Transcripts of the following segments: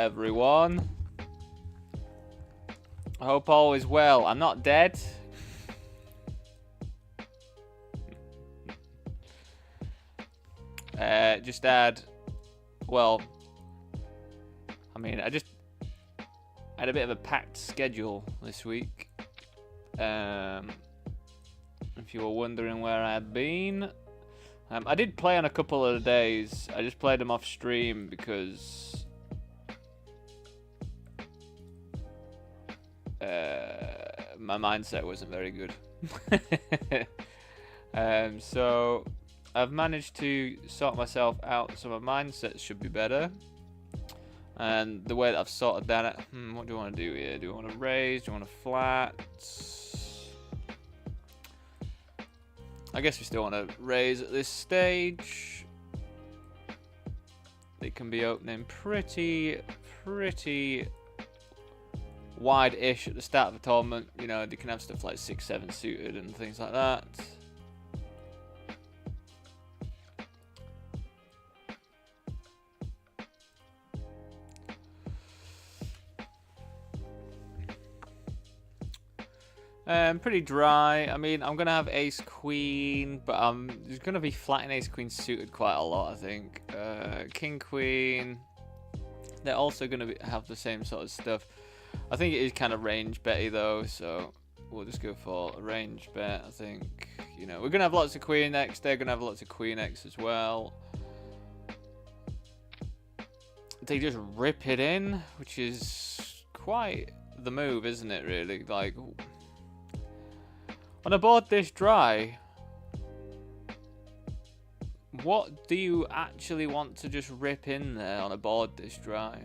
everyone. I hope all is well. I'm not dead. Just add, well, I mean, I had a bit of a packed schedule this week. If you were wondering where I had been, I did play on a couple of days. I just played them off stream because my mindset wasn't very good. So I've managed to sort myself out so my mindset should be better. And the way that I've sorted that out, what do I want to do here? Do I want to raise? Do I want to flat? I guess we still want to raise at this stage. They can be opening pretty wide-ish at the start of the tournament. You know, they can have stuff like 6-7 suited and things like that. Pretty dry. I mean, I'm gonna have ace queen, but there's gonna be flat and ace queen suited quite a lot, I think. King queen, they're also gonna have the same sort of stuff. I think it is kind of range betty though, so we'll just go for a range bet. I think, you know, we're gonna have lots of queen x. They're gonna have lots of queen x as well. They just rip it in, which is quite the move, isn't it? Really, like. On a board this dry, what do you actually want to just rip in there on a board this dry?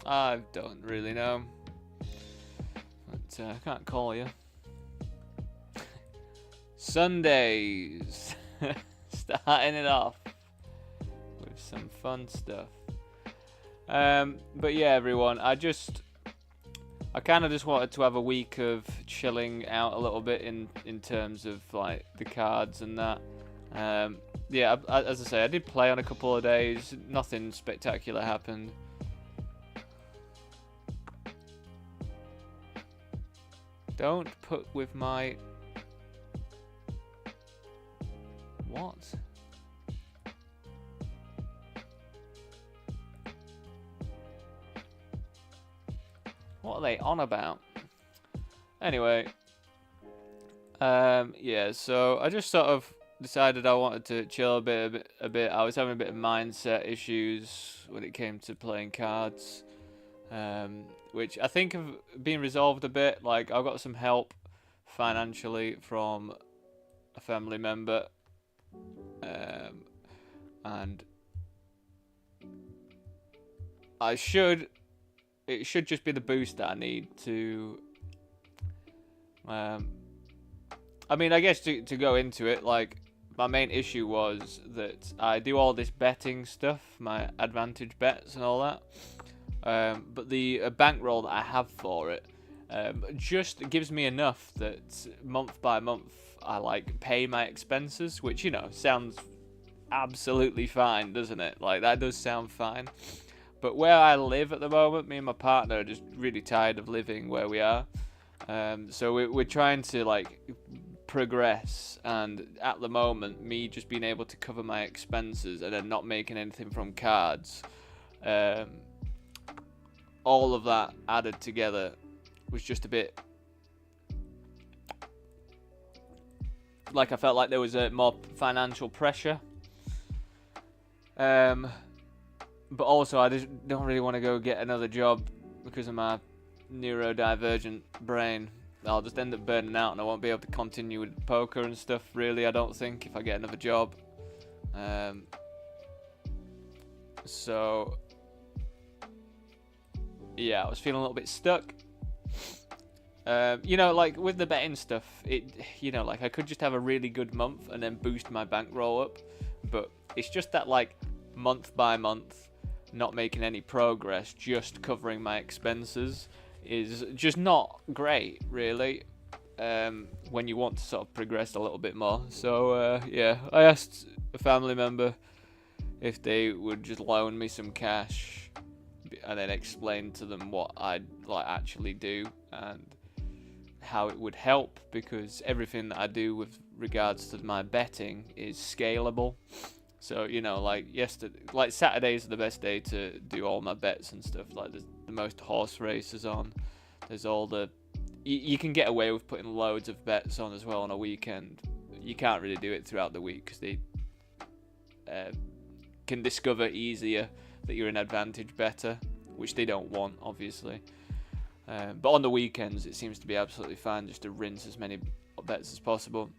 I don't really know. But I can't call you. Sundays. Starting it off with some fun stuff. But yeah, everyone, I kind of just wanted to have a week of chilling out a little bit in terms of like the cards and that. Yeah, as I say, I did play on a couple of days. Nothing spectacular happened. Don't put with my... What? What are they on about? Anyway, yeah, so I just sort of decided I wanted to chill a bit. I was having a bit of mindset issues when it came to playing cards, which I think have been resolved a bit. Like, I got some help financially from a family member, and it should just be the boost that I need to... I mean, I guess to go into it, like, my main issue was that I do all this betting stuff, my advantage bets and all that, but the bankroll that I have for it just gives me enough that month by month I, like, pay my expenses, which, you know, sounds absolutely fine, doesn't it? Like, that does sound fine. But where I live at the moment, me and my partner are just really tired of living where we are. So we're trying to, like, progress. And at the moment, me just being able to cover my expenses and then not making anything from cards, all of that added together was just a bit... like, I felt like there was more financial pressure. But also, I just don't really want to go get another job because of my neurodivergent brain. I'll just end up burning out and I won't be able to continue with poker and stuff, really, I don't think, if I get another job. So, yeah, I was feeling a little bit stuck. You know, like, with the betting stuff, you know, like, I could just have a really good month and then boost my bankroll up. But it's just that, like, month by month, not making any progress, just covering my expenses is just not great, really, when you want to sort of progress a little bit more. So, yeah, I asked a family member if they would just loan me some cash. and then explain to them what I'd like actually do and how it would help, because everything that I do with regards to my betting is scalable. So, you know, like Saturdays are the best day to do all my bets and stuff. Like, there's the most horse races on. There's all the... You can get away with putting loads of bets on as well on a weekend. You can't really do it throughout the week because they can discover easier that you're an advantage better, which they don't want, obviously. But on the weekends, it seems to be absolutely fine just to rinse as many bets as possible.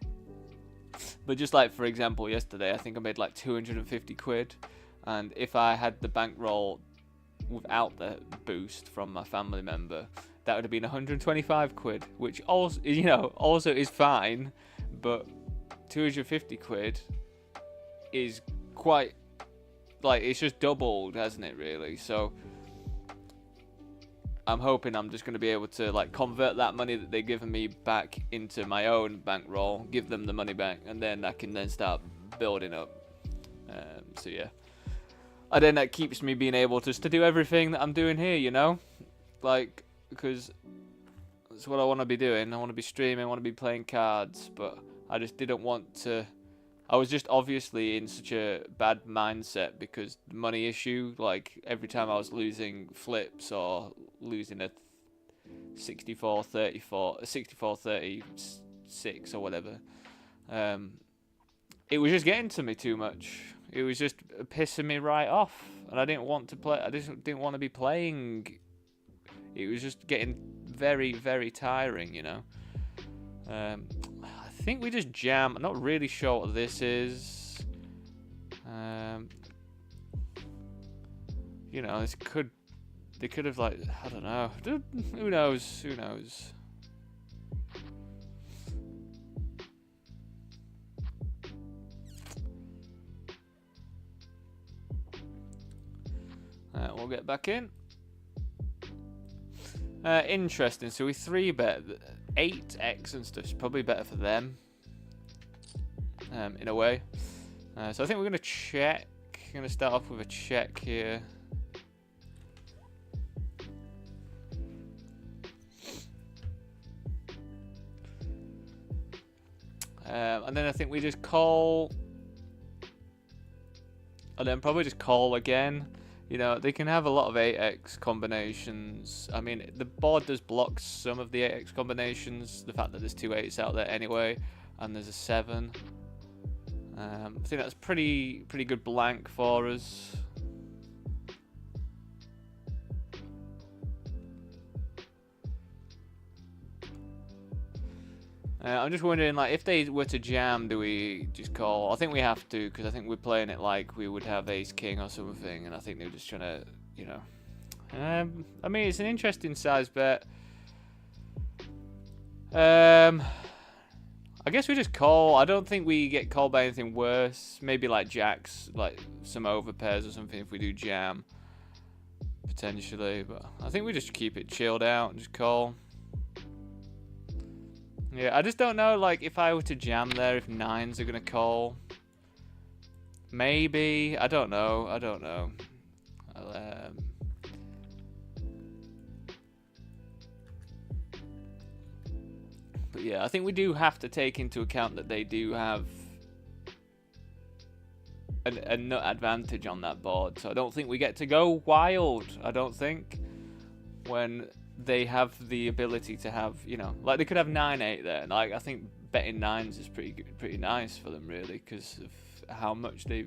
But just like, for example, yesterday, I think I made like 250 quid. And if I had the bankroll without the boost from my family member, that would have been 125 quid, which also, you know, also is fine. But 250 quid is quite, like, it's just doubled, hasn't it, really? So I'm hoping I'm just going to be able to like convert that money that they've given me back into my own bankroll, give them the money back, and then I can then start building up. So yeah, and then that keeps me being able to do everything that I'm doing here, you know, like, because that's what I want to be doing. I want to be streaming, I want to be playing cards, but I just didn't want to. I was just obviously in such a bad mindset because the money issue, like every time I was losing flips or losing a 64-34, 64-36 or whatever, it was just getting to me too much. It was just pissing me right off, and I didn't want to play. I just didn't want to be playing. It was just getting very, very tiring, you know. I think we just jam. I'm not really sure what this is. You know, this could. They could have, like, I don't know. Who knows? Who knows? We'll get back in. Interesting. So we 3-bet 8x and stuff's probably better for them. In a way. So I think we're gonna check. I'm gonna start off with a check here. And then I think we just call. And then probably just call again. You know, they can have a lot of 8x combinations. I mean, the board does block some of the 8x combinations. The fact that there's 2 8s out there anyway, and there's a 7. I think that's pretty good blank for us. I'm just wondering, like, if they were to jam, do we just call? I think we have to, because I think we're playing it like we would have ace king or something, and I think they're just trying to, you know. I mean, it's an interesting size bet. I guess we just call. I don't think we get called by anything worse. Maybe like jacks, like some overpairs or something if we do jam, potentially. But I think we just keep it chilled out and just call. Yeah, I just don't know, like, if I were to jam there, if 9s are going to call. Maybe. I don't know. I don't know. But yeah, I think we do have to take into account that they do have a nut advantage on that board. So I don't think we get to go wild, I don't think, when they have the ability to have, you know, like they could have 9-8 there. And like, I think betting 9s is pretty nice for them, really, because of how much they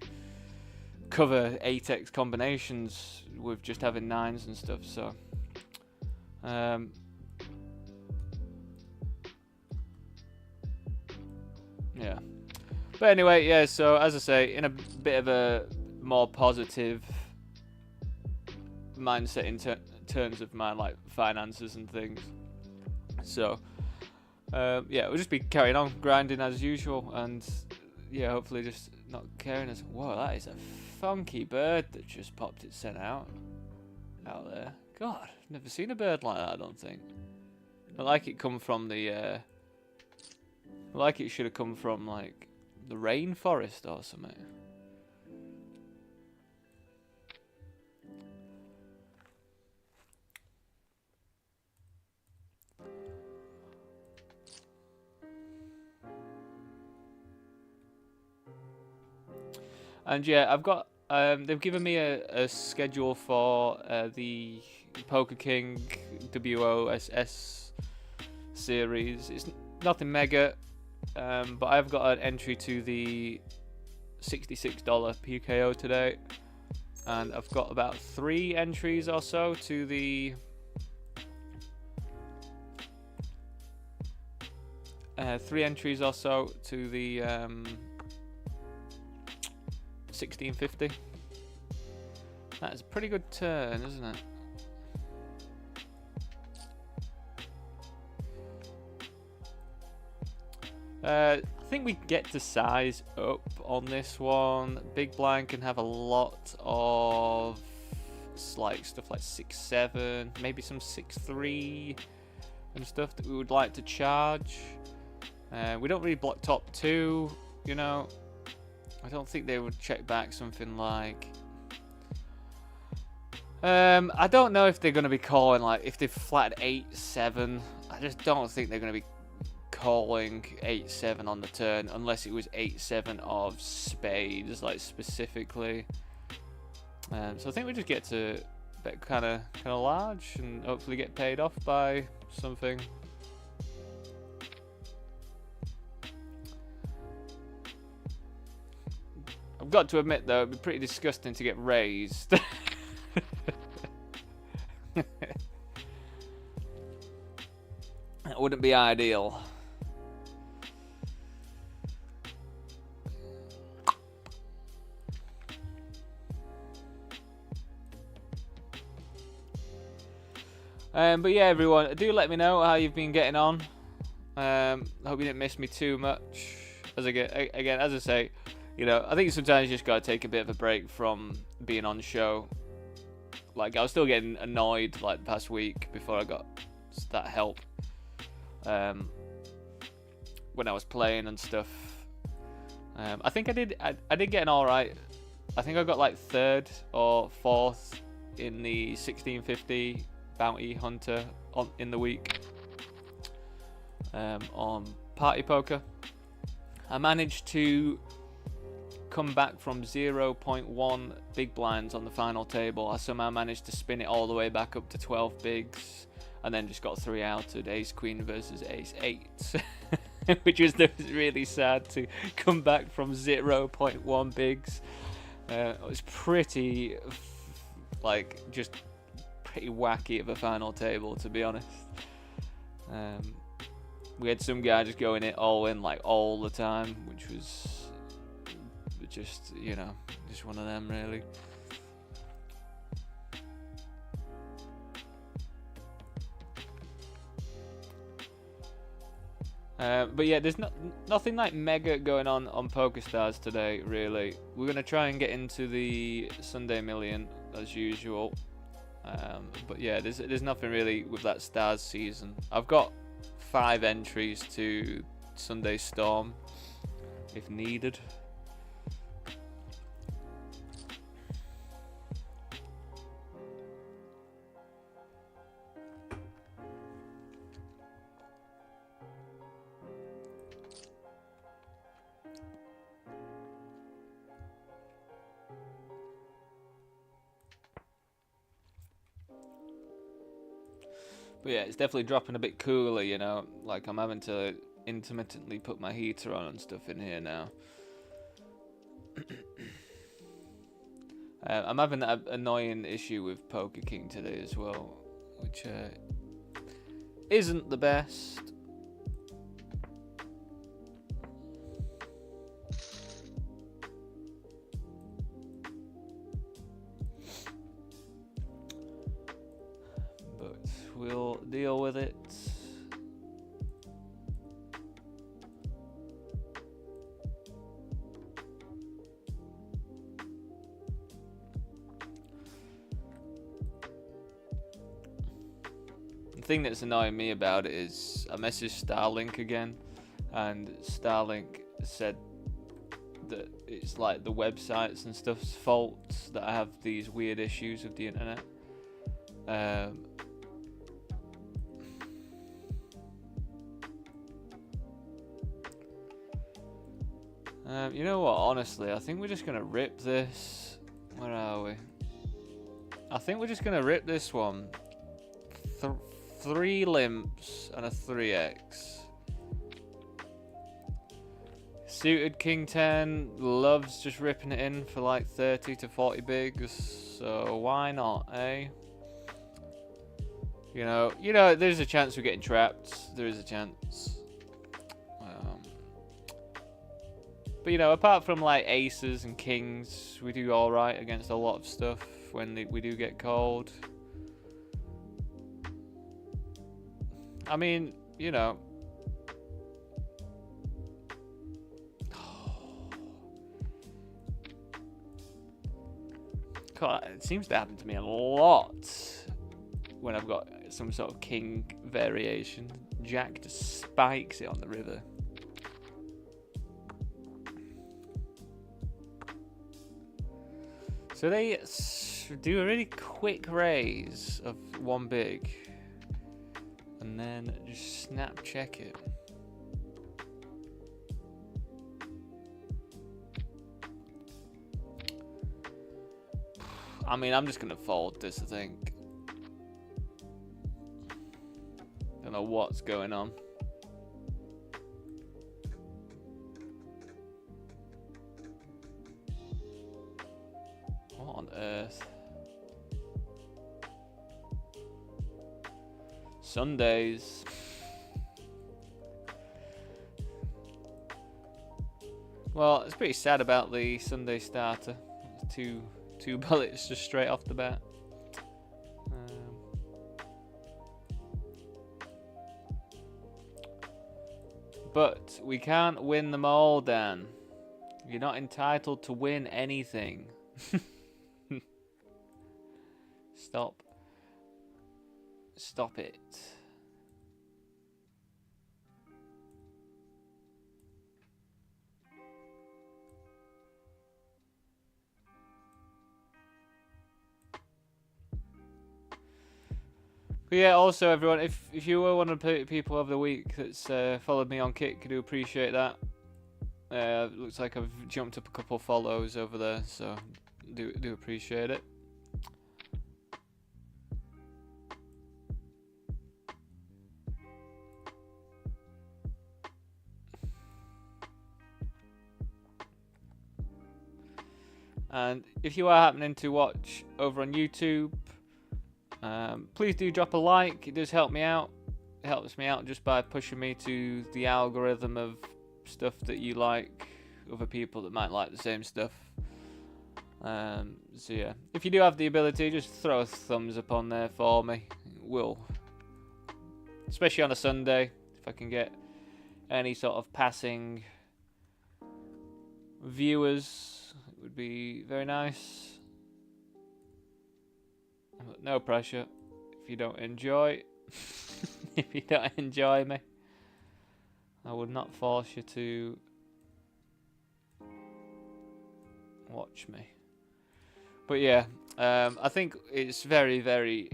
cover 8x combinations with just having 9s and stuff. So, yeah. But anyway, yeah. So as I say, in a bit of a more positive mindset in terms of my like finances and things. So yeah, we'll just be carrying on grinding as usual, and yeah, hopefully just not caring as. Whoa, that is a funky bird that just popped its head out there. God, never seen a bird like that, I don't think. I like it come from the I like it should have come from like the rainforest or something. And yeah, I've got they've given me a schedule for the Poker King WOSS series. It's nothing mega, but I've got an entry to the $66 PKO today, and I've got about 3 entries or so to the 1650. That's a pretty good turn, isn't it? I think we get to size up on this one. Big blind can have a lot of like stuff like 6-7, maybe some 6-3 and stuff that we would like to charge. We don't really block top 2, you know. I don't think they would check back something like. I don't know if they're going to be calling, like, if they've flatted 8-7. I just don't think they're going to be calling 8-7 on the turn unless it was 8-7 of spades, like, specifically. So I think we just get to bet kind of large and hopefully get paid off by something. I've got to admit though, it'd be pretty disgusting to get raised. That wouldn't be ideal. But yeah, everyone, do let me know how you've been getting on. I hope you didn't miss me too much. As I say, you know, I think sometimes you just gotta take a bit of a break from being on the show. Like, I was still getting annoyed like the past week before I got that help. When I was playing and stuff. I think I did get an alright. I think I got like 3rd or 4th in the 1650 bounty hunter in the week. On party poker. I managed to come back from 0.1 big blinds on the final table. I somehow managed to spin it all the way back up to 12 bigs, and then just got 3 outed, ace queen versus ace 8. Which was really sad to come back from 0.1 bigs. It was pretty just pretty wacky of a final table, to be honest. We had some guy just going it all in like all the time, which was just, you know, just one of them really. But yeah, there's nothing like mega going on PokerStars today, really. We're gonna try and get into the Sunday Million as usual. But yeah, there's nothing really with that Stars season. I've got 5 entries to Sunday Storm if needed. But yeah, it's definitely dropping a bit cooler, you know. Like, I'm having to intermittently put my heater on and stuff in here now. I'm having that annoying issue with Poker King today as well, which isn't the best. We'll deal with it. The thing that's annoying me about it is I messaged Starlink again, and Starlink said that it's like the websites and stuff's fault that I have these weird issues with the internet. You know what? Honestly, I think we're just gonna rip this. Where are we? I think we're just gonna rip this one. 3 limps and a 3x. Suited King 10 loves just ripping it in for like 30 to 40 bigs, so why not, eh? You know, there's a chance we're getting trapped. There is a chance. But you know, apart from like aces and kings, we do all right against a lot of stuff when we do get called. I mean, you know. God, it seems to happen to me a lot when I've got some sort of king variation. Jack just spikes it on the river. So they do a really quick raise of 1 big. And then just snap check it. I mean, I'm just going to fold this, I think. Don't know what's going on. What on earth? Sundays. Well, it's pretty sad about the Sunday starter. Two bullets just straight off the bat. But we can't win them all, Dan. You're not entitled to win anything. Stop. Stop it. But yeah, also everyone, if you were one of the people of the week that's followed me on Kick, I do appreciate that. Looks like I've jumped up a couple of follows over there, so do appreciate it. And if you are happening to watch over on YouTube, please do drop a like. It does help me out. It helps me out just by pushing me to the algorithm of stuff that you like, other people that might like the same stuff. So yeah, if you do have the ability, just throw a thumbs up on there for me. It will, especially on a Sunday, if I can get any sort of passing viewers, it would be very nice. But no pressure if you don't enjoy. If you don't enjoy me, I would not force you to watch me. But yeah, I think it's very, very...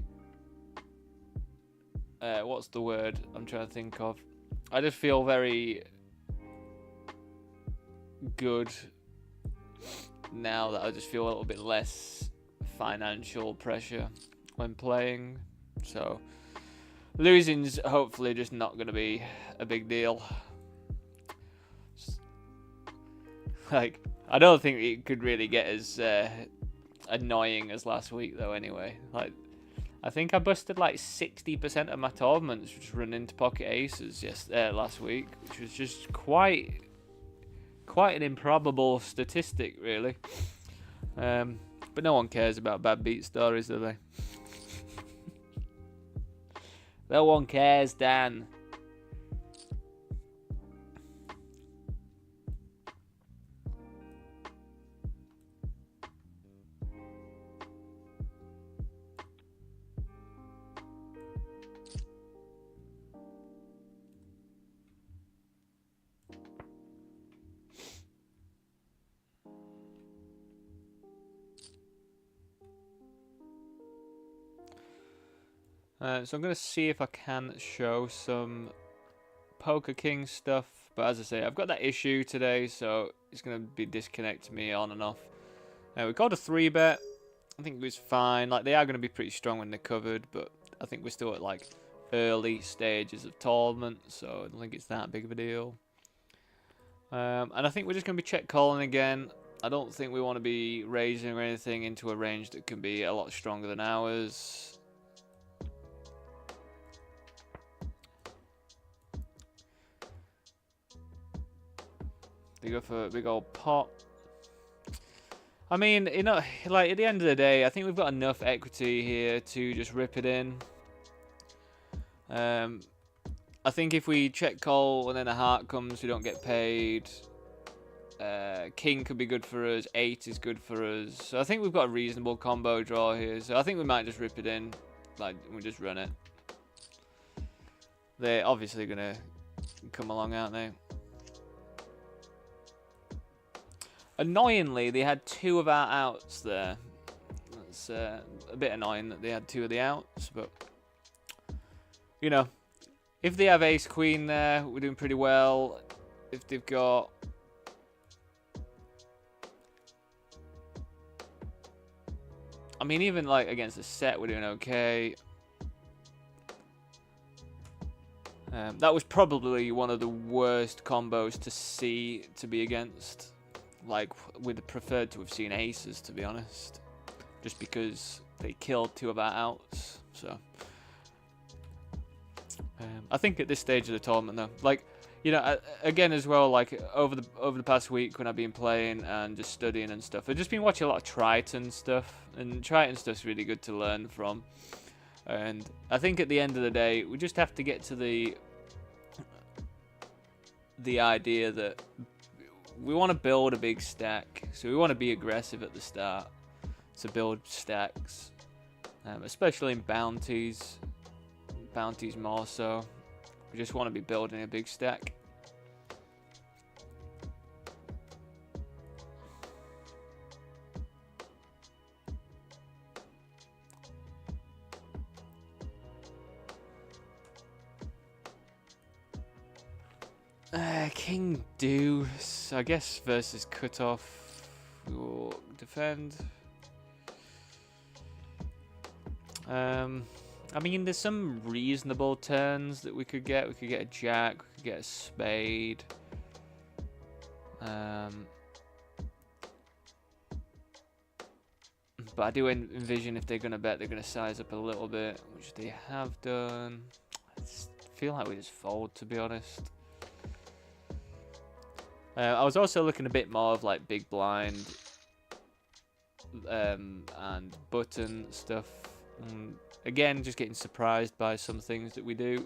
what's the word I'm trying to think of? I just feel very good now that I just feel a little bit less financial pressure when playing. So losing's hopefully just not going to be a big deal. Like, I don't think it could really get as annoying as last week though anyway. Like, I think I busted like 60% of my tournaments just run into pocket aces last week, which was just quite an improbable statistic really. But no one cares about bad beat stories, do they? No one cares, Dan. So I'm going to see if I can show some Poker King stuff but as I say, I've got that issue today, so it's going to be disconnecting me on and off. We got a 3-bet. I think it was fine. Like, they are going to be pretty strong when they're covered, but I think we're still at, like, early stages of tournament, so I don't think it's that big of a deal. And I think we're just going to be check calling again. I don't think we want to be raising or anything into a range that can be a lot stronger than ours. They go for a big old pot. I mean, you know, like, at the end of the day, I think we've got enough equity here to just rip it in. I think if we check call and then a heart comes, we don't get paid. King could be good for us. 8 is good for us. So I think we've got a reasonable combo draw here. So I think we might just rip it in. Like, we just run it. They're obviously going to come along, aren't they? Annoyingly, they had 2 of our outs there. That's a bit annoying that they had 2 of the outs, but you know, if they have ace queen there, we're doing pretty well. If they've got I mean, even like against the set, we're doing okay. That was probably one of the worst combos to see to be against. Like, we'd preferred to have seen aces, to be honest, just because they killed 2 of our outs. So I think at this stage of the tournament, though, like, you know, again as well, like over the past week when I've been playing and just studying and stuff, I've just been watching a lot of Triton stuff, and Triton stuff's really good to learn from. And I think at the end of the day, we just have to get to the idea that we want to build a big stack, so we want to be aggressive at the start to build stacks, especially in bounties more so. We just want to be building a big stack. King deuce, I guess, versus cutoff. We will defend. I mean, there's some reasonable turns that we could get. We could get a jack, we could get a spade. But I do envision if they're going to bet, they're going to size up a little bit, which they have done. I feel like we just fold, to be honest. I was also looking a bit more of like big blind and button stuff. Again, just getting surprised by some things that we do.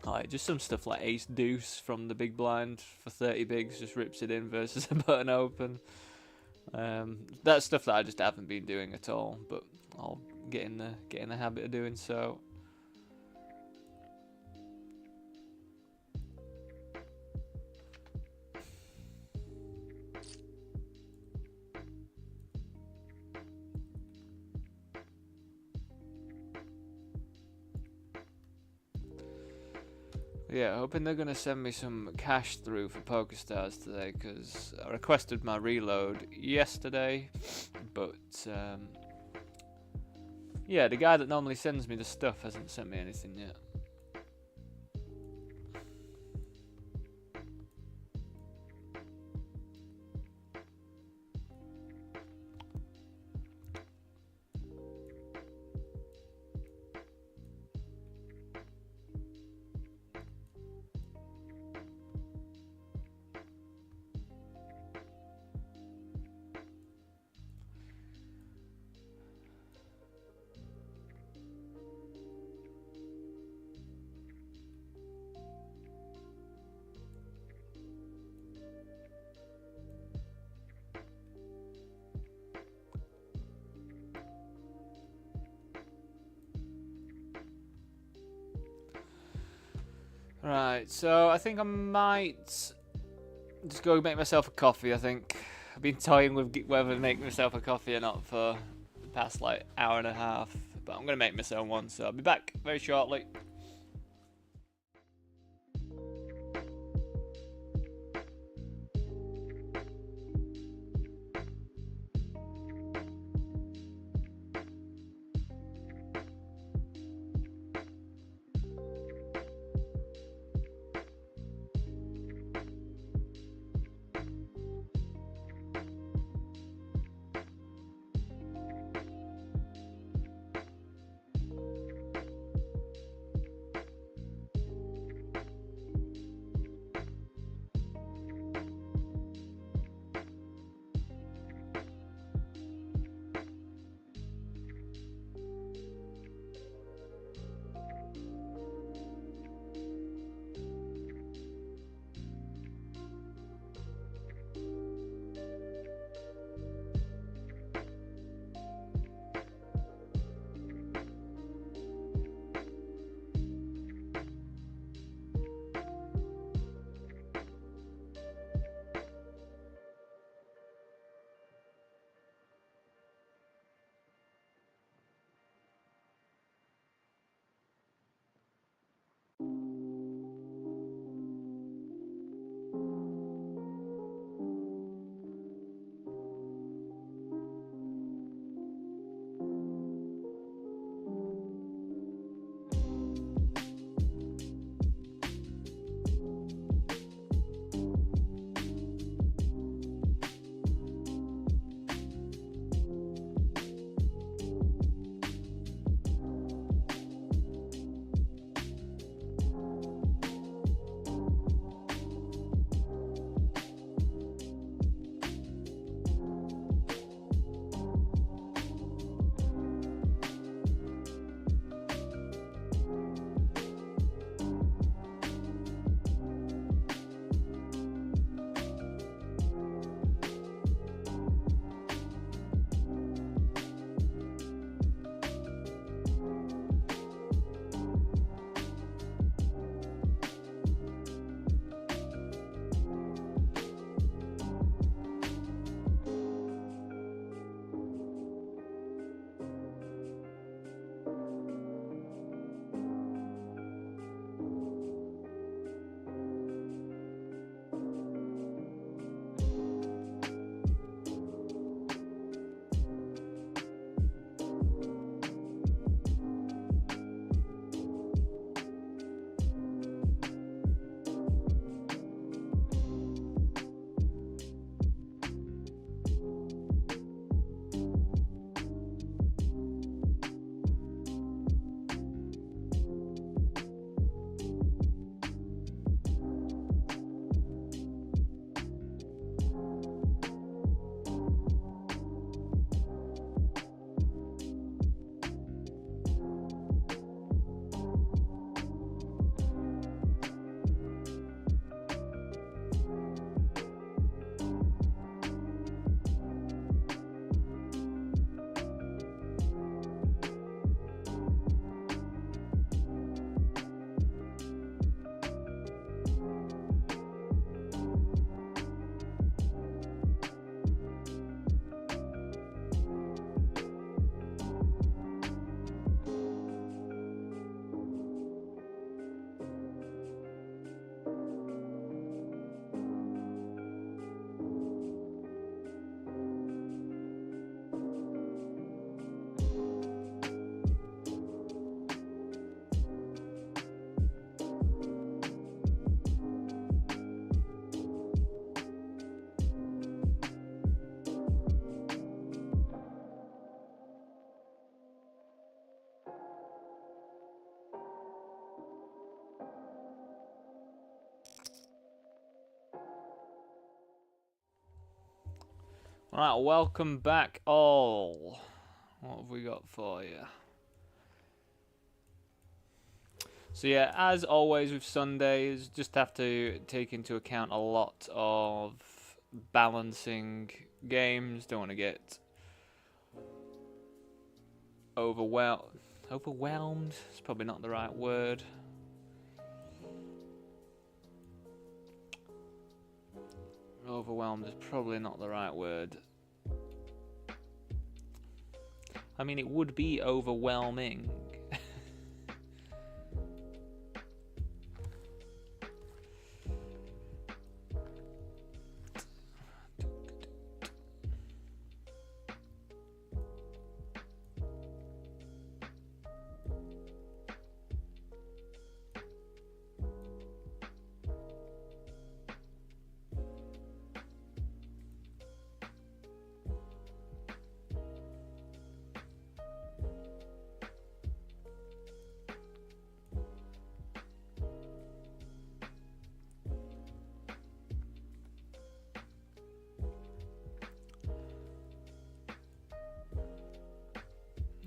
Like just some stuff like ace deuce from the big blind for 30 bigs, just rips it in versus a button open. That's stuff that I just haven't been doing at all, but I'll get in the habit of doing so. Yeah, hoping they're going to send me some cash through for PokerStars today, because I requested my reload yesterday, but yeah, the guy that normally sends me the stuff hasn't sent me anything yet. Right, so I think I might just go make myself a coffee, I think. I've been toying with whether to make myself a coffee or not for the past like hour and a half, but I'm going to make myself one, so I'll be back very shortly. Right, welcome back all. What have we got for you? So yeah, as always with Sundays, just have to take into account a lot of balancing games. Don't want to get overwhelmed. Overwhelmed? It's probably not the right word. Overwhelmed is probably not the right word. I mean, it would be overwhelming.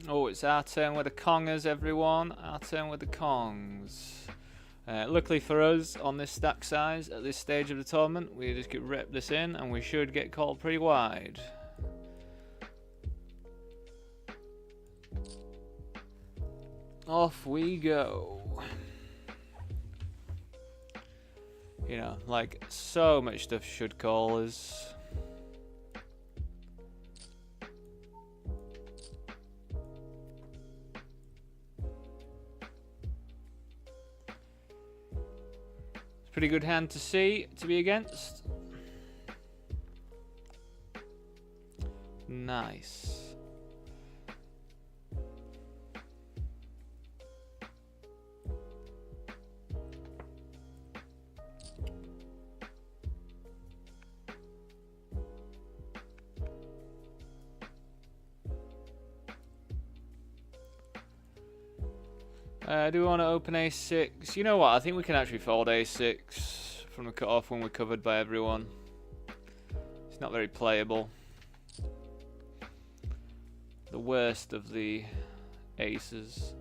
Oh, it's our turn with the Kongers, everyone. Our turn with the Kongs. Luckily for us, on this stack size, at this stage of the tournament, we just get rep this in, and we should get called pretty wide. Off we go. You know, like, so much stuff should call us. Pretty good hand to see, to be against. Nice. Do we want to open A6? You know what? I think we can actually fold A6 from the cutoff when we're covered by everyone. It's not very playable. The worst of the aces.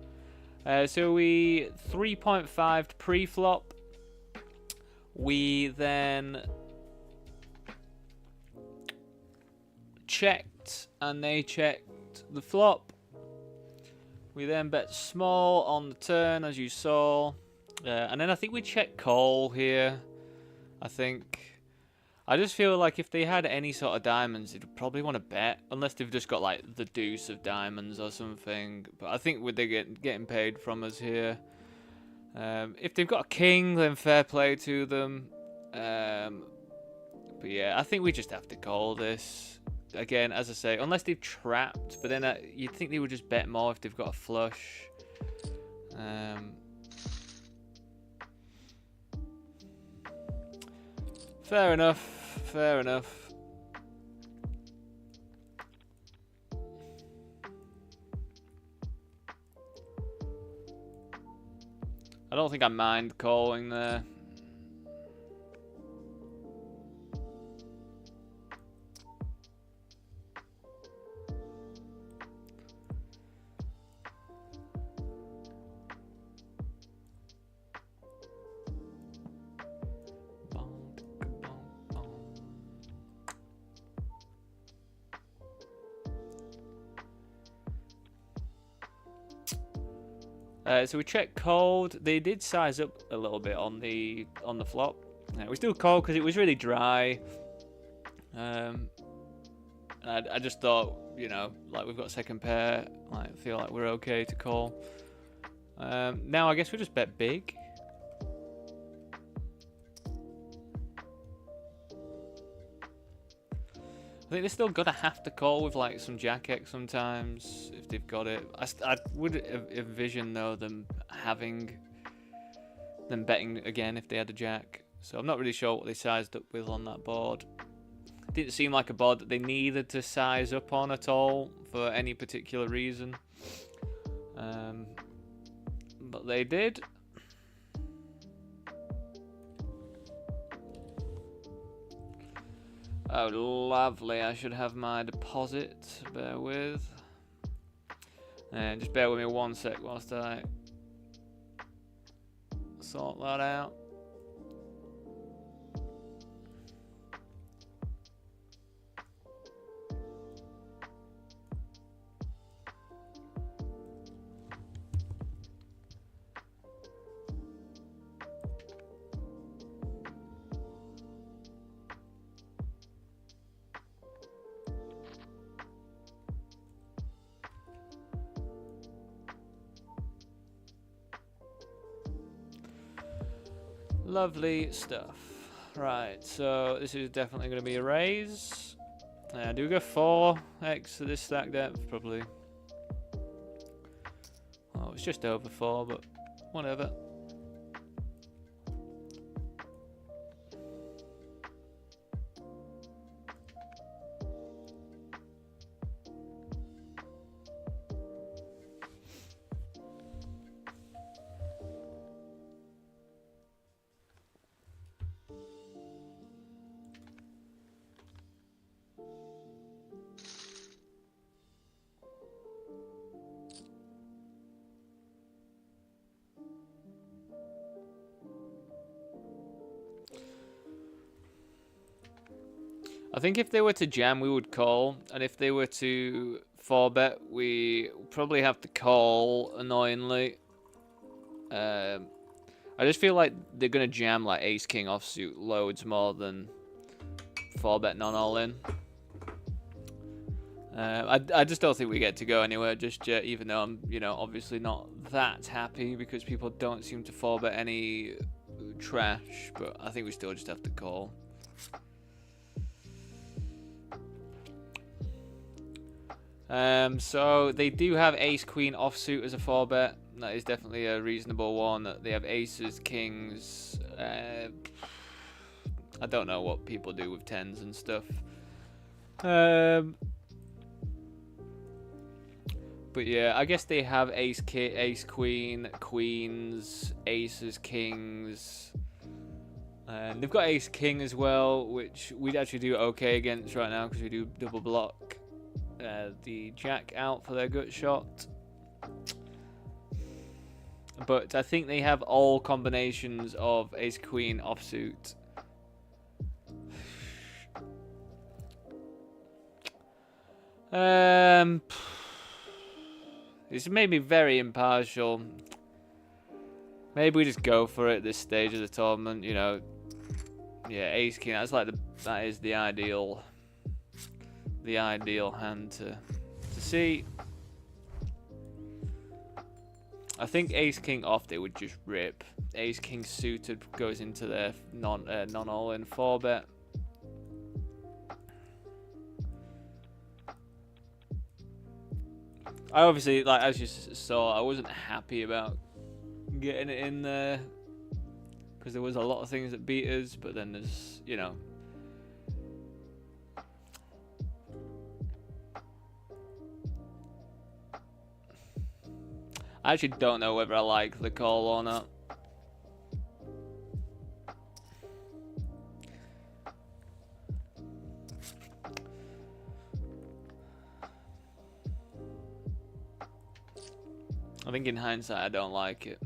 So we 3.5 pre-flop. We then checked, and they checked the flop. We then bet small on the turn, as you saw. And then I think we check call here. I just feel like if they had any sort of diamonds, they'd probably want to bet. Unless they've just got like the deuce of diamonds or something. But I think they're getting paid from us here. If they've got a king, then fair play to them. But yeah, I think we just have to call this. Again, as I say, unless they've trapped, but then you'd think they would just bet more if they've got a flush. Fair enough, fair enough. I don't think I mind calling there. So we checked cold. They did size up a little bit on the flop. We still called because it was really dry. I just thought, you know, like we've got second pair. I feel like we're okay to call. Now I guess we just bet big. I think they're still gonna have to call with like some jack X sometimes if they've got it. I would envision though them betting again if they had a jack. So I'm not really sure what they sized up with on that board. It didn't seem like a board that they needed to size up on at all for any particular reason. But they did. Oh, lovely. I should have my deposit. Bear with. And just bear with me 1 sec whilst I sort that out. Lovely stuff. Right, so this is definitely going to be a raise. Do we go 4x to this stack depth? Probably. Oh, it's just over 4, but whatever. I think if they were to jam, we would call, and if they were to 4-bet, we probably have to call, annoyingly. I just feel like they're going to jam like ace-king offsuit loads more than 4-bet non-all-in. I just don't think we get to go anywhere just yet, even though I'm, you know, obviously not that happy because people don't seem to 4-bet any trash, but I think we still just have to call. So they do have ace-queen offsuit as a 4-bet. That is definitely a reasonable one. They have aces, kings. I don't know what people do with 10s and stuff. But yeah, I guess they have ace, queen, queens, aces, kings. And they've got ace, king as well, which we'd actually do okay against right now because we do double block the jack out for their gut shot. But I think they have all combinations of ace, queen, offsuit. This made me very impartial. Maybe we just go for it at this stage of the tournament, you know. Yeah, ace king, that is the ideal hand to see. I think ace king off they would just rip. Ace king suited goes into their non all in 4-bet. I obviously, like, as you saw, I wasn't happy about getting it in there because there was a lot of things that beat us, but then there's, you know, I actually don't know whether I like the call or not. I think in hindsight, I don't like it.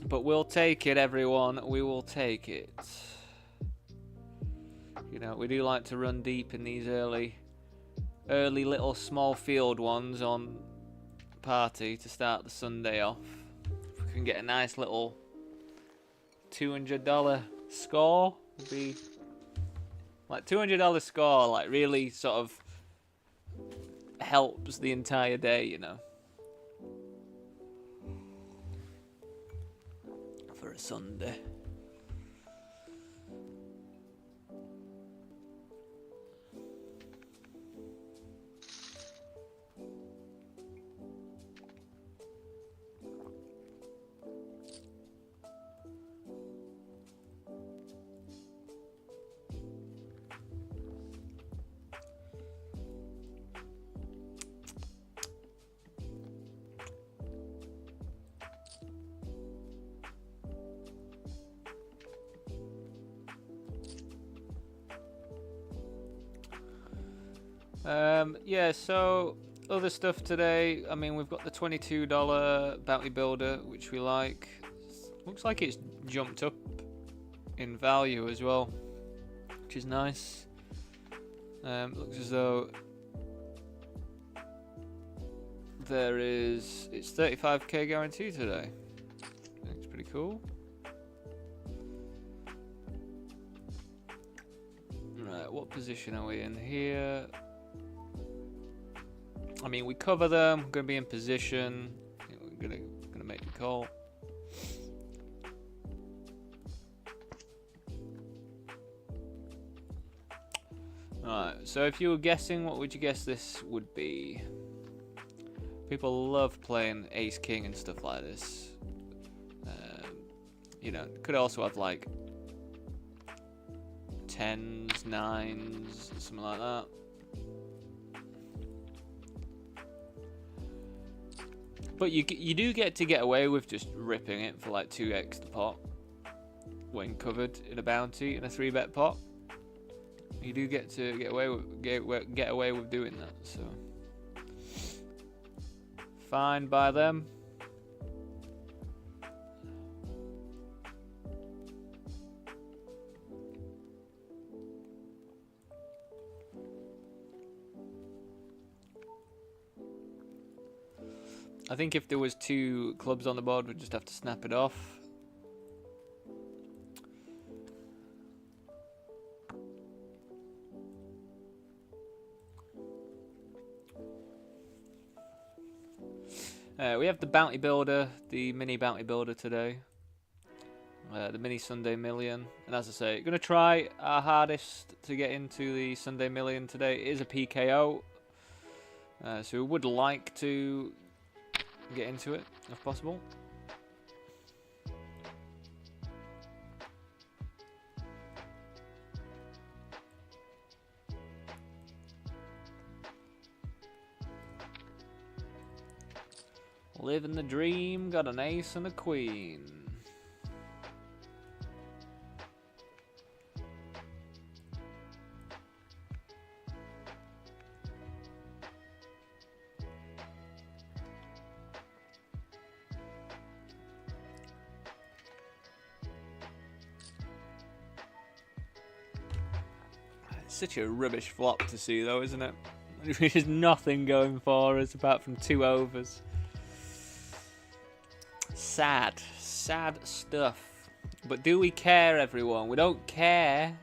But we'll take it, everyone. We will take it. You know, we do like to run deep in these early little small field ones on party to start the Sunday off. If we can get a nice little $200 score, would be like $200 score, like really sort of helps the entire day, you know. For a Sunday. Yeah, so other stuff today. I mean, we've got the $22 bounty builder, which we like. Looks like it's jumped up in value as well, which is nice. Looks as though it's 35k guarantee today. Looks pretty cool. Right, what position are we in here? I mean, we cover them. We're gonna be in position. We're gonna make the call. Alright, so if you were guessing, what would you guess this would be? People love playing Ace King and stuff like this. You know, could also have like 10s, 9s, something like that. But you do get to get away with just ripping it for like 2x the pot when covered in a bounty in a 3-bet pot. You do get to get away with doing that, so fine by them. I think if there was 2 clubs on the board, we'd just have to snap it off. We have the bounty builder, the mini bounty builder today. The mini Sunday Million. And as I say, going to try our hardest to get into the Sunday Million today. It is a PKO. So we would like to get into it, if possible. Living the dream, got an ace and a queen. It's such a rubbish flop to see though, isn't it? There's nothing going for us apart from 2 overs. Sad stuff. But do we care, everyone? We don't care.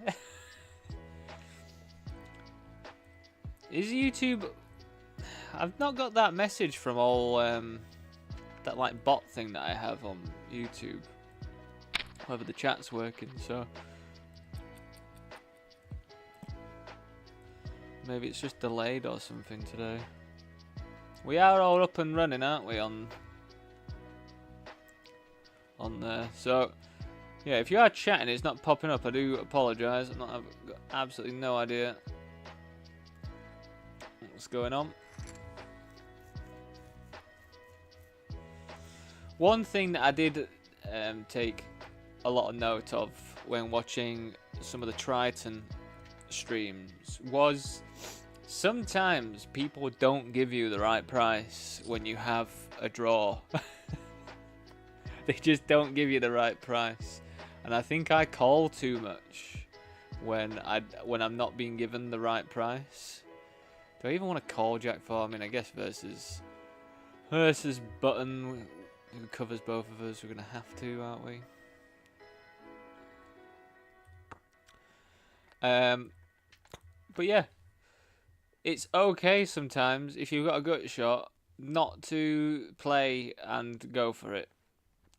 Is YouTube... I've not got that message from all that like bot thing that I have on YouTube. Whether the chat's working, so maybe it's just delayed or something today. We are all up and running, aren't we, on there? So yeah, if you are chatting, it's not popping up. I do apologise. I've got absolutely no idea what's going on. One thing that I did take a lot of note of when watching some of the Triton streams was sometimes people don't give you the right price when you have a draw. They just don't give you the right price, and I think I call too much when I'm not being given the right price. Do I even want to call Jack 4? I mean, I guess versus Button, who covers both of us, we're gonna have to, aren't we? But yeah, it's okay sometimes if you've got a gut shot not to play and go for it.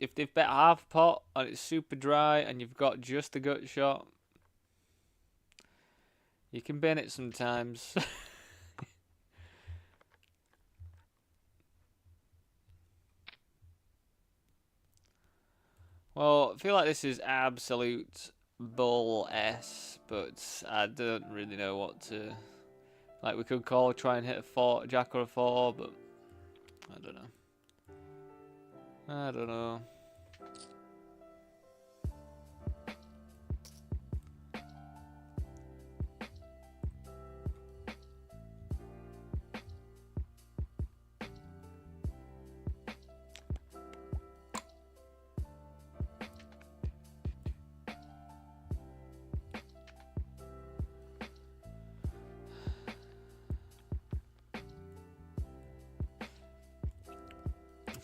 If they've bet half pot and it's super dry and you've got just a gut shot, you can bin it sometimes. Well, I feel like this is absolute bull S, but I don't really know what to... Like, we could try and hit a 4, Jack or a 4, but I don't know. I don't know.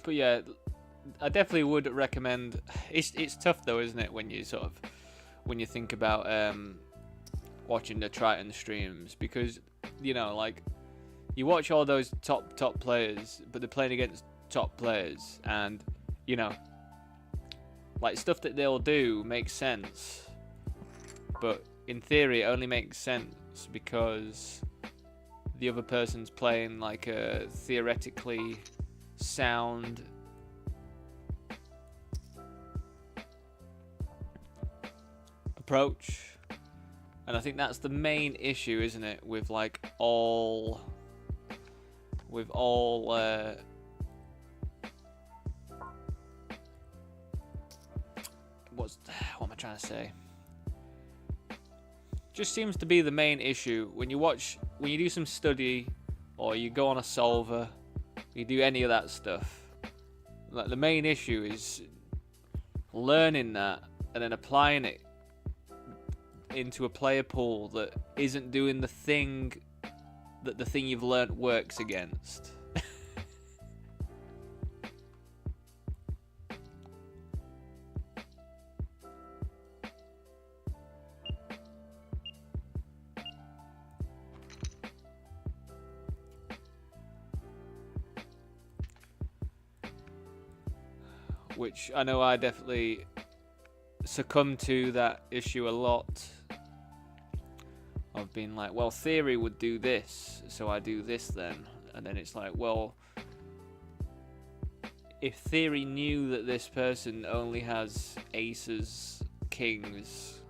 But yeah, I definitely would recommend. It's tough though, isn't it, when you think about watching the Triton streams, because you know, like, you watch all those top players, but they're playing against top players, and you know, like, stuff that they'll do makes sense, but in theory it only makes sense because the other person's playing like a theoretically sound approach. And I think that's the main issue, isn't it, with like all what am I trying to say? Just seems to be the main issue when you do some study, or you go on a solver, you do any of that stuff. Like, the main issue is learning that and then applying it into a player pool that isn't doing the thing that the thing you've learnt works against. Which I know I definitely succumb to that issue a lot. I've been like, well, theory would do this, so I do this then. And then it's like, well, if theory knew that this person only has aces, kings,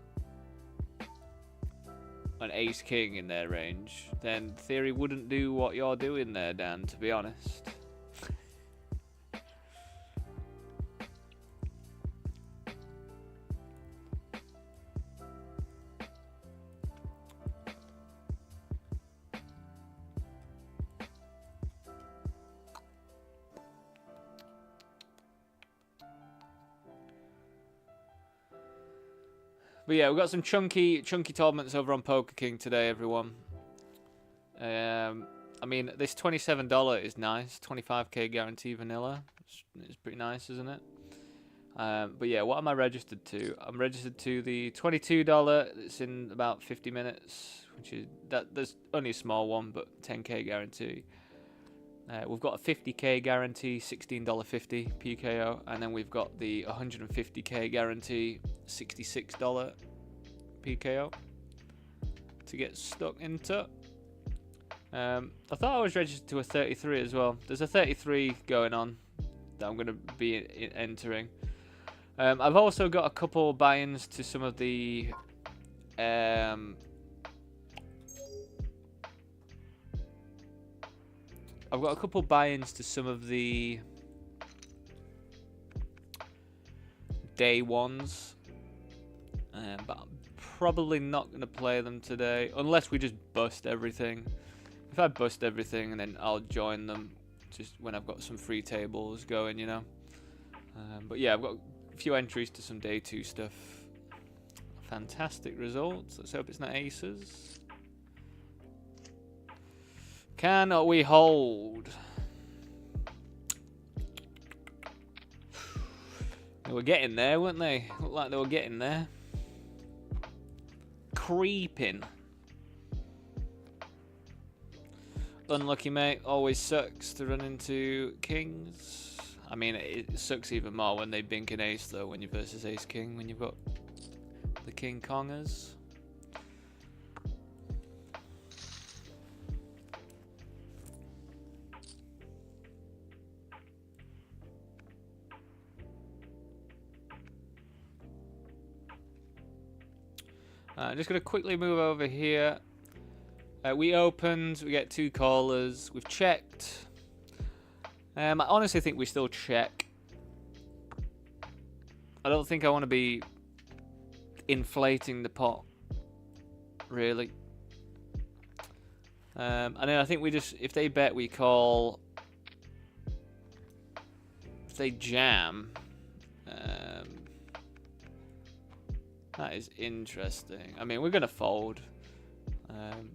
an ace king in their range, then theory wouldn't do what you're doing there, Dan, to be honest. But yeah, we've got some chunky tournaments over on Poker King today, everyone. I mean, this $27 is nice. 25k guarantee vanilla. It's pretty nice, isn't it? But yeah, what am I registered to? I'm registered to the $22. It's in about 50 minutes, which is there's only a small one, but 10k guarantee. We've got a 50k guarantee, $16.50 PKO, and then we've got the 150k guarantee, $66 PKO to get stuck into. I thought I was registered to a 33 as well. There's a 33 going on that I'm going to be entering. I've also got a couple buy-ins to some of the I've got a couple buy-ins to some of the day ones, but I'm probably not going to play them today unless we just bust everything. If I bust everything, and then I'll join them just when I've got some free tables going, you know. But yeah, I've got a few entries to some day 2 stuff. Fantastic results. Let's hope it's not aces. Cannot we hold? They were getting there, weren't they? Looked like they were getting there. Creeping. Unlucky, mate. Always sucks to run into kings. I mean, it sucks even more when they bink an ace, though, when you're versus ace king, when you've got the king kongers. I'm just going to quickly move over here. We opened, we get 2 callers, we've checked. I honestly think we still check. I don't think I want to be inflating the pot, really. And then I think we just, if they bet, we call. If they jam, that is interesting. I mean, we're going to fold.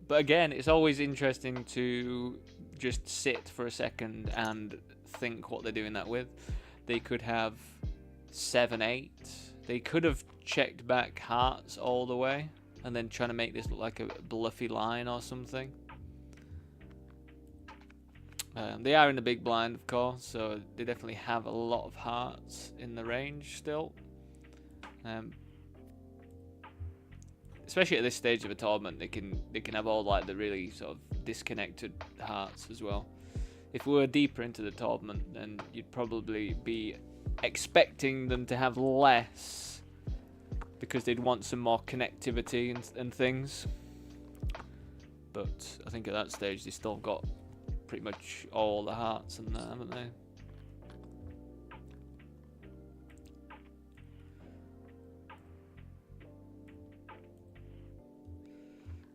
But again, it's always interesting to just sit for a second and think what they're doing that with. They could have 7-8. They could have checked back hearts all the way and then trying to make this look like a bluffy line or something. They are in the big blind, of course, so they definitely have a lot of hearts in the range still. Especially at this stage of a tournament, they can have all like the really sort of disconnected hearts as well. If we were deeper into the tournament, then you'd probably be expecting them to have less because they'd want some more connectivity and things. But I think at that stage they still got pretty much all the hearts in there, haven't they?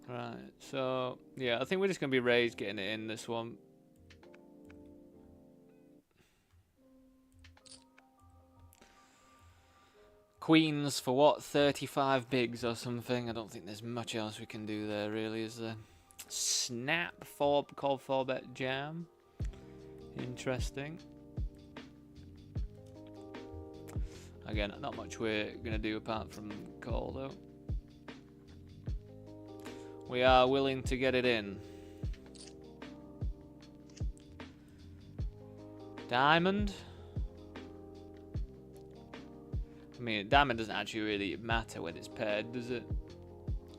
Right, so yeah, I think we're just gonna be raised getting it in this one. Queens for what? 35 bigs or something? I don't think there's much else we can do there, really, is there? Snap called 4-bet jam. Interesting. Again, not much we're gonna do apart from call though. We are willing to get it in. Diamond. I mean, diamond doesn't actually really matter when it's paired, does it?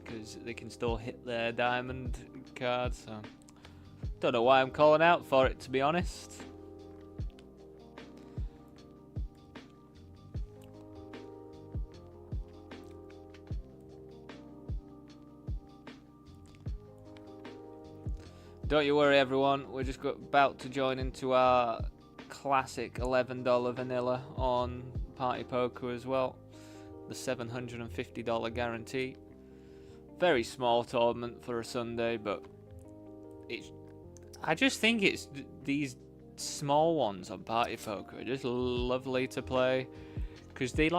Because they can still hit their diamond card, so don't know why I'm calling out for it, to be honest. Don't you worry, everyone. We're just about to join into our classic $11 vanilla on Party Poker as well. The $750 guarantee. Very small tournament for a Sunday, but I just think it's these small ones on Party Poker are just lovely to play because they're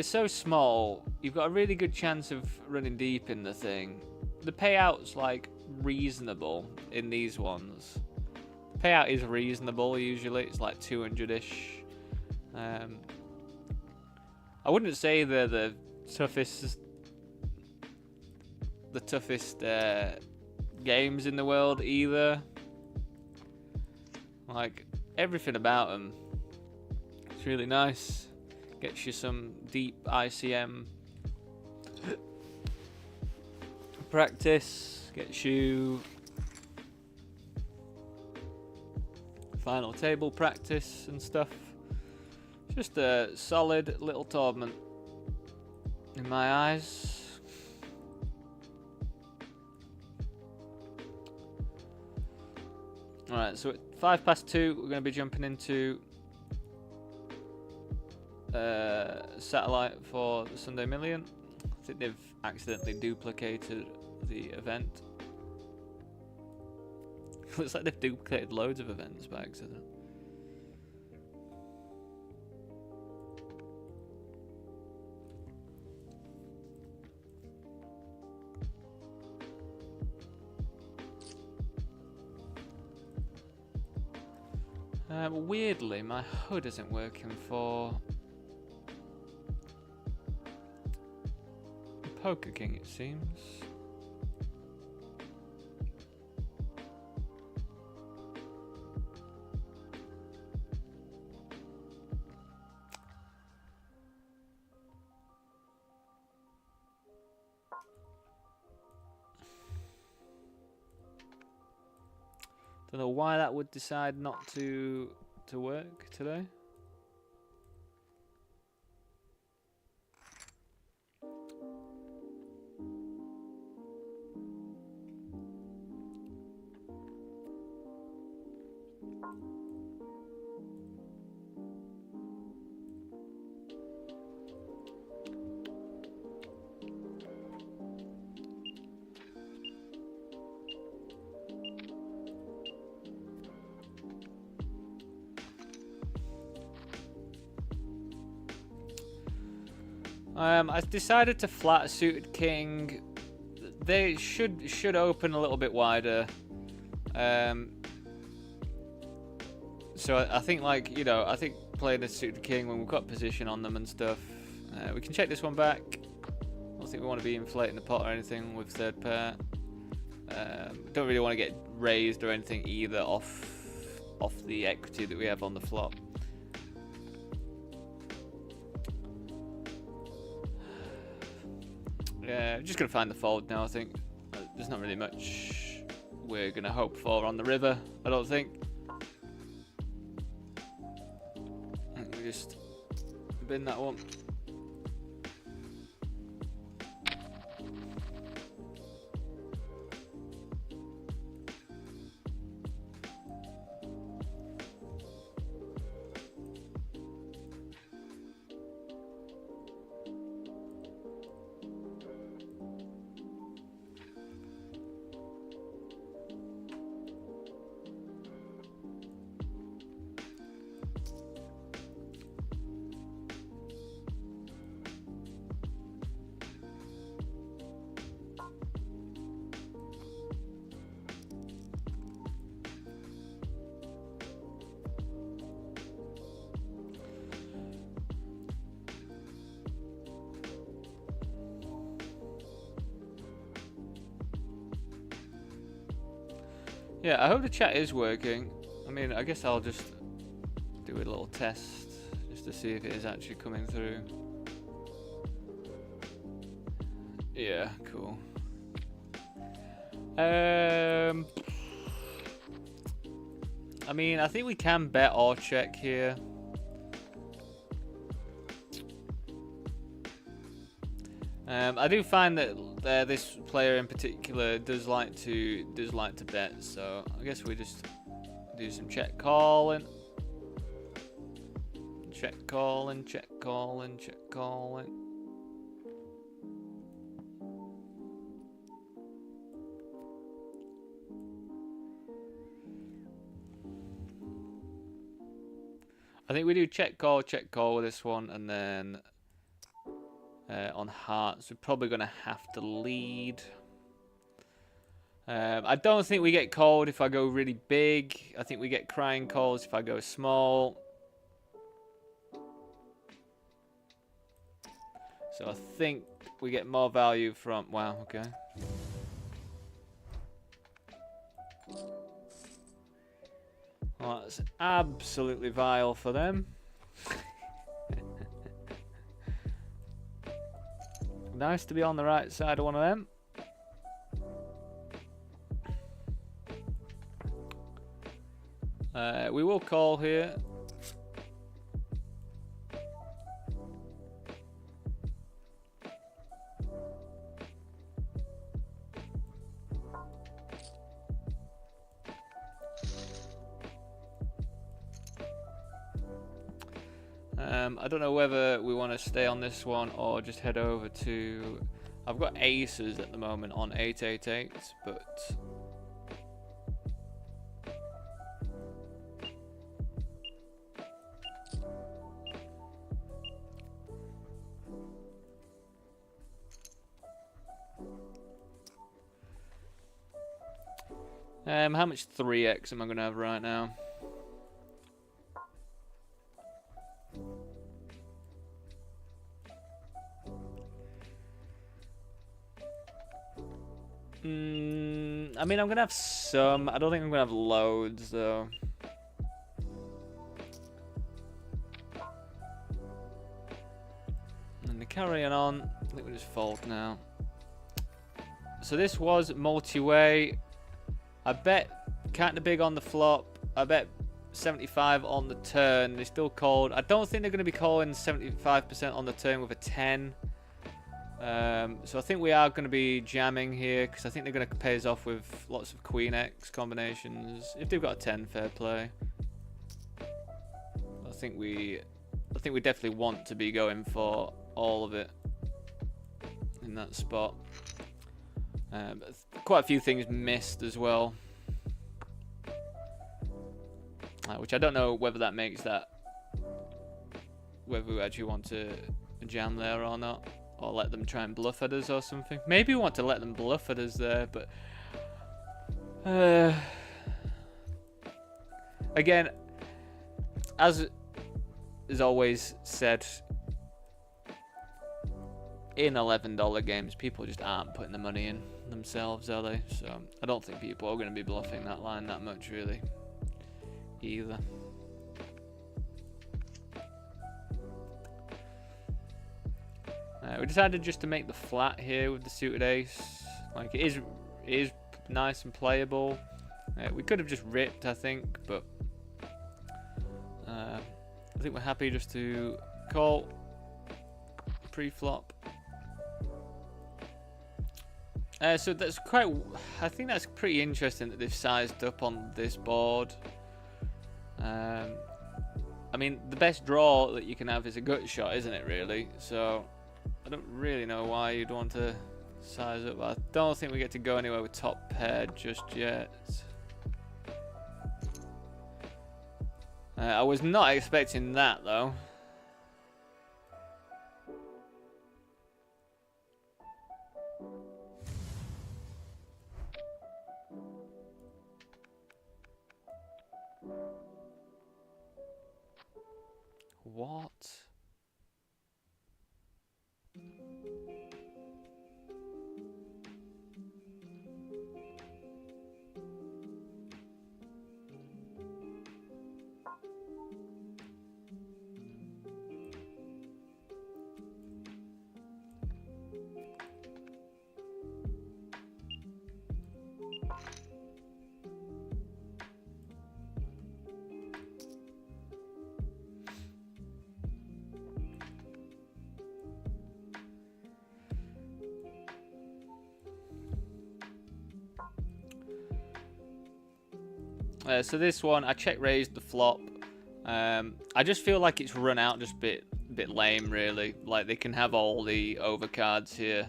so small. You've got a really good chance of running deep in the thing. The payout's like reasonable in these ones. The payout is reasonable usually. It's like 200-ish. I wouldn't say they're the toughest games in the world either. Like everything about them, it's really nice. Gets you some deep ICM practice. Gets you final table practice and stuff. Just a solid little tournament in my eyes. Alright, so at 2:05, we're going to be jumping into satellite for the Sunday Million. I think they've accidentally duplicated the event. Looks like they've duplicated loads of events by accident. Weirdly, my HUD isn't working for Poker King, it seems. Don't know why that would decide not to work today. I decided to flat a suited king they should open a little bit wider. So I think, like, you know, I think playing a suited king when we've got position on them and stuff. We can check this one back. I don't think we want to be inflating the pot or anything with third pair. Don't really want to get raised or anything either off the equity that we have on the flop. Yeah, just gonna find the fold now. I think there's not really much we're gonna hope for on the river. I don't think. I think we just bin that one. Yeah, I hope the chat is working. I mean, I guess I'll just do a little test just to see if it is actually coming through. Yeah, cool. I mean, I think we can bet or check here. I do find that this player in particular does like to bet, so I guess we just do some check calling, check calling, check calling, check calling. I think we do check call with this one, and then on hearts we're probably gonna have to lead. I don't think we get called if I go really big. I think we get crying calls if I go small. So I think we get more value from... Wow, okay. Well, that's absolutely vile for them. Nice to be on the right side of one of them. We will call here. I don't know whether we want to stay on this one or just head over to... I've got aces at the moment on 888, but... how much 3x am I going to have right now? I mean, I'm going to have some. I don't think I'm going to have loads, though. And to carry on, I think we'll just fold now. So this was multi-way. I bet kind of big on the flop. I bet 75 on the turn. They still called. I don't think they're going to be calling 75% on the turn with a 10. So I think we are going to be jamming here because I think they're going to pay us off with lots of Queen X combinations. If they've got a 10, fair play. I think we definitely want to be going for all of it in that spot. But quite a few things missed as well, which I don't know whether that makes that whether we actually want to jam there or not. or let them try and bluff at us or something. Maybe we want to let them bluff at us there, but again, as is always said, in $11 games, people just aren't putting the money in themselves, are they? So I don't think people are going to be bluffing that line that much, really, either. We decided just to make the flat here with the suited ace. Like, it is nice and playable. We could have just ripped, I think, but I think we're happy just to call pre-flop. So that's quite. I think that's pretty interesting that they've sized up on this board. I mean, the best draw that you can have is a gut shot, isn't it? Really. So I don't really know why you'd want to size up. I don't think we get to go anywhere with top pair just yet. I was not expecting that though. What? So this one, I check raised the flop. I just feel like it's run out just a bit lame, really. Like, they can have all the overcards here.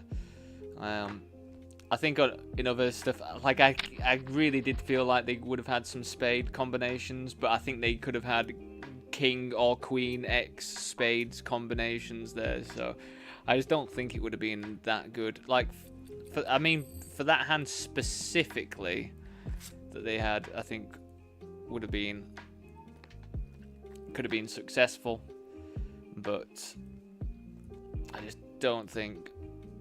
I think in other stuff, like I really did feel like they would have had some spade combinations, but I think they could have had king or queen x spades combinations there. So I just don't think it would have been that good. Like, I mean, for that hand specifically that they had, I think could have been successful, but I just don't think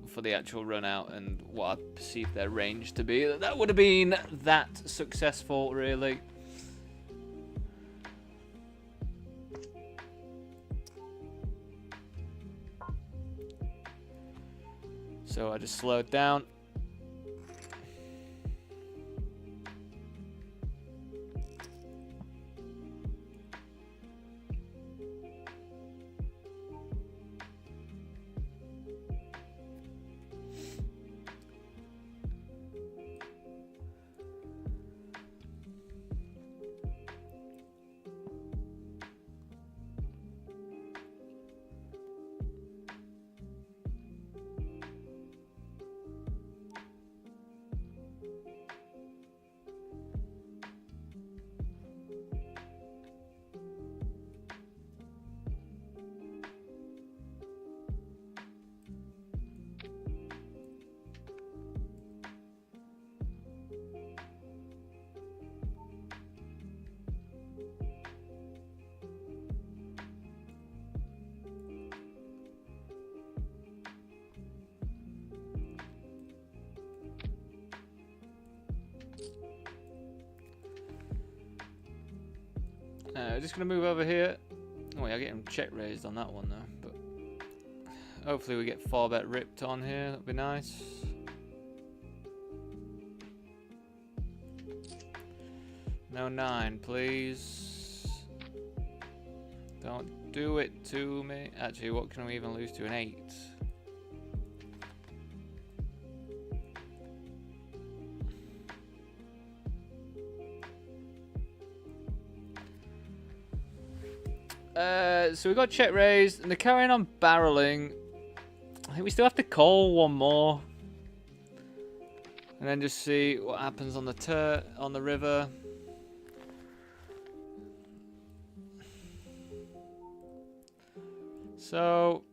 for the actual run out and what I perceive their range to be that would have been that successful, really. So I just slowed down. Just gonna move over here. Oh, yeah, I get him check raised on that one though. But hopefully we get 4-bet ripped on here. That'd be nice. No 9, please. Don't do it to me. Actually, what can we even lose to? An 8. So we got check raised, and they're carrying on barreling. I think we still have to call one more, and then just see what happens on the river. So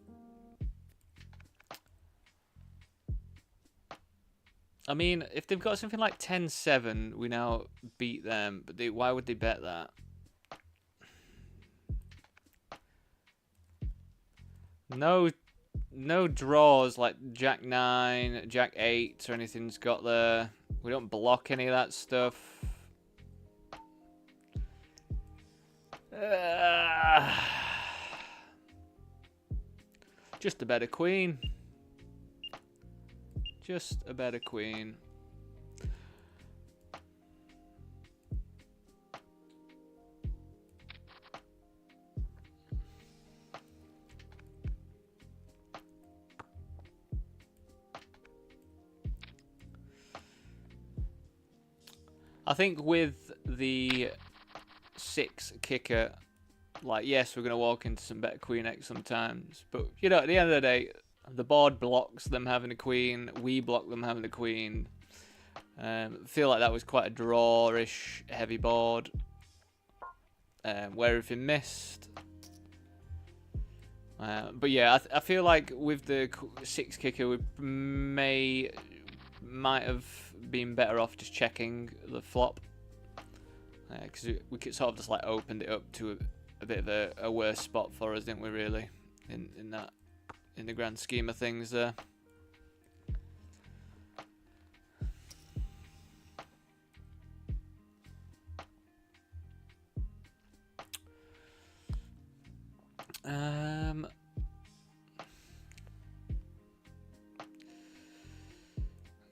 I mean, if they've got something like 10-7, we now beat them. But why would they bet that? No draws like Jack 9, Jack 8 or anything's got there. We don't block any of that stuff. Just a better queen. Just a better queen. I think with the 6 kicker, like, yes, we're going to walk into some better queen X sometimes. But, you know, at the end of the day, the board blocks them having a queen. We block them having a queen. Feel like that was quite a draw-ish heavy board. Where everything missed. But yeah, I feel like with the 6 kicker, we might have been better off just checking the flop. Because we could sort of just like opened it up to a bit of a worse spot for us, didn't we, really? In the grand scheme of things there. I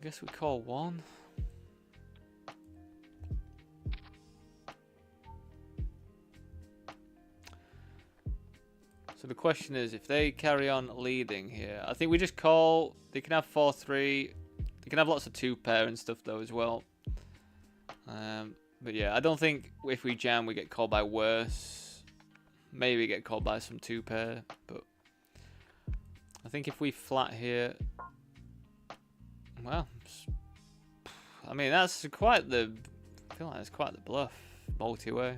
guess we call one. So the question is, if they carry on leading here, I think we just call. They can have 4-3. They can have lots of 2-pair and stuff though as well. But yeah, I don't think if we jam we get called by worse. Maybe get called by some 2-pair, but I think if we flat here, well, I mean that's quite the. I feel like it's quite the bluff multi-way.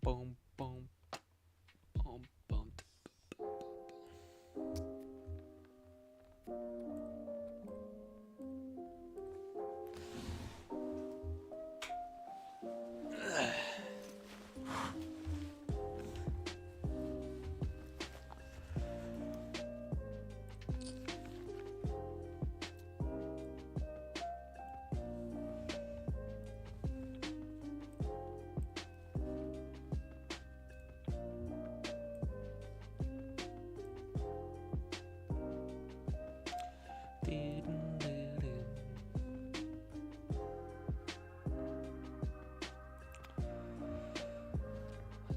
Boom, boom, boom, boom.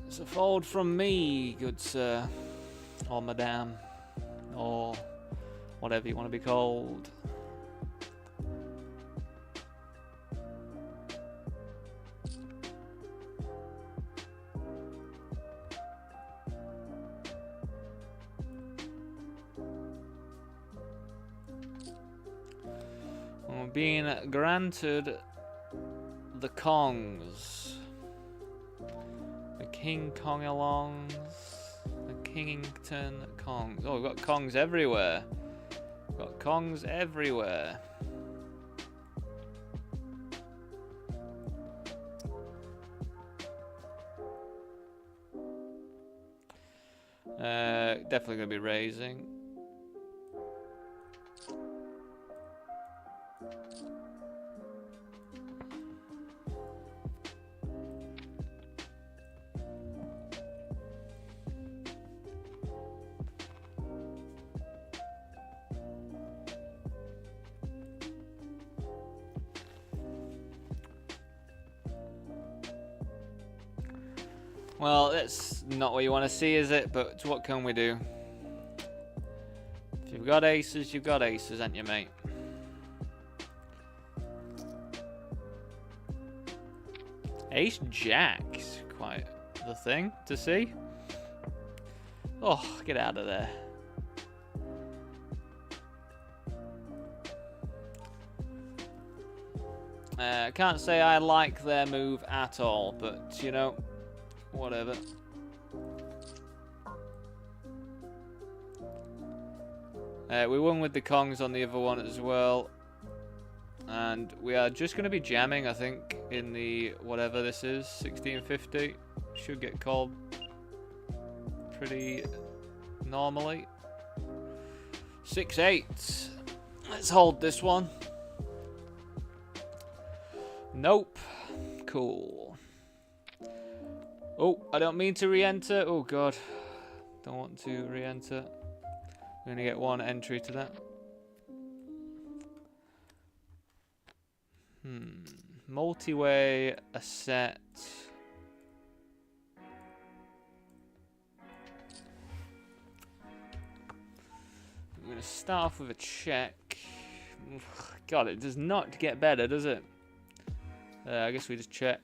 It's a fold from me, good sir, or madame, or whatever you want to be called. We're being granted the Kongs. The King Kong-alongs. The Kingington Kongs. Oh, we've got Kongs everywhere. We've got Kongs everywhere. Definitely going to be raising. Well, that's not what you want to see, is it? But what can we do? You've got aces, ain't you, mate? Ace Jack's quite the thing to see. Oh, get out of there. Can't say I like their move at all, but, you know, whatever. We won with the Kongs on the other one as well. And we are just going to be jamming, I think, in the whatever this is, 1650. Should get called pretty normally. 6-8. Let's hold this one. Nope. Cool. Oh, I don't mean to re-enter. Oh, God. Don't want to re-enter. We're going to get one entry to that. Multi-way, a set. I'm going to start off with a check. God, it does not get better, does it? I guess we just check.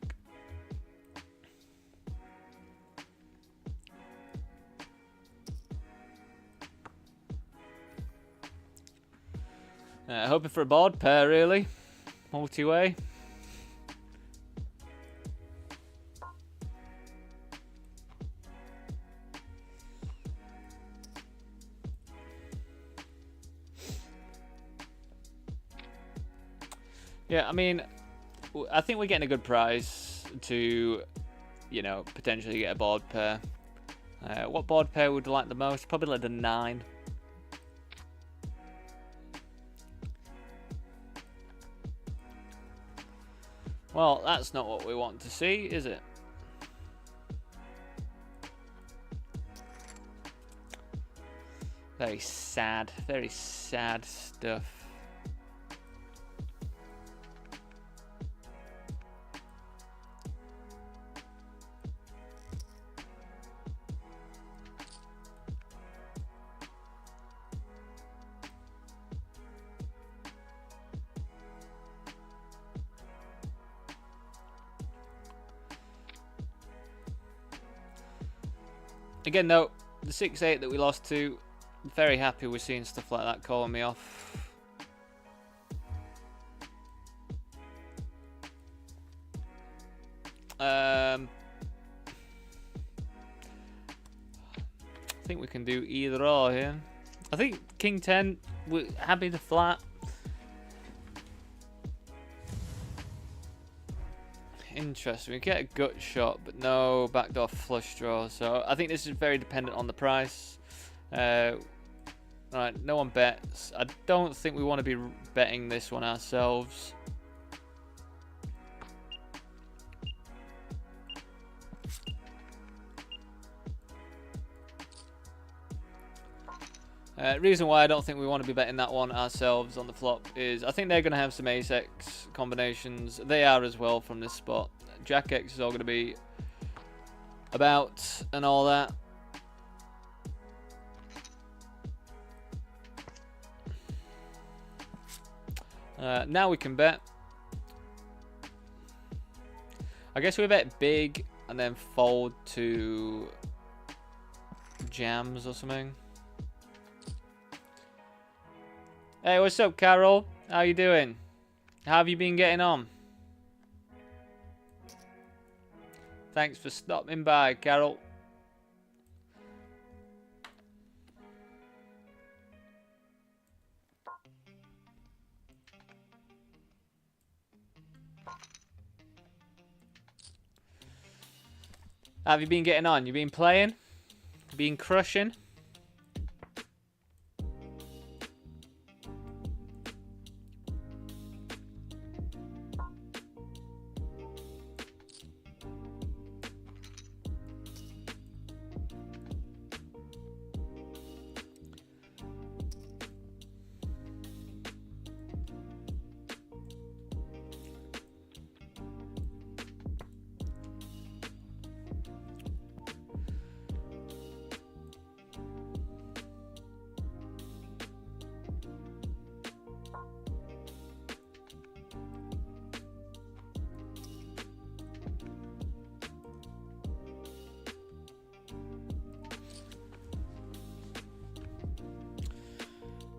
Hoping for a board pair, really. Multi-way. Yeah, I mean, I think we're getting a good price to, you know, potentially get a board pair. What board pair would you like the most? Probably like the 9. Well, that's not what we want to see, is it? Very sad stuff. Again, though, the 6-8 that we lost to, I'm very happy with seeing stuff like that calling me off. I think we can do either or here. I think King 10, we're happy to flat. Interesting. We get a gut shot, but no backdoor flush draw. So I think this is very dependent on the price. Alright, no one bets. I don't think we want to be betting this one ourselves. Reason why I don't think we want to be betting that one ourselves on the flop is I think they're going to have some ace-x combinations. They are as well from this spot. Jack-x is all going to be about and all that. Now we can bet. I guess we bet big and then fold to jams or something. Hey, what's up, Carol? How you doing? How have you been getting on? Thanks for stopping by, Carol. How have you been getting on? You been playing? Been crushing?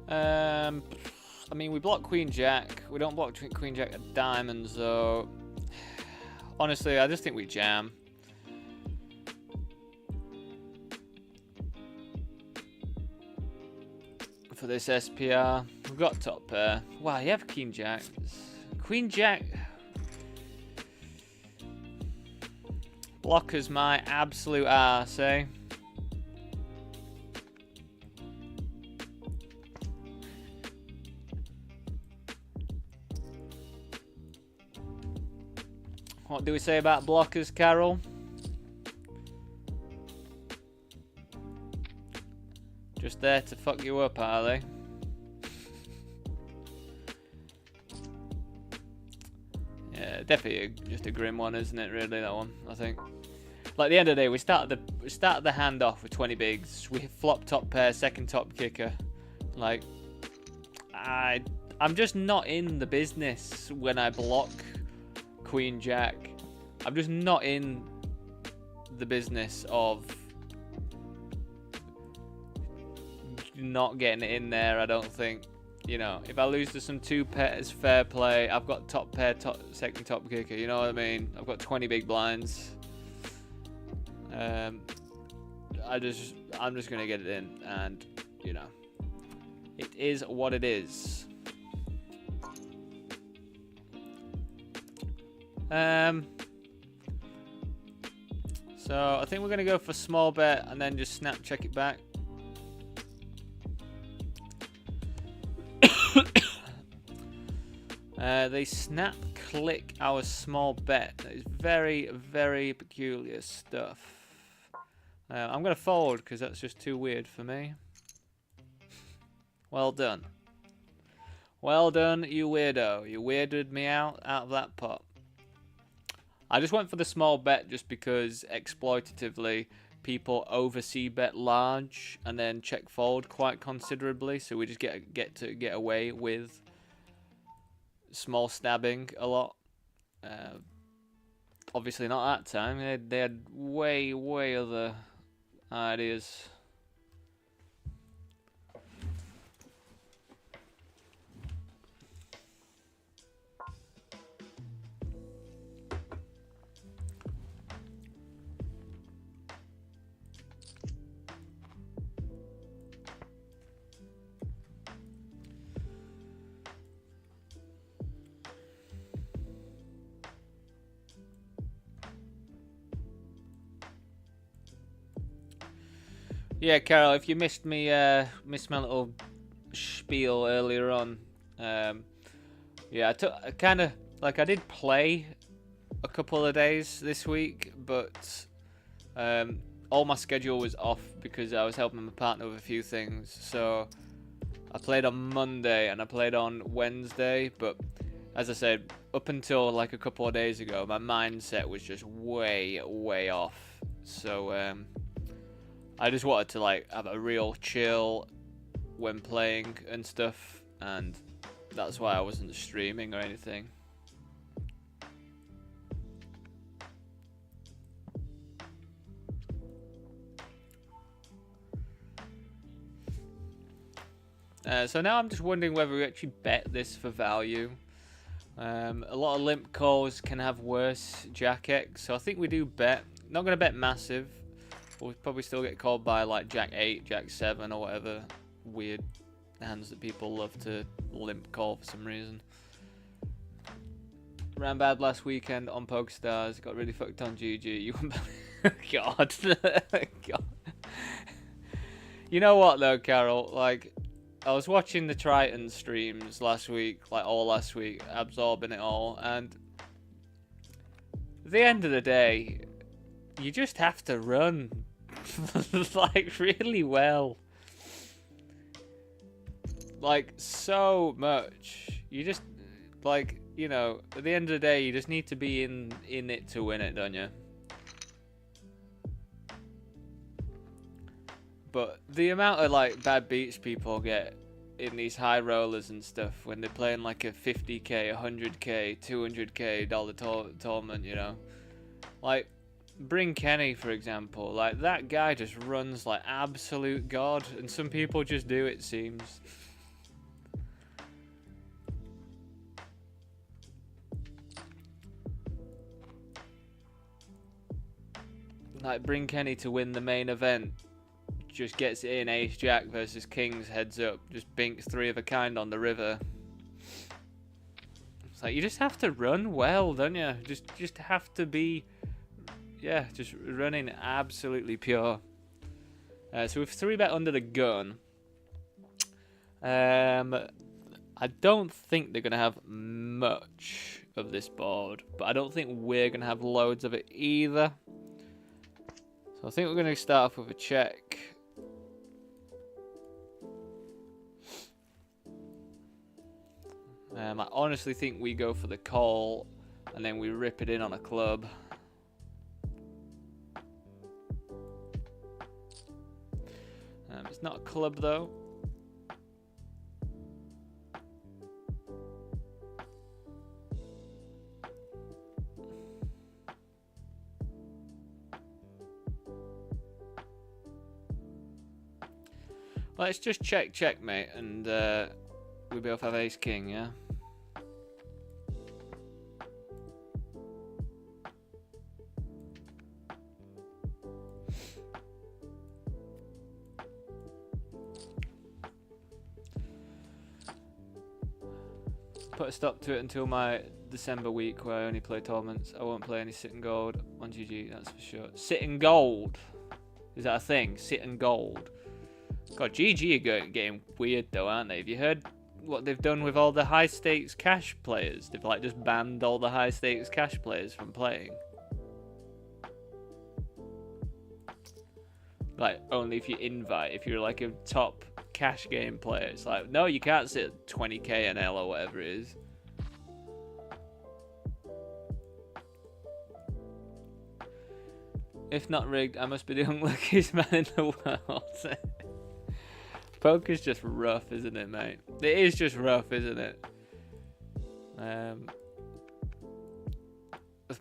I mean, we block Queen Jack. We don't block Queen Jack at diamonds, though. Honestly, I just think we jam. For this SPR, we've got top pair. Wow, you have Queen Jack. Queen Jack. Blocker's my absolute arse, eh? What do we say about blockers, Carol? Just there to fuck you up, are they? Yeah, definitely just a grim one, isn't it? Really, that one. I think. Like at the end of the day, we started the hand off with 20 bigs. We flop top pair, second top kicker. Like, I'm just not in the business when I block Queen Jack. I'm just not in the business of not getting it in there. I don't think, you know, if I lose to some two pairs, fair play. I've got top pair, second top kicker. You know what I mean? I've got 20 big blinds. I'm just gonna get it in, and you know, it is what it is. So I think we're gonna go for small bet and then just snap check it back. They snap click our small bet. That is very, very peculiar stuff. I'm gonna fold because that's just too weird for me. Well done. Well done, you weirdo. You weirded me out of that pot. I just went for the small bet just because exploitatively people oversee bet large and then check fold quite considerably, so we just get away with small stabbing a lot. Obviously not that time. They had way other ideas. Yeah, Carol, if you missed me, missed my little spiel earlier on, yeah, I kind of, like, I did play a couple of days this week, but all my schedule was off because I was helping my partner with a few things. So I played on Monday and I played on Wednesday, but as I said, up until like a couple of days ago, my mindset was just way off. So I just wanted to like have a real chill when playing and stuff, and that's why I wasn't streaming or anything. So now I'm just wondering whether we actually bet this for value. A lot of limp calls can have worse Jack X, so I think we do bet. Not going to bet massive. We'll probably still get called by like Jack 8, Jack 7 or whatever weird hands that people love to limp call for some reason. Ran bad last weekend on PokerStars. Got really fucked on GG. You God. God. You know what though, Carol? Like, I was watching the Triton streams last week, like all last week, absorbing it all, and at the end of the day, you just have to run like really well, like so much. You just like, you know, at the end of the day, you just need to be in it to win it, don't you? But the amount of like bad beats people get in these high rollers and stuff when they're playing like a 50k, 100k, 200k dollar tournament, you know, like bring Kenny for example. Like that guy just runs like absolute god, and some people just do, it seems. Like, bring Kenny to win the main event. Just gets it in, ace jack versus kings, heads up. Just binks 3 of a kind on the river. It's like, you just have to run well, don't you? Just have to be, yeah, just running absolutely pure. So we've 3-bet under the gun. I don't think they're going to have much of this board, but I don't think we're going to have loads of it either. So I think we're going to start off with a check. I honestly think we go for the call and then we rip it in on a club. It's not a club though. Let's just check, mate, and we both have ace king, yeah? Put a stop to it until my December week where I only play tournaments. I won't play any sit and gold on GG, that's for sure. Sit and gold? Is that a thing? Sit and gold? God, GG are getting weird though, aren't they? Have you heard what they've done with all the high stakes cash players? They've like just banned all the high stakes cash players from playing. Like, only if you invite, if you're like a top cash game player. It's like, no, you can't sit at 20k NL or whatever it is. If not rigged, I must be the unluckiest man in the world. Poker's just rough, isn't it, mate? It is just rough, isn't it?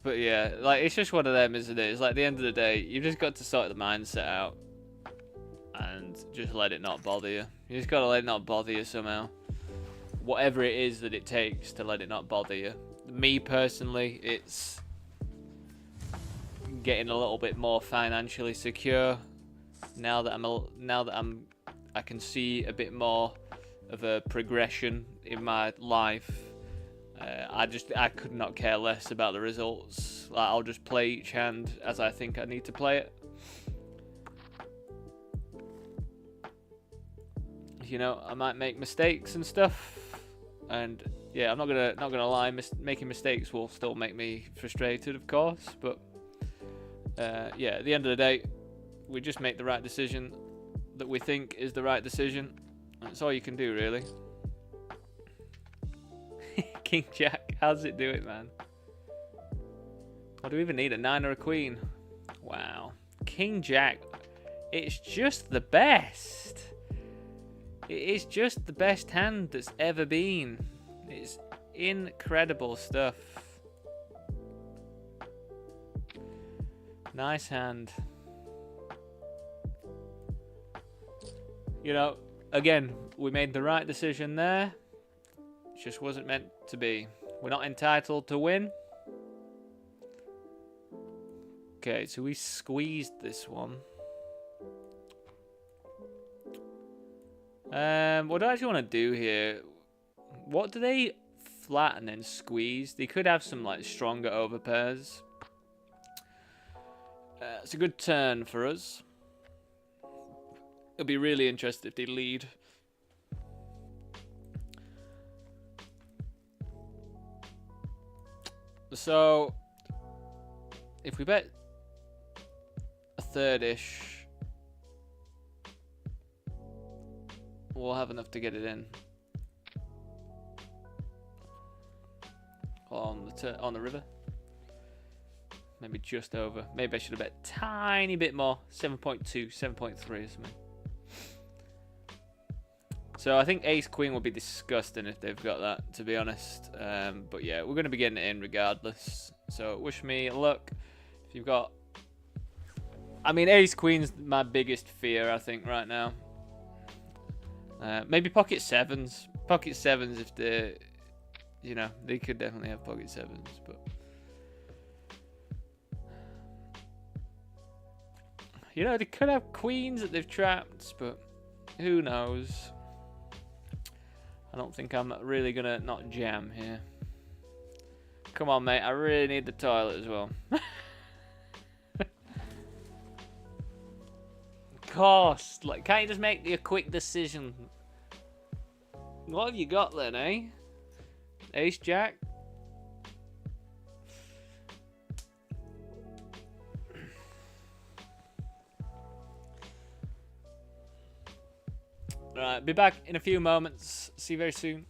But yeah, like, it's just one of them, isn't it? It's like, at the end of the day, you've just got to sort the mindset out and just let it not bother you. You just got to let it not bother you somehow. Whatever it is that it takes to let it not bother you. Me, personally, it's getting a little bit more financially secure now that I can see a bit more of a progression in my life. I could not care less about the results. Like, I'll just play each hand as I think I need to play it. You know, I might make mistakes and stuff, and yeah, I'm not gonna lie. Making mistakes will still make me frustrated, of course. But yeah, at the end of the day, we just make the right decision that we think is the right decision. That's all you can do, really. King Jack, how's it do it, man? What do we even need? A 9 or a queen? Wow. King Jack, it's just the best. It is just the best hand that's ever been. It's incredible stuff. Nice hand. You know, again, we made the right decision there. It just wasn't meant to be. We're not entitled to win. Okay, so we squeezed this one. What do I actually want to do here? What do they flatten and squeeze? They could have some like stronger overpairs. It's a good turn for us. It'll be really interesting if they lead. So, if we bet a third-ish, we'll have enough to get it in on the river. Maybe just over. Maybe I should have bet a tiny bit more. 7.2, 7.3 or something. So I think ace queen will be disgusting if they've got that, to be honest. But yeah, we're going to be getting it in regardless. So wish me luck. If you've got... I mean, ace queen's my biggest fear, I think, right now. Maybe pocket sevens. Pocket sevens if they're... You know, they could definitely have pocket sevens, but... You know, they could have queens that they've trapped, but who knows? I don't think I'm really gonna not jam here. Come on, mate. I really need the toilet as well. Cost. Like, can't you just make a quick decision? What have you got then, eh? Ace Jack? Right, be back in a few moments. See you very soon.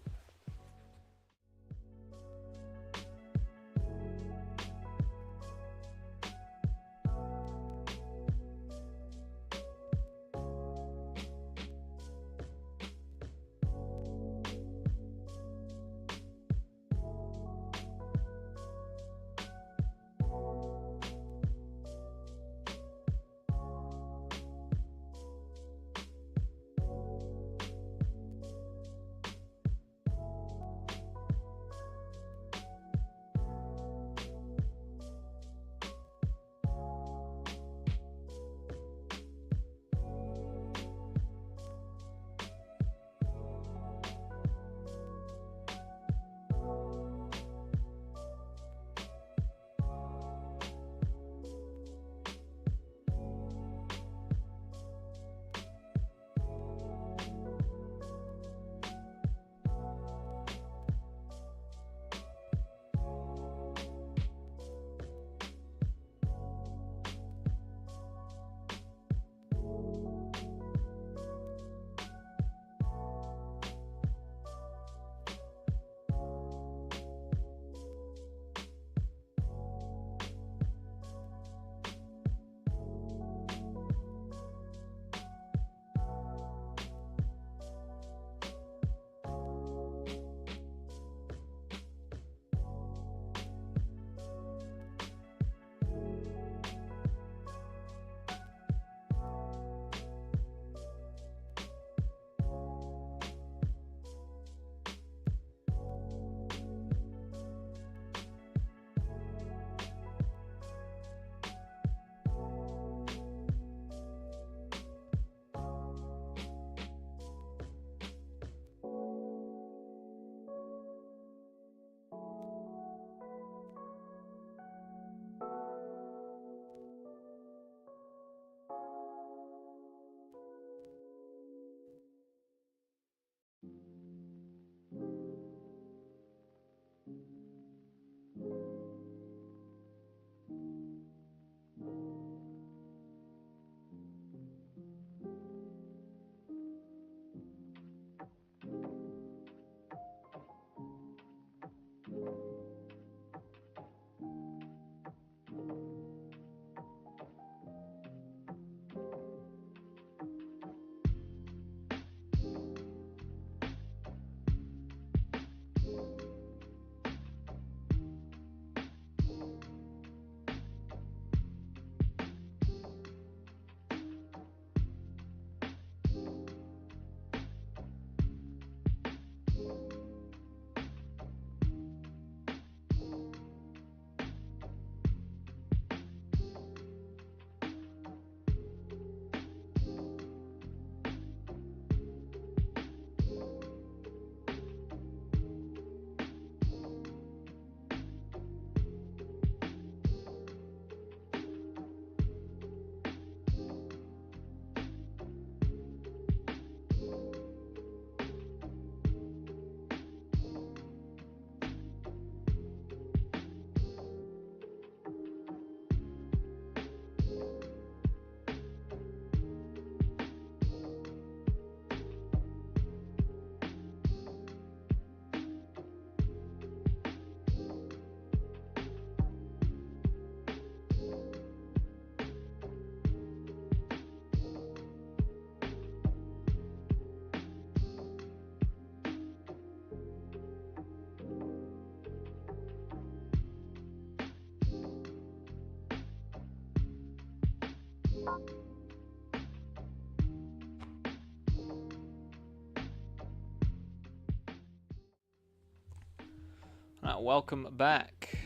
Right, welcome back.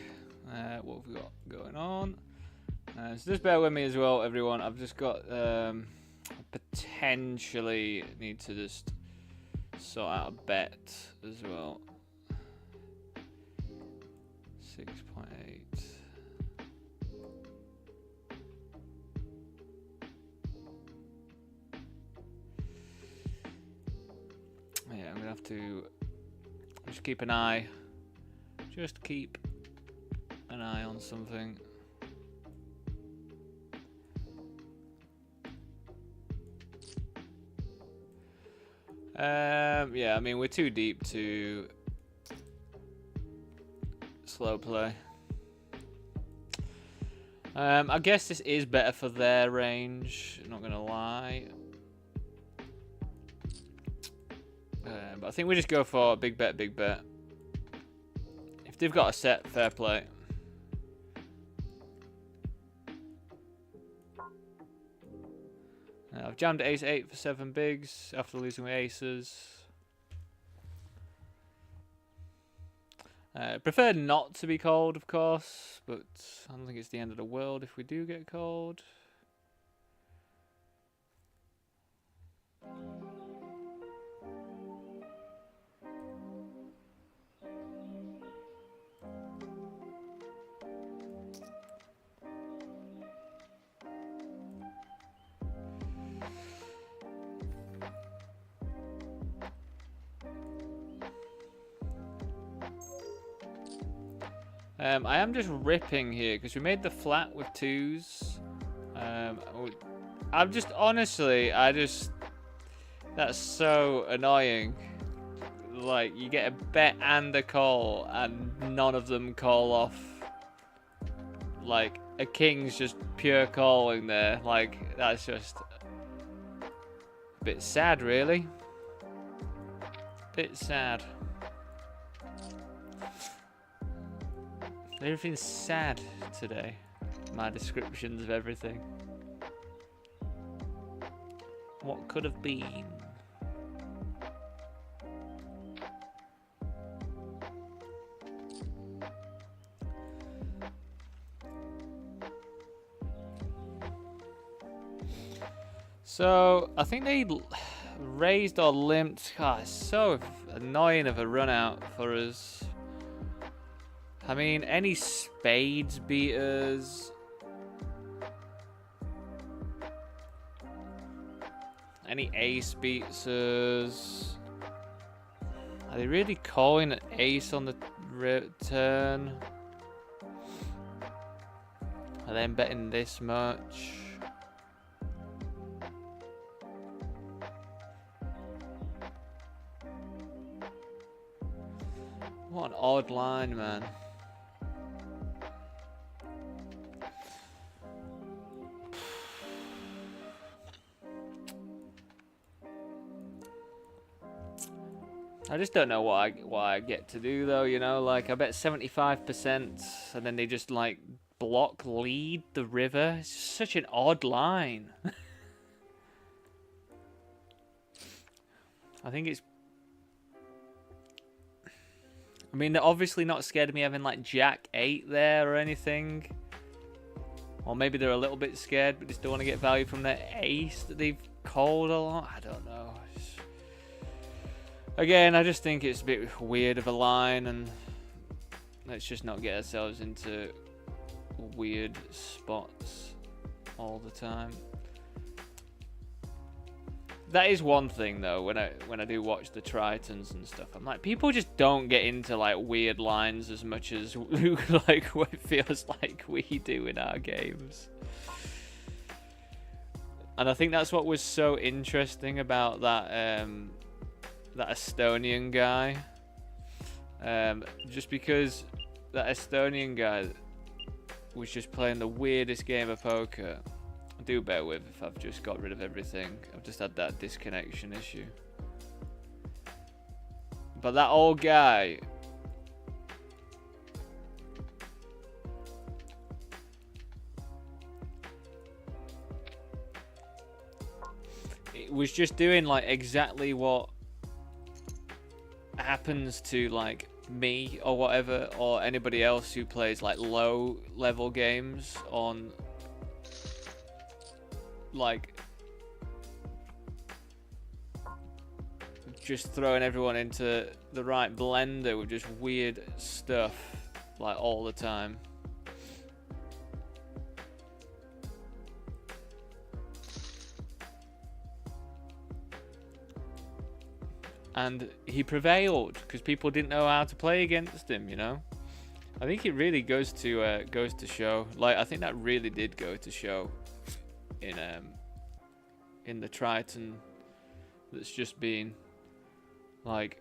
What have we got going on? So just bear with me as well, everyone. I've just got potentially need to just sort out a bet as well. 6.8. Yeah, I'm gonna have to just keep an eye. Just keep an eye on something. Yeah, I mean, we're too deep to slow play. I guess this is better for their range, not gonna lie. But I think we just go for big bet, big bet. If they've got a set, fair play. I've jammed ace 8 for 7 bigs after losing with aces. Prefer not to be called, of course, but I don't think it's the end of the world if we do get called. I am just ripping here because we made the flat with 2s. I'm just honestly, that's so annoying. Like, you get a bet and a call, and none of them call off. Like, a king's just pure calling there. Like, that's just a bit sad, really. Bit sad. Everything's sad today. My descriptions of everything. What could have been? So, I think they raised or limped. God, it's so annoying of a run out for us. I mean, any spades beaters. Any ace beats us. Are they really calling an ace on the turn? Are they betting this much? What an odd line, man. I just don't know what I get to do though, you know, like I bet 75% and then they just like block lead the river. It's just such an odd line. I think it's, I mean, they're obviously not scared of me having like Jack 8 there or anything. Or maybe they're a little bit scared but just don't want to get value from their ace that they've called a lot. I don't know. Again, I just think it's a bit weird of a line, and let's just not get ourselves into weird spots all the time. That is one thing though, when I do watch the Tritons and stuff, I'm like, people just don't get into like weird lines as much as like what it feels like we do in our games. And I think that's what was so interesting about that that Estonian guy, just because that Estonian guy was just playing the weirdest game of poker. Do bear with if I've just got rid of everything. I've just had that disconnection issue. But that old guy, it was just doing like exactly what happens to like me or whatever, or anybody else who plays like low level games on like just throwing everyone into the right blender with just weird stuff like all the time. And he prevailed because people didn't know how to play against him, you know. I think it really goes to show. Like, I think that really did go to show in the Triton that's just been like,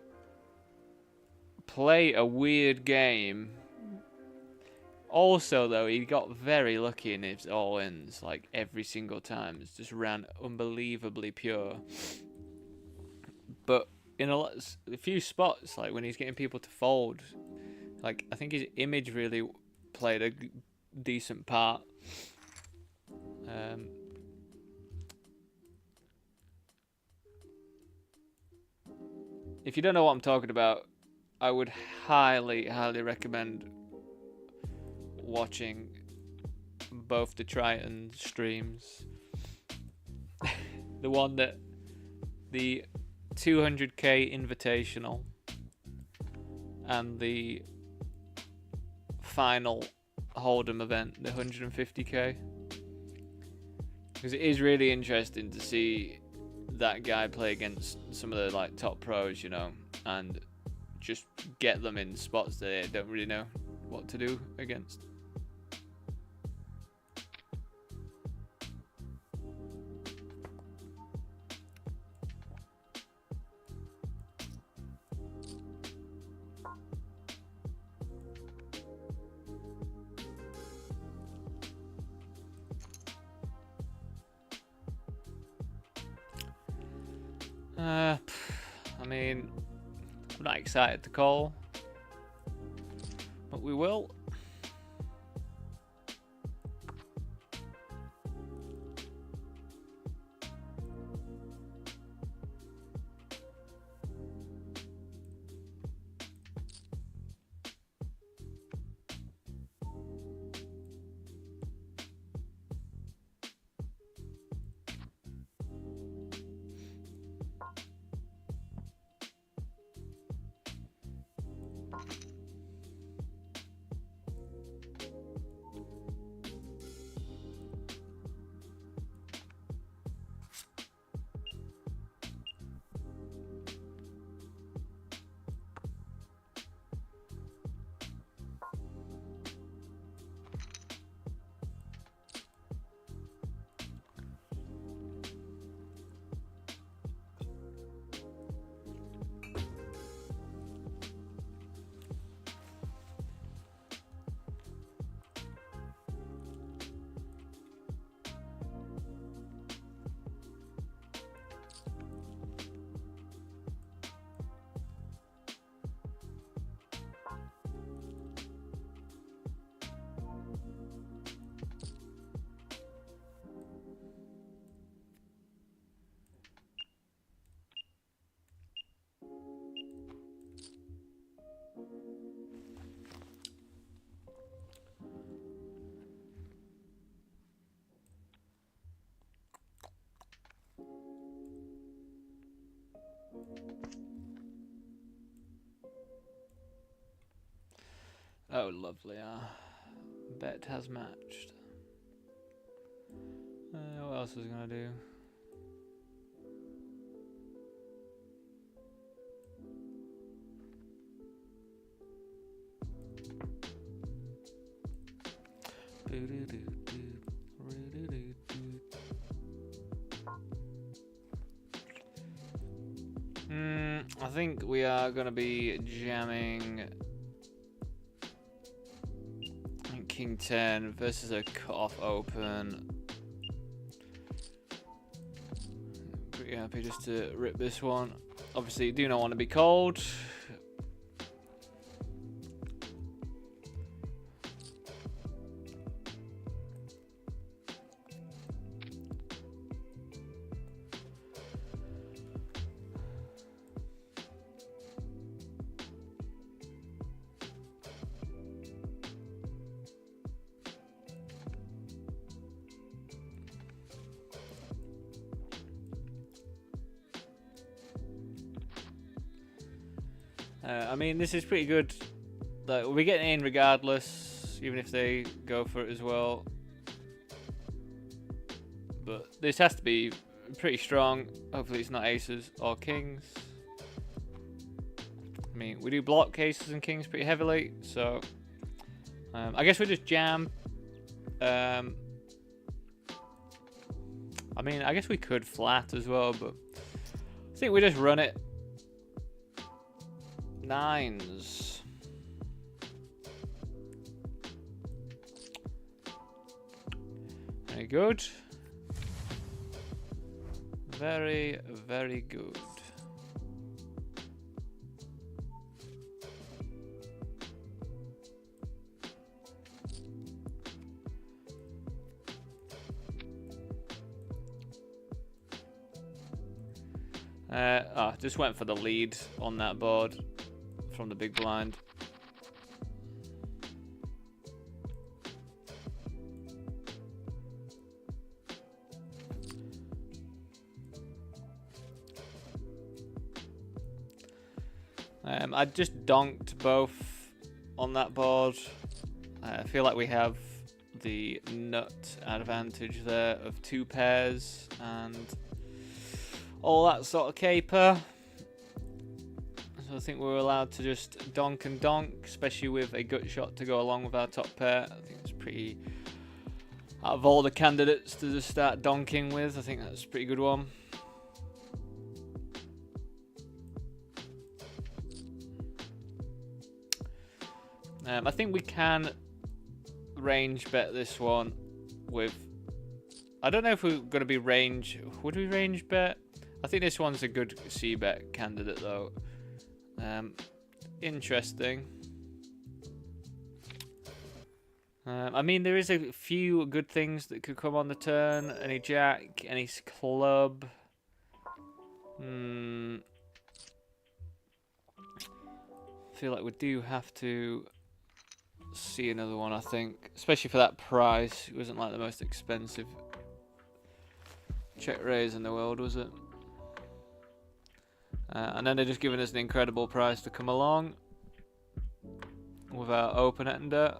play a weird game. Also, though, he got very lucky in his all-ins, like every single time. It's just ran unbelievably pure. But in a few spots, like when he's getting people to fold, like I think his image really played a decent part. If you don't know what I'm talking about, I would highly recommend watching both the Triton streams. The 200k invitational and the final Hold'em event, the 150k, because it is really interesting to see that guy play against some of the like top pros, you know, and just get them in spots that they don't really know what to do against. I mean, I'm not excited to call, but we will. Oh, lovely. Bet has matched. What else was I gonna do? I think we are gonna be jamming King 10 versus a cut-off open. Pretty happy just to rip this one. Obviously, you do not want to be cold. I mean, this is pretty good. Like, we'll be getting in regardless, even if they go for it as well. But this has to be pretty strong. Hopefully it's not aces or kings. I mean, we do block aces and kings pretty heavily, so I guess we just jam. I mean, I guess we could flat as well, but I think we just run it. Nines. Very good. Very, very good. Just went for the lead on that board from the big blind. I just donked both on that board. I feel like we have the nut advantage there of 2 pairs and all that sort of caper. So I think we're allowed to just donk and donk, especially with a gut shot to go along with our top pair. I think it's pretty, out of all the candidates to just start donking with, I think that's a pretty good one. I think we can range bet this one with, I don't know if we're going to be range, would we range bet? I think this one's a good c-bet candidate though. Interesting. I mean, there is a few good things that could come on the turn. Any jack, any club. I feel like we do have to see another one, I think. Especially for that price. It wasn't like the most expensive check raise in the world, was it? And then they're just giving us an incredible price to come along with our open ender.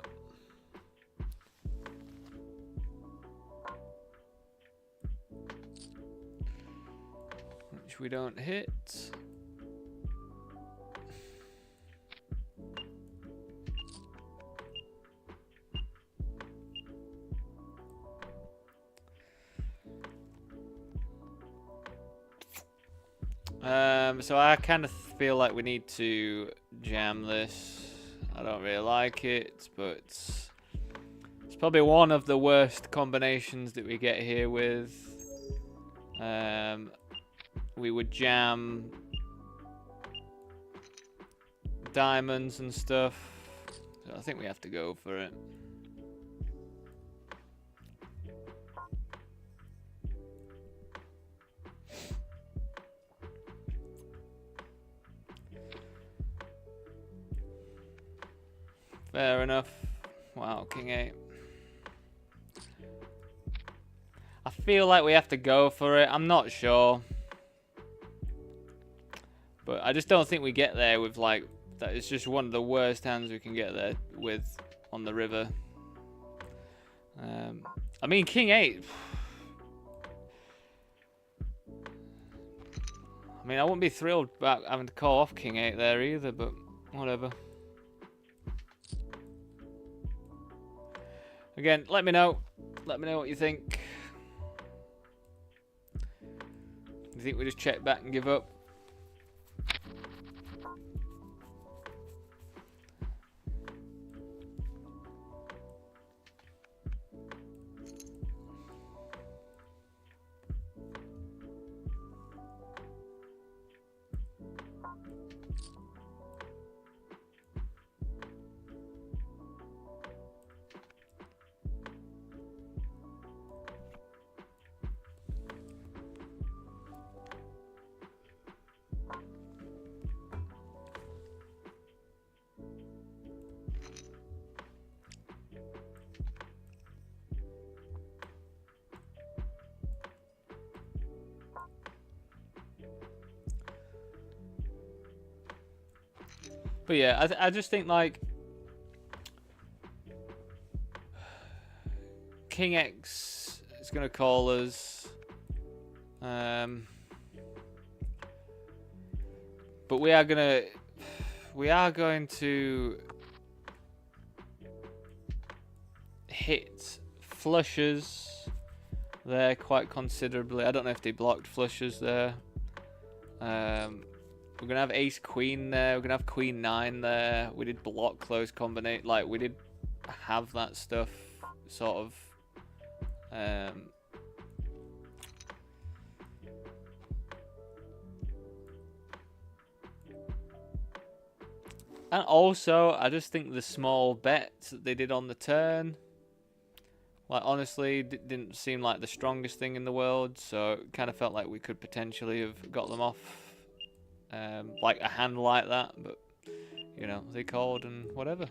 Which we don't hit. So I kind of feel like we need to jam this. I don't really like it, but it's probably one of the worst combinations that we get here with. We would jam diamonds and stuff. So I think we have to go for it. Fair enough. Wow, King 8. I feel like we have to go for it. I'm not sure. But I just don't think we get there with, like, that is just one of the worst hands we can get there with on the river. I mean, King 8. I mean, I wouldn't be thrilled about having to call off King 8 there either, but whatever. Again, let me know. Let me know what you think. You think we just check back and give up? But yeah, I just think like King X is gonna call us. But we are going to hit flushes there quite considerably. I don't know if they blocked flushes there. We're gonna have ace queen there. We're gonna have queen 9 there. We did block close combination. Like we did have that stuff sort of. And also, I just think the small bets that they did on the turn, like honestly, didn't seem like the strongest thing in the world. So it kind of felt like we could potentially have got them off, like a hand like that. But you know, they called and whatever.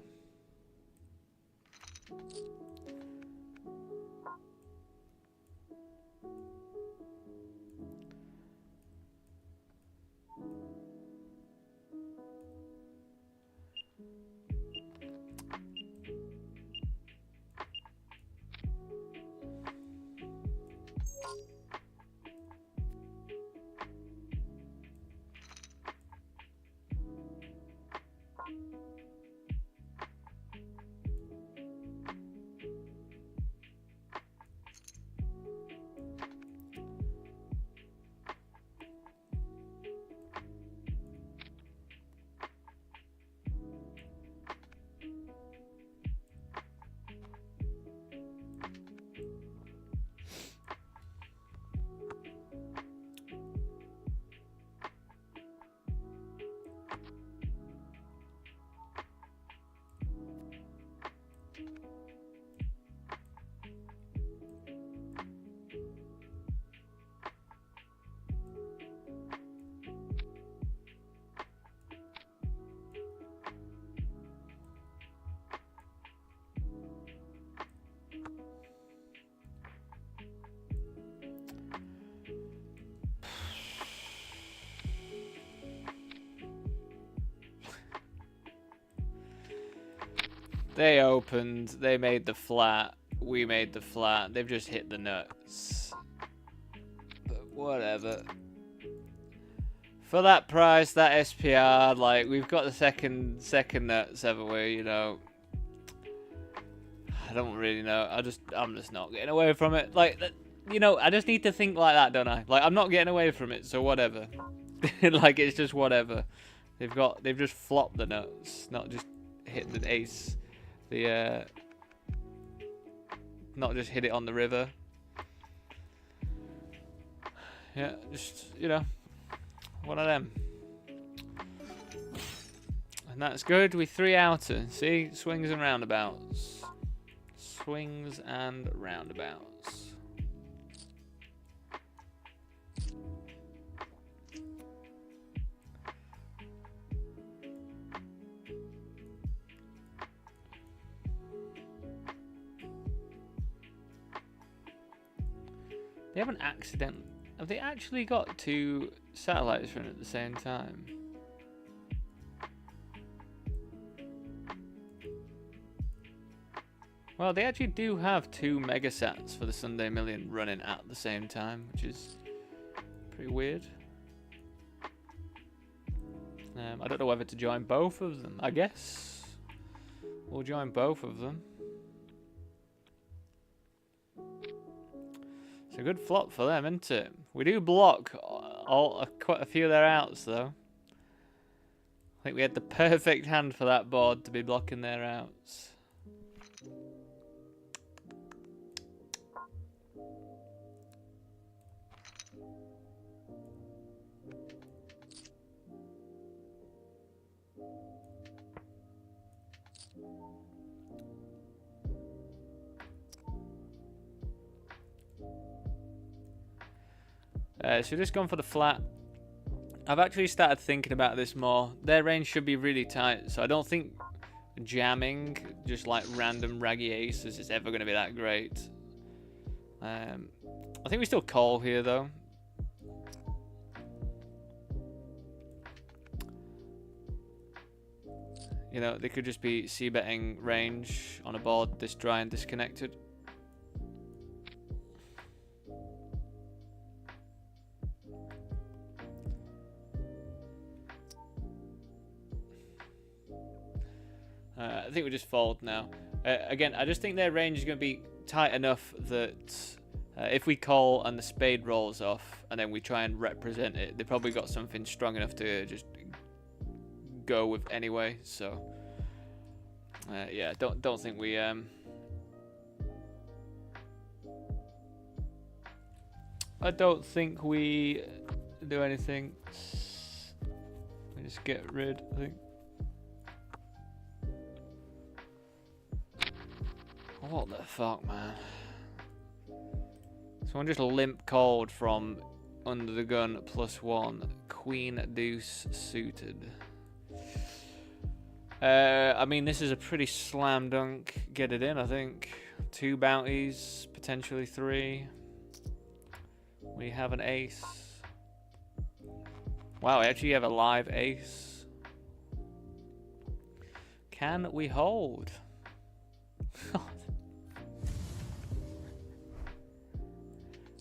They opened, they made the flat, we made the flat, they've just hit the nuts. But whatever. For that price, that SPR, like, we've got the second nuts, haven't we, you know? I don't really know, I'm just not getting away from it. Like, you know, I just need to think like that, don't I? Like, I'm not getting away from it, so whatever. Like, it's just whatever. They've just flopped the nuts, not just hit the ace. Not just hit it on the river. Yeah, just, you know, one of them. And that's good with 3 outer. See, swings and roundabouts. Swings and roundabouts. They haven't have they actually got 2 satellites running at the same time? Well, they actually do have 2 megasats for the Sunday Million running at the same time, which is pretty weird. I don't know whether to join both of them. I guess we'll join both of them. It's a good flop for them, isn't it? We do block quite a few of their outs, though. I think we had the perfect hand for that board to be blocking their outs. So just gone for the flat. I've actually started thinking about this more. Their range should be really tight, so I don't think jamming just like random raggy aces is ever going to be that great. I think we still call here though. You know, they could just be c-betting range on a board this dry and disconnected. I think we just fold now. Again, I just think their range is going to be tight enough that if we call and the spade rolls off and then we try and represent it, they probably got something strong enough to just go with anyway. So yeah, don't think we I don't think we do anything. We just get rid, I think. What the fuck, man? Someone just limp called from under the gun +1. Queen deuce suited. I mean, this is a pretty slam dunk. Get it in, I think. 2 bounties, potentially 3. We have an ace. Wow, we actually have a live ace. Can we hold?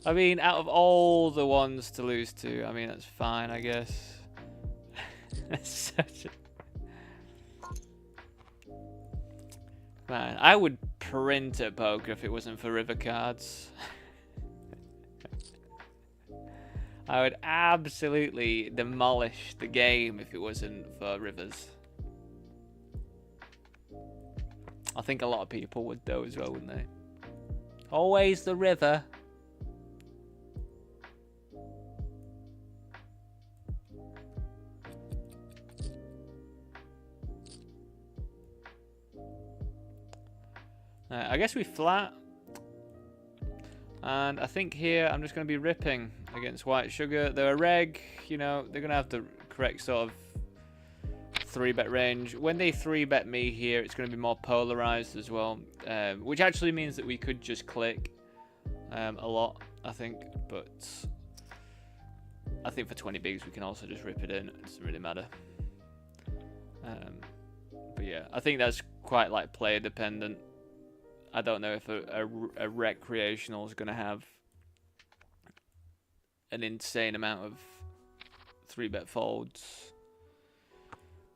I mean, out of all the ones to lose to, I mean, that's fine, I guess. That's such a... Man, I would print at poker if it wasn't for river cards. I would absolutely demolish the game if it wasn't for rivers. I think a lot of people would though as well, wouldn't they? Always the river. I guess we flat. And I think here I'm just going to be ripping against white sugar. They're a reg, you know, they're going to have the correct sort of 3-bet range. When they 3-bet me here, it's going to be more polarized as well. Which actually means that we could just click a lot, I think. But I think for 20 bigs, we can also just rip it in. It doesn't really matter. But yeah, I think that's quite like player dependent. I don't know if a recreational is going to have an insane amount of 3-bet folds.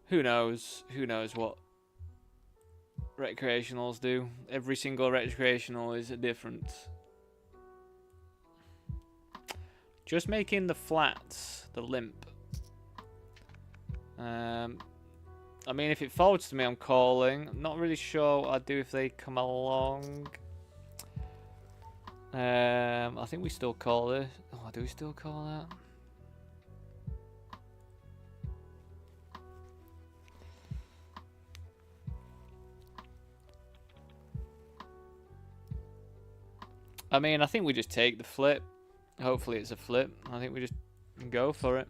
Who knows? Who knows what recreationals do? Every single recreational is different. Just making the flats, the limp. I mean, if it folds to me, I'm calling. I'm not really sure what I'd do if they come along. I think we still call this. Oh, do we still call that? I mean, I think we just take the flip. Hopefully it's a flip. I think we just go for it.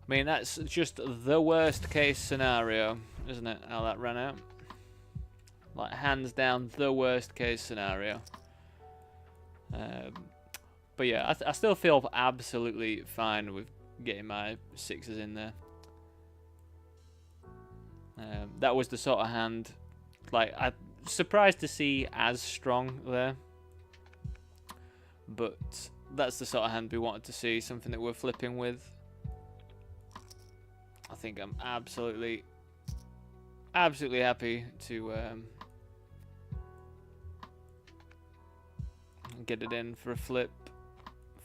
I mean, that's just the worst case scenario, isn't it? How that ran out. Like, hands down, the worst case scenario. But yeah, I still feel absolutely fine with getting my 6s in there. That was the sort of hand, like, I'm surprised to see as strong there. But that's the sort of hand we wanted to see, something that we're flipping with. I think I'm absolutely happy to get it in for a flip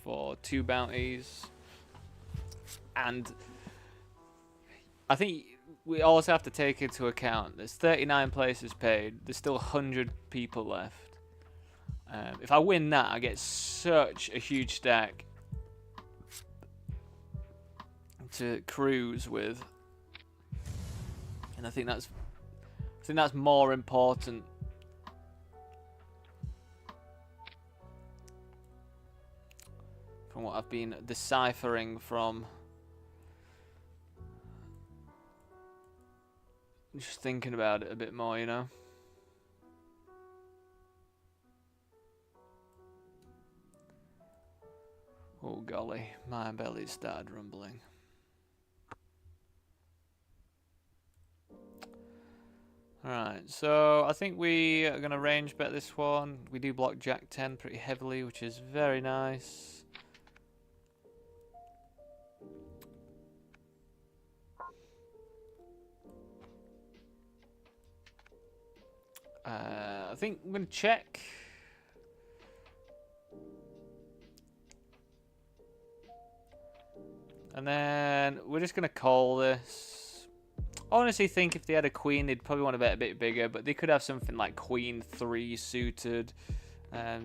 for 2 bounties. And I think we also have to take into account there's 39 places paid. There's still 100 people left. If I win that, I get such a huge stack to cruise with, and I think that's more important. From what I've been deciphering from just thinking about it a bit more, you know. Oh golly, my belly started rumbling. Alright, so I think we are going to range bet this one. We do block Jack 10 pretty heavily, which is very nice. I think I'm going to check. And then we're just going to call this. I honestly think if they had a queen, they'd probably want to bet a bit bigger, but they could have something like queen 3 suited.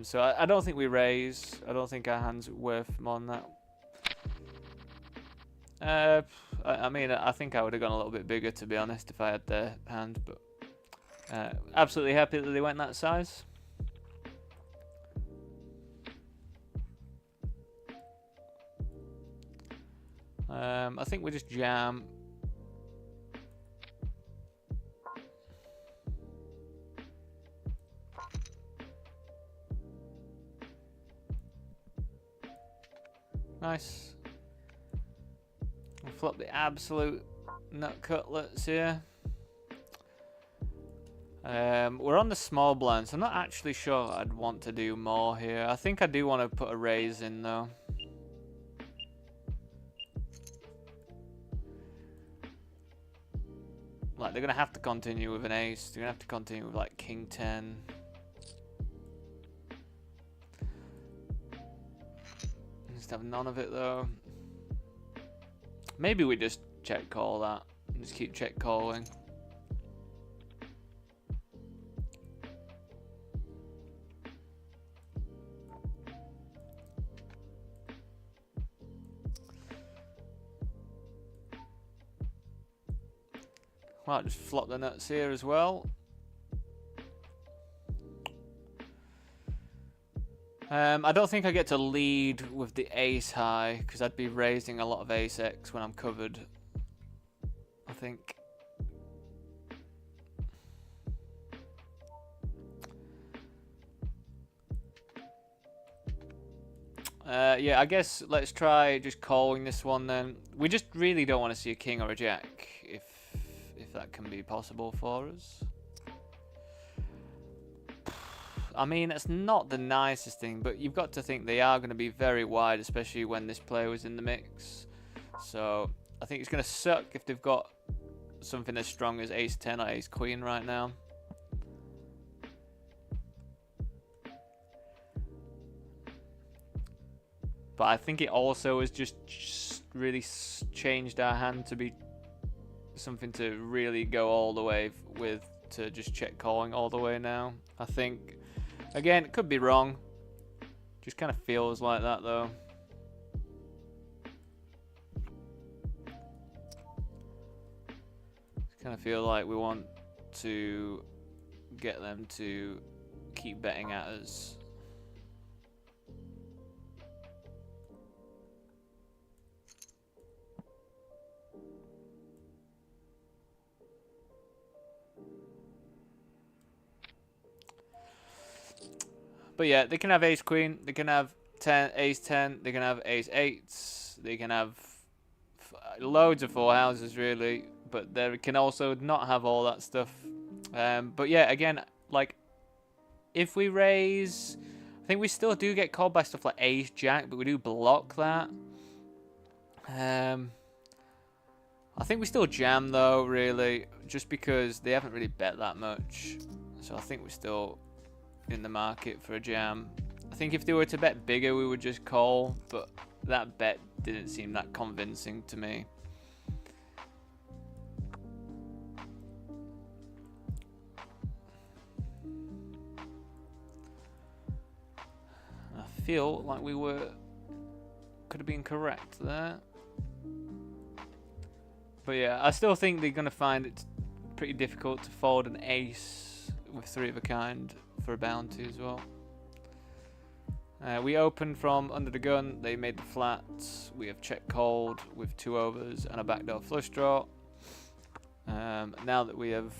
So I don't think we raise. I don't think our hand's worth more than that. I mean, I think I would have gone a little bit bigger, to be honest, if I had their hand, but absolutely happy that they went that size. I think we just jam. Nice. We'll flop the absolute nut cutlets here. We're on the small blind, so I'm not actually sure I'd want to do more here. I think I do want to put a raise in though. Like, they're going to have to continue with an ace. They're going to have to continue with, like, king 10. Just have none of it, though. Maybe we just check call that. And just keep check calling. Might just flop the nuts here as well. I don't think I get to lead with the ace high, because I'd be raising a lot of ace X when I'm covered, I think. Yeah, I guess let's try just calling this one then. We just really don't want to see a king or a jack, if that can be possible for us. I mean, it's not the nicest thing, but you've got to think they are going to be very wide, especially when this player was in the mix. So I think it's going to suck if they've got something as strong as ace 10 or ace queen right now. But I think it also has just really changed our hand to be something to really go all the way with, to just check calling all the way now. I think, again, it could be wrong. Just kind of feels like that though. Just kind of feel like we want to get them to keep betting at us. But yeah, they can have ace queen, they can have 10, ace 10, they can have ace 8s, they can have loads of four houses really, but they can also not have all that stuff. But yeah, again, like, if we raise, I think we still do get called by stuff like ace jack, but we do block that. I think we still jam though, really, just because they haven't really bet that much. So I think we're still in the market for a jam. I think if they were to bet bigger, we would just call, but that bet didn't seem that convincing to me. I feel like we could have been correct there. But yeah, I still think they're going to find it pretty difficult to fold an ace with 3 of a kind for a bounty as well. We opened from under the gun, they made the flats, we have check called with 2 overs and a backdoor flush draw. Now that we have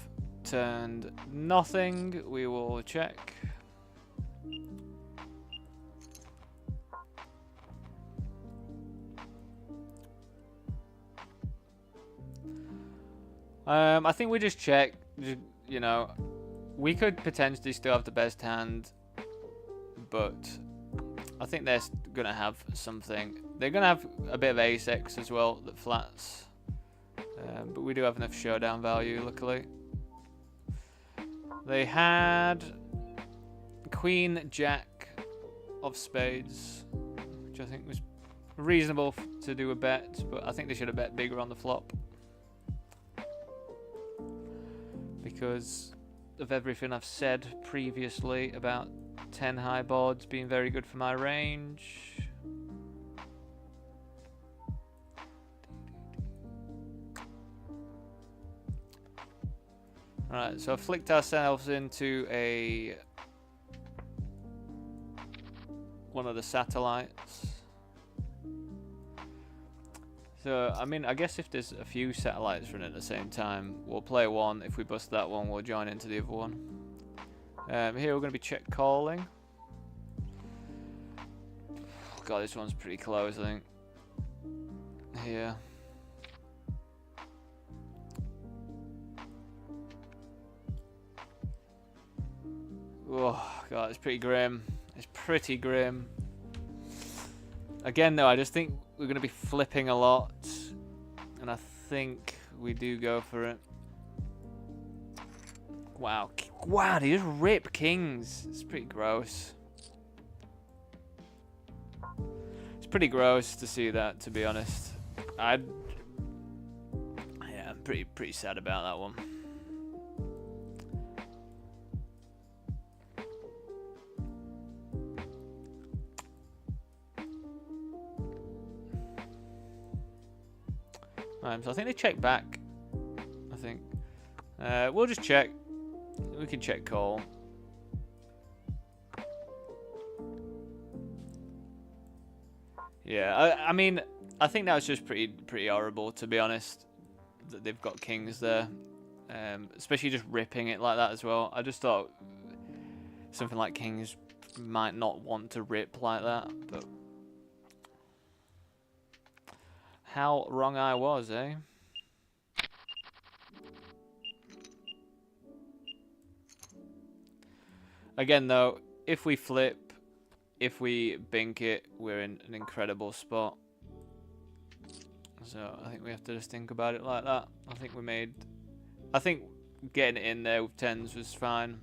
turned nothing, we will check. I think we just check. You know, we could potentially still have the best hand, but I think they're gonna have something. They're gonna have a bit of ace-x as well that flats, but we do have enough showdown value, luckily. They had Queen Jack of spades, which I think was reasonable to do a bet, but I think they should have bet bigger on the flop because of everything I've said previously about 10 high boards being very good for my range. Alright, so I've flicked ourselves into one of the satellites. So, I mean, I guess if there's a few satellites running at the same time, we'll play one. If we bust that one, we'll join into the other one. Here we're going to be check calling. God, this one's pretty close, I think. Here. Oh, God, it's pretty grim. It's pretty grim. Again, though, I just think we're going to be flipping a lot. And I think we do go for it. Wow. Wow, they just rip kings. It's pretty gross. It's pretty gross to see that, to be honest. Yeah, I'm pretty sad about that one. So I think they check back. I think we'll just check. We can check call. Yeah, I mean, I think that was just pretty horrible, to be honest. That they've got kings there, especially just ripping it like that as well. I just thought something like kings might not want to rip like that, but. How wrong I was, eh? Again, though, if we flip, if we bink it, we're in an incredible spot. So I think we have to just think about it like that. I think getting it in there with tens was fine.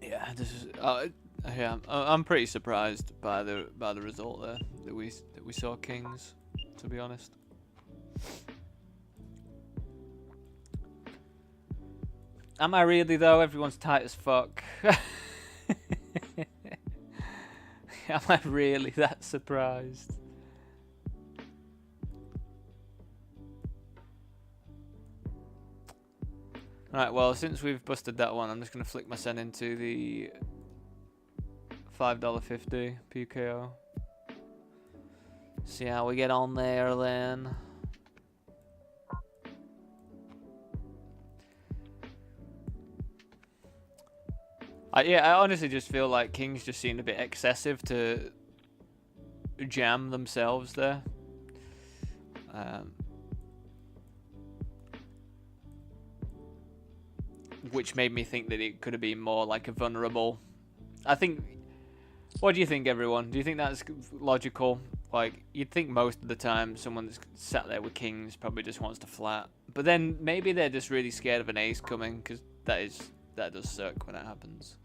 Yeah, this is. Yeah, I'm pretty surprised by the result there that we saw kings, to be honest. Am I really though? Everyone's tight as fuck. Am I really that surprised? Right, well, since we've busted that one, I'm just going to flick my sen into the $5.50 PKO. See how we get on there then. I honestly just feel like kings just seemed a bit excessive to jam themselves there. Which made me think that it could have been more like a vulnerable. I think. What do you think, everyone? Do you think that's logical? Like, you'd think most of the time someone that's sat there with kings probably just wants to flat. But then maybe they're just really scared of an ace coming, because that does suck when it happens.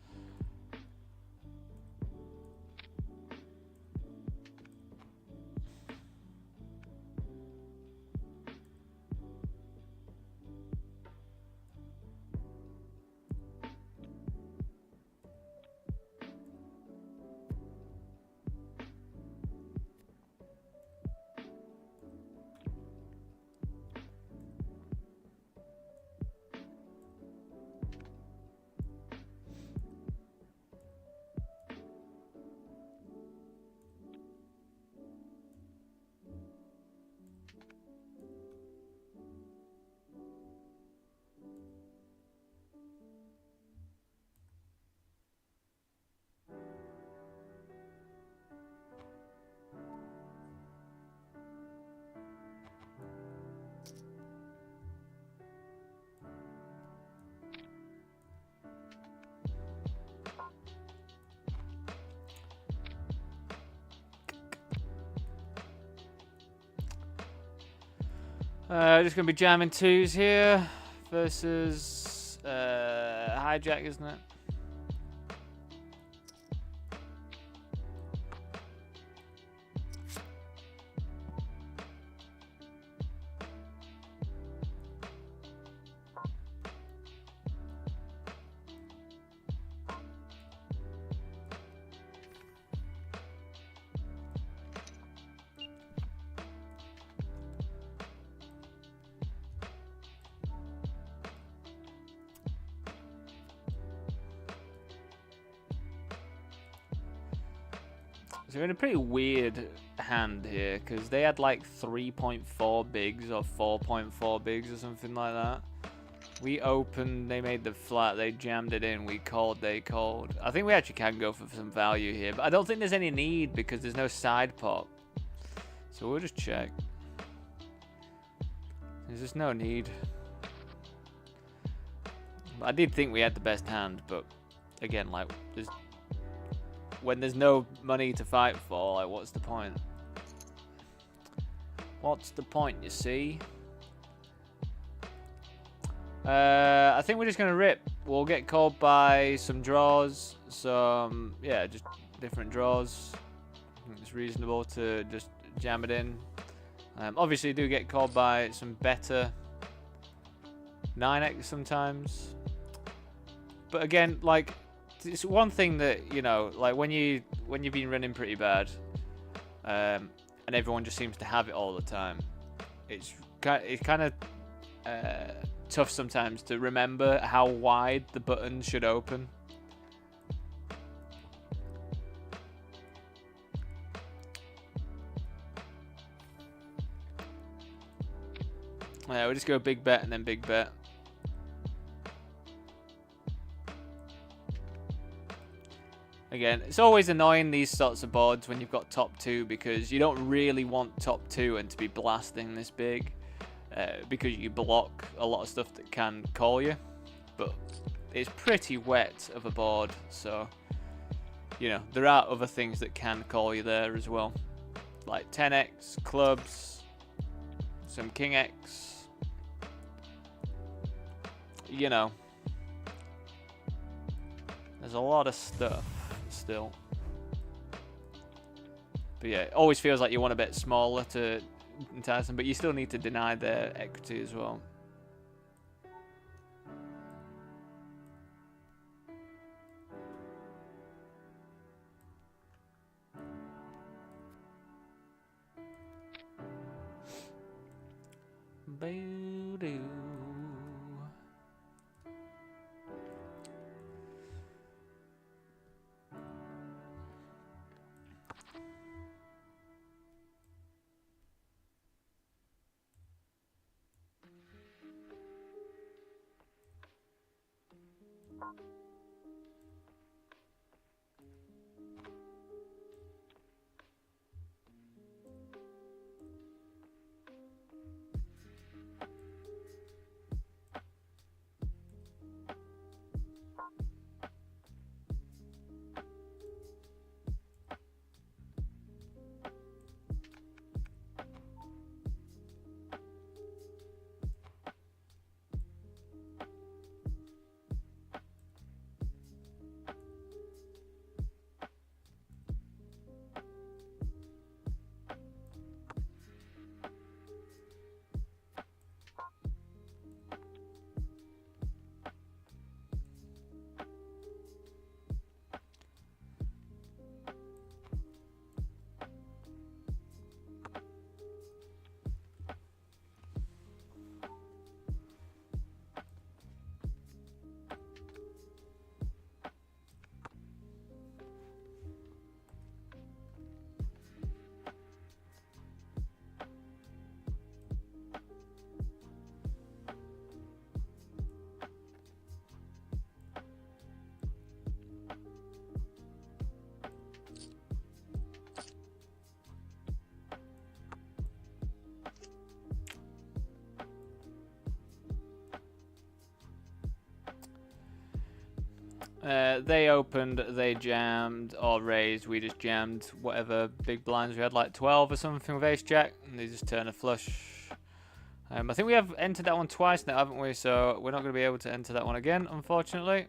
Just gonna be jamming twos here versus hijack, isn't it? So we're in a pretty weird hand here because they had like 3.4 bigs or 4.4 bigs or something like that. We opened, they made the flat, they jammed it in, we called, they called. I think we actually can go for some value here, but I don't think there's any need because there's no side pot. So we'll just check. There's just no need. I did think we had the best hand, but again, like, when there's no money to fight for, like, what's the point? What's the point, you see? I think we're just going to rip. We'll get called by some draws. Some, yeah, just different draws. I think it's reasonable to just jam it in. Obviously, do get called by some better 9x sometimes. But again, like, it's one thing that, you know, like when you've been running pretty bad, and everyone just seems to have it all the time, it's kind of tough sometimes to remember how wide the buttons should open. Yeah, we'll just go big bet and then big bet. Again, it's always annoying these sorts of boards when you've got top two because you don't really want top two and to be blasting this big because you block a lot of stuff that can call you. But it's pretty wet of a board, so you know there are other things that can call you there as well, like 10x, clubs, some king x. You know, there's a lot of stuff still. But yeah, it always feels like you want a bit smaller to entice them, but you still need to deny their equity as well. Boo-doo. They opened, they jammed, or raised, we just jammed whatever big blinds we had, like 12 or something with ace jack, and they just turn a flush. I think we have entered that one twice now, haven't we? So we're not going to be able to enter that one again, unfortunately.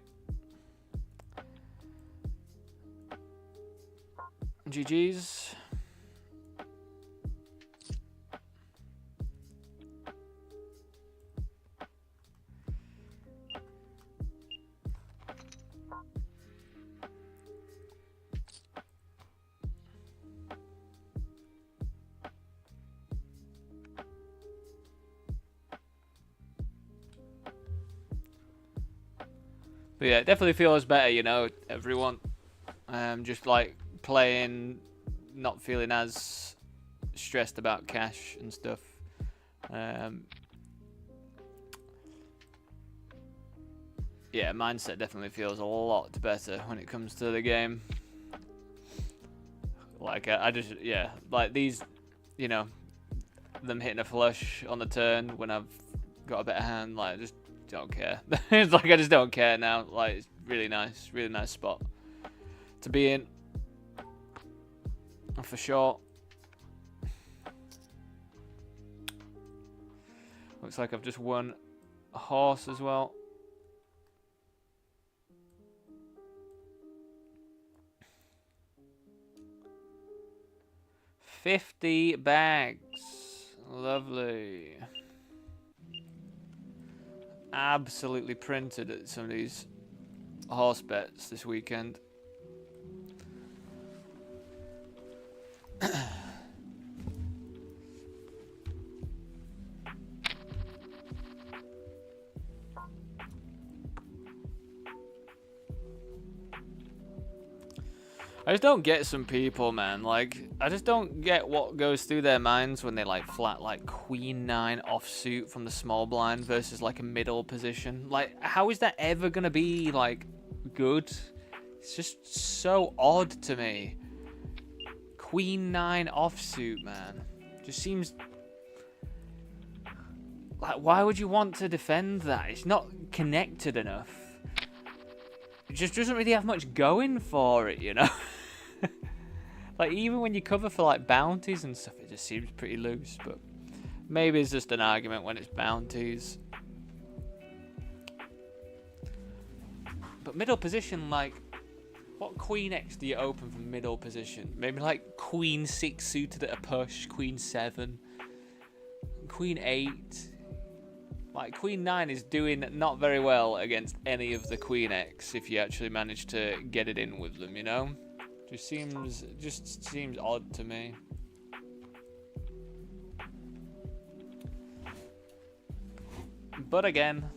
GG's. But yeah, it definitely feels better, you know, everyone. Just like playing, not feeling as stressed about cash and stuff. Yeah, mindset definitely feels a lot better when it comes to the game. Like, I just, yeah, like these, you know, them hitting a flush on the turn when I've got a better hand, like, I just don't care. It's like, I just don't care now. Like, it's really nice spot to be in. For sure. Looks like I've just won a horse as well. $50 bags. Lovely. Absolutely printed at some of these horse bets this weekend. I just don't get some people, man. Like, I just don't get what goes through their minds when they like flat like Queen 9 offsuit from the small blind versus like a middle position. Like, how is that ever gonna be like good? It's just so odd to me. Queen 9 offsuit, man. Just seems like, why would you want to defend that? It's not connected enough. It just doesn't really have much going for it, you know? Like, even when you cover for like bounties and stuff, it just seems pretty loose. But maybe it's just an argument when it's bounties. But middle position, like, what Queen X do you open from middle position? Maybe like Queen 6 suited at a push, Queen 7, Queen 8. Like, Queen 9 is doing not very well against any of the Queen X if you actually manage to get it in with them, you know? Just seems odd to me. But again,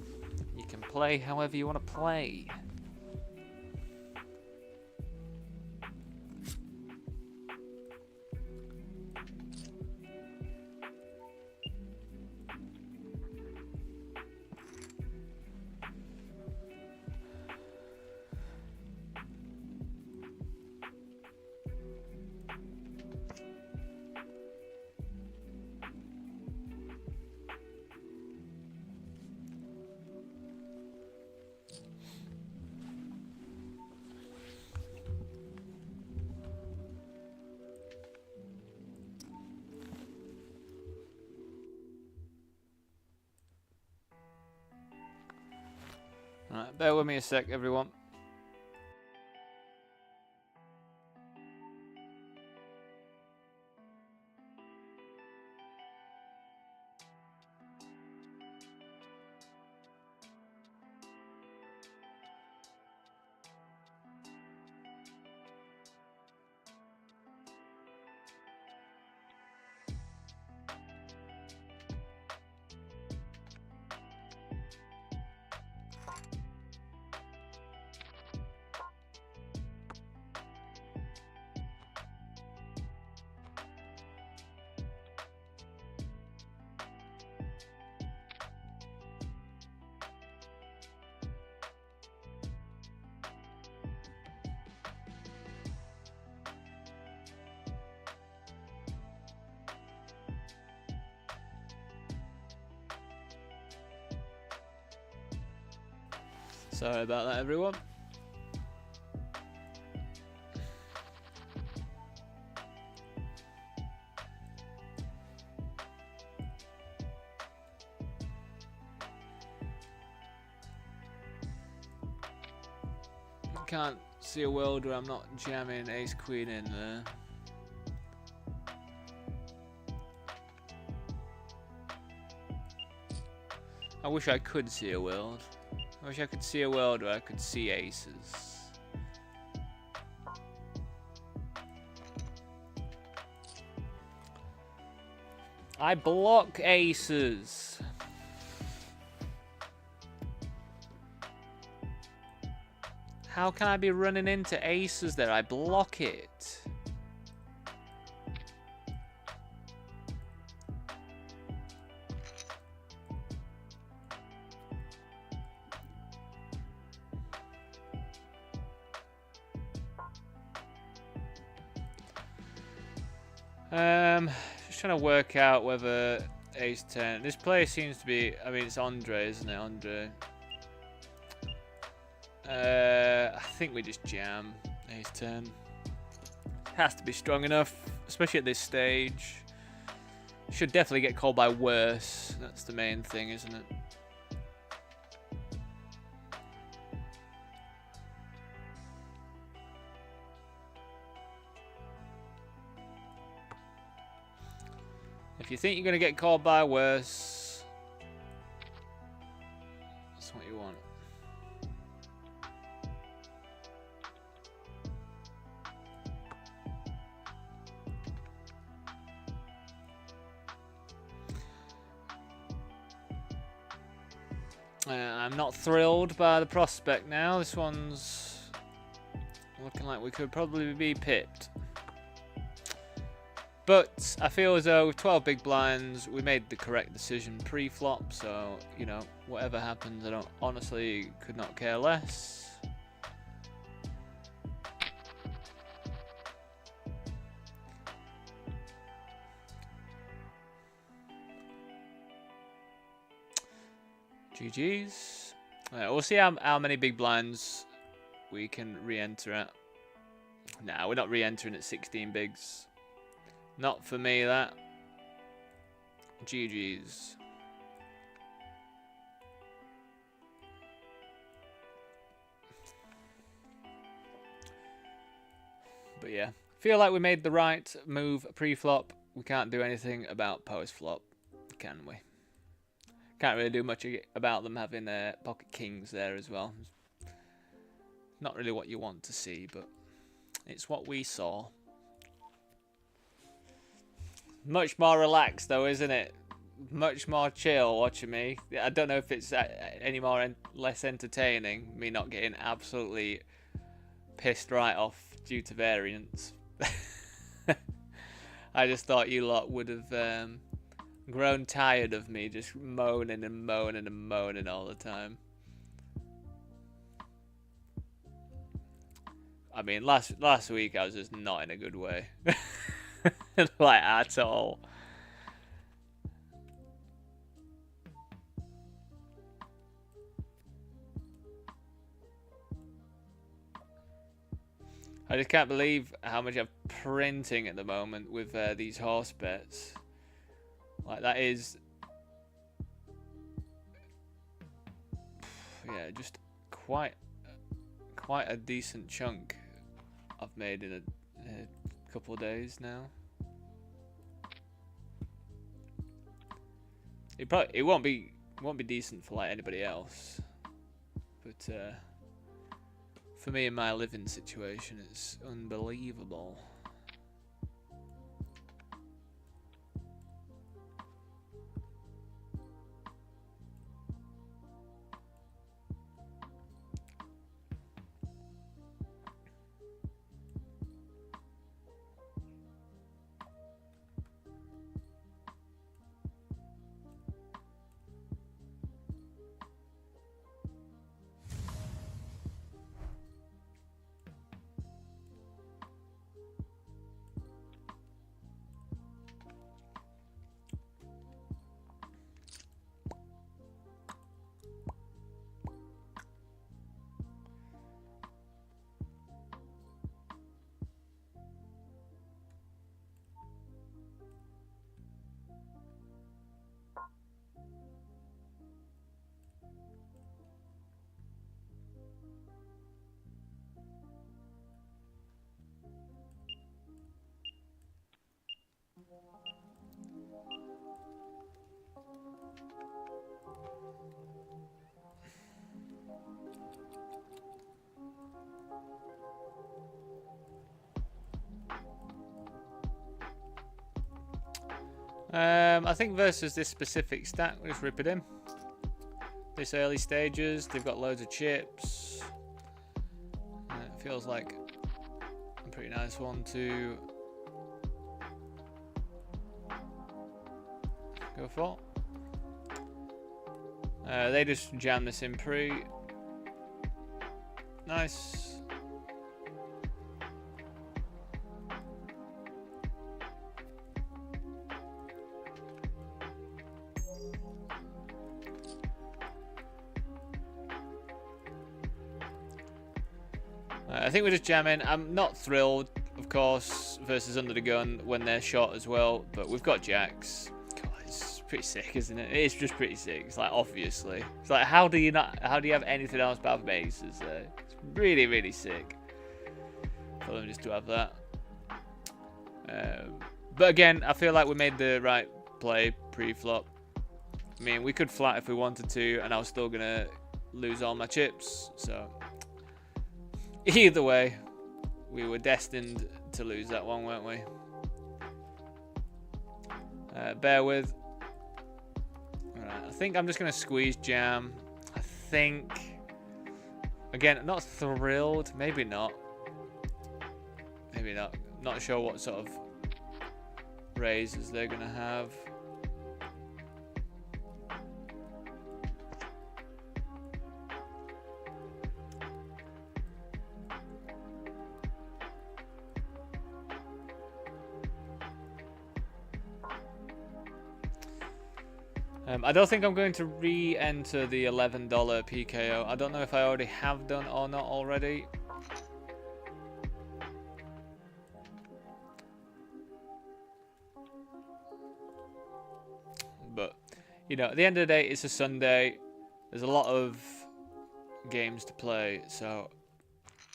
you can play however you want to play. Alright, bear with me a sec, everyone. Sorry about that, everyone. can't see a world where I'm not jamming ace queen in there. I wish I could see a world. I wish I could see a world where I could see aces. I block aces. How can I be running into aces there? I block it. Just trying to work out whether ace 10. This player seems to be. I mean, it's Andre, isn't it? Andre. I think we just jam ace 10. Has to be strong enough, especially at this stage. Should definitely get called by worse. That's the main thing, isn't it? If you think you're going to get called by worse, that's what you want. I'm not thrilled by the prospect now. This one's looking like we could probably be pipped. But I feel as though with 12 big blinds, we made the correct decision pre-flop. So, you know, whatever happens, I honestly could not care less. GG's. We'll see how many big blinds we can re-enter at. Nah, we're not re-entering at 16 bigs. Not for me, that. GG's. But yeah, feel like we made the right move pre-flop. We can't do anything about post-flop, can we? Can't really do much about them having pocket kings there as well. Not really what you want to see, but it's what we saw. Much more relaxed though, isn't it? Much more chill watching me. I don't know if it's any more less entertaining, me not getting absolutely pissed right off due to variance. I just thought you lot would have grown tired of me just moaning and moaning and moaning all the time. I mean, last week I was just not in a good way. Like, at all. I just can't believe how much I'm printing at the moment with these horse bets. Like, that is... yeah, just quite a decent chunk I've made in a couple of days now. It won't be decent for like anybody else, but for me in my living situation, it's unbelievable. I think versus this specific stack, we'll just rip it in. This early stages, they've got loads of chips. It feels like a pretty nice one to go for. They just jam this in pre. Nice. I think we're just jamming. I'm not thrilled, of course, versus under the gun when they're shot as well, but we've got jacks. God, it's pretty sick, isn't it? It's just pretty sick. It's like, obviously. It's like, how do you have anything else apart from aces there? It's really, really sick for them just to have that. But again, I feel like we made the right play pre-flop. I mean, we could flat if we wanted to, and I was still going to lose all my chips, so... Either way, we were destined to lose that one, weren't we? Bear with. Alright, I think I'm just going to squeeze jam. I think... Again, not thrilled. Maybe not. Maybe not. Not sure what sort of raises they're going to have. I don't think I'm going to re-enter the $11 PKO. I don't know if I already have done or not already. But, you know, at the end of the day, it's a Sunday. There's a lot of games to play. So,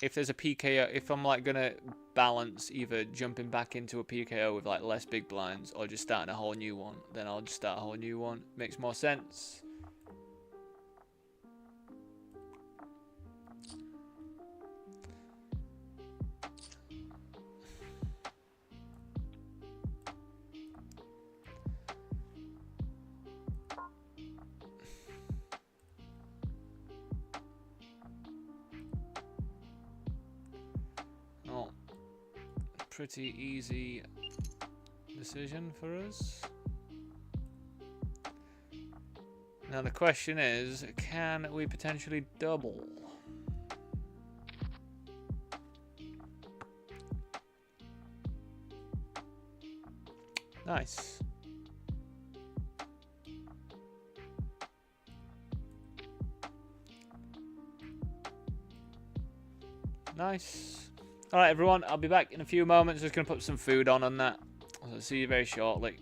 if there's a PKO, if I'm like going to balance either jumping back into a PKO with like less big blinds or just starting a whole new one, then I'll just start a whole new one. Makes more sense. Oh. Pretty easy decision for us. Now the question is, can we potentially double? Nice. Nice. Alright everyone, I'll be back in a few moments. Just going to put some food on that. I'll see you very shortly.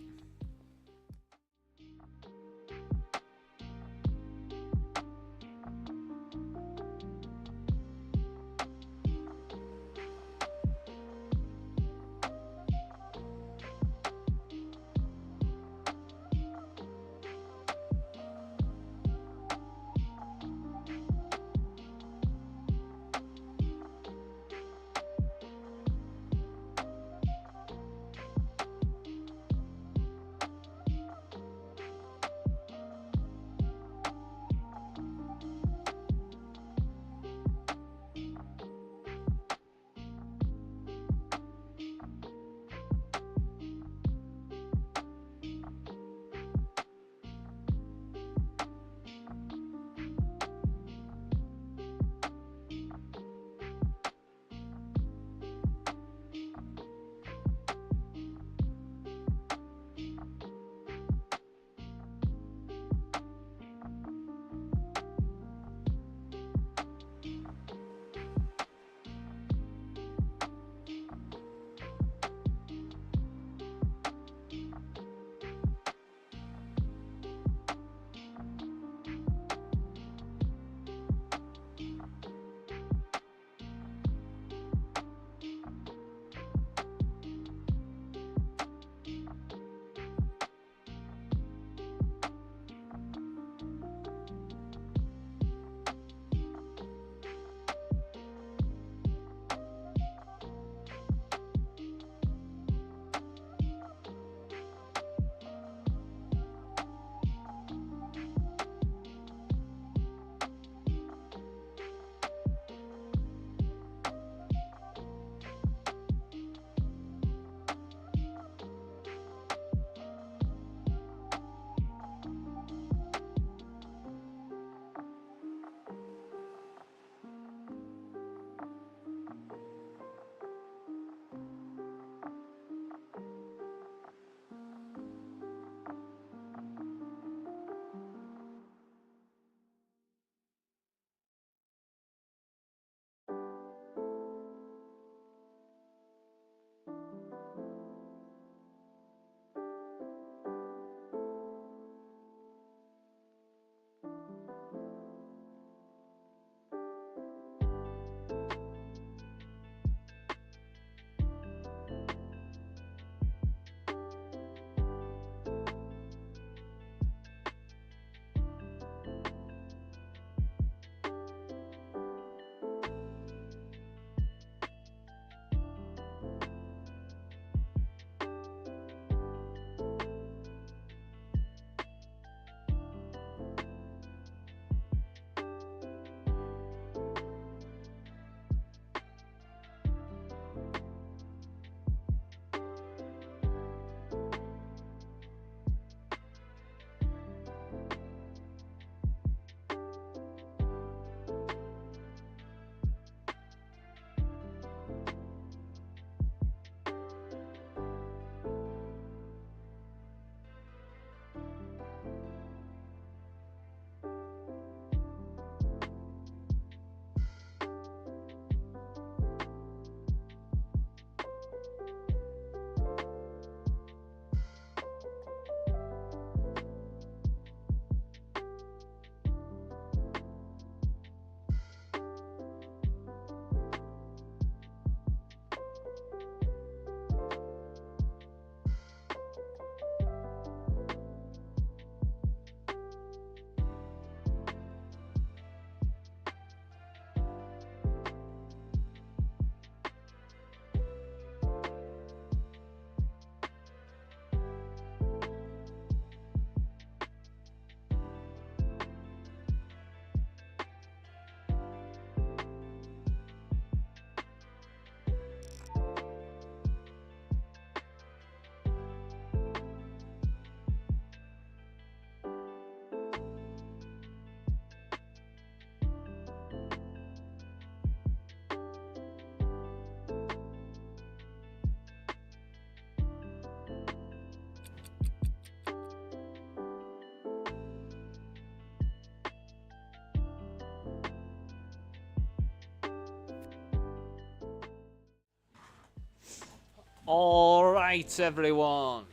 All right, everyone.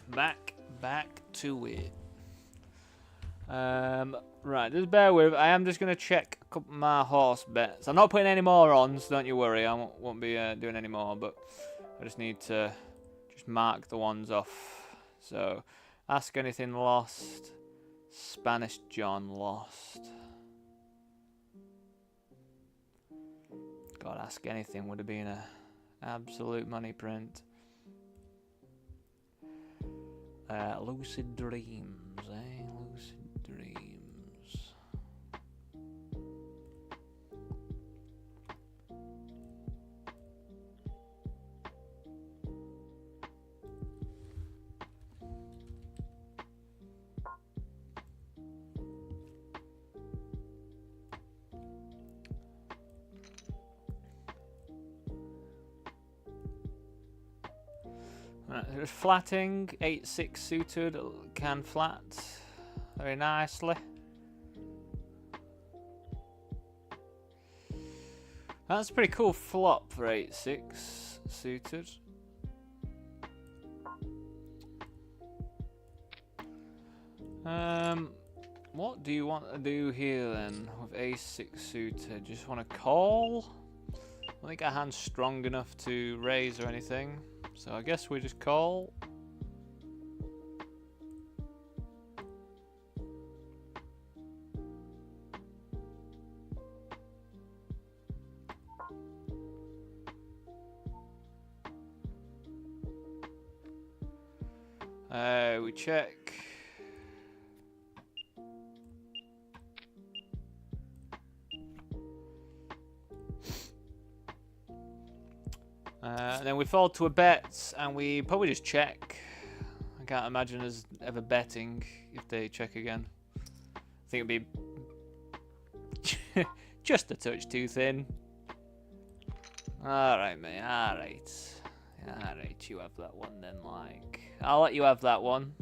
Back to it. Right, just bear with. I am just gonna check a couple of my horse bets. I'm not putting any more on, so don't you worry. I won't be doing any more, but I just need to just mark the ones off. So, Ask Anything lost. Spanish John lost. God, Ask Anything would have been a absolute money print. Lucid Dreams, eh? Lucid Dreams. Right, flatting, 8-6 suited, can flat very nicely. That's a pretty cool flop for 8-6 suited. What do you want to do here then with Ace-6 suited? Just want to call? I don't think our hand's strong enough to raise or anything. So I guess we just call. We check. And then we fall to a bet, and we probably just check. I can't imagine us ever betting if they check again. I think it'd be just a touch too thin. Alright, mate, alright. Alright, you have that one then, like. I'll let you have that one.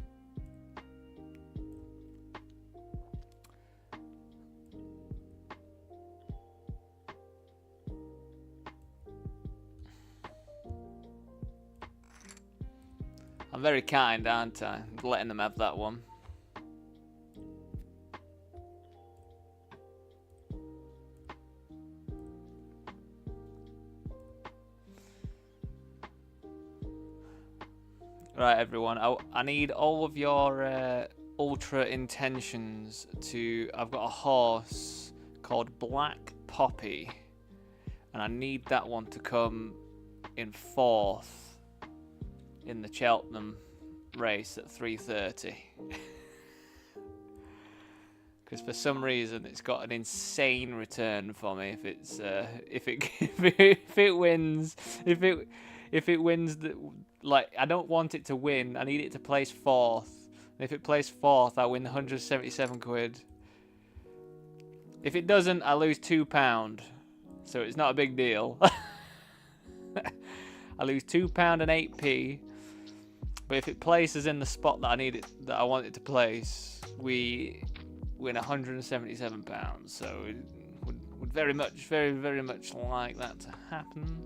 I'm very kind, aren't I? Letting them have that one. Right, everyone. I need all of your ultra intentions to... I've got a horse called Black Poppy, and I need that one to come in 4th in the Cheltenham race at 3:30. Because for some reason it's got an insane return for me if it's if it wins the, like, I don't want it to win, I need it to place 4th. And if it plays 4th, I win 177 quid. If it doesn't, I lose £2, so it's not a big deal. I lose £2 and 8p. But if it places in the spot that I want it to place, we win £177. So it would very much like that to happen.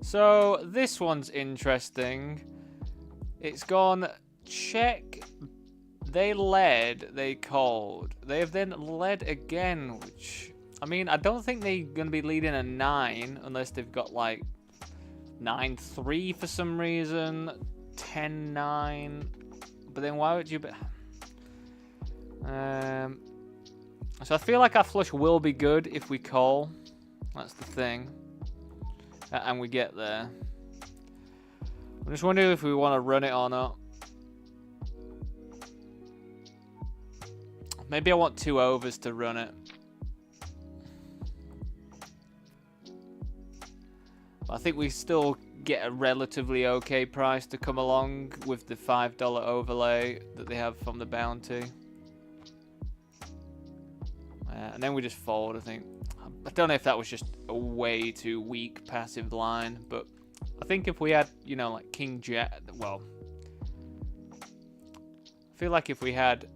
So this one's interesting. It's gone check. They led, they called. They have then led again, which... I mean, I don't think they're going to be leading a 9 unless they've got, like, 9-3 for some reason, 10-9. But then why would you... So I feel like our flush will be good if we call. That's the thing. And we get there. I'm just wondering if we want to run it or not. Maybe I want 2 overs to run it. I think we still get a relatively okay price to come along with the $5 overlay that they have from the bounty. And then we just fold, I think. I don't know if that was just a way too weak passive line, but I think if we had, you know, like King Jack, well, I feel like if we had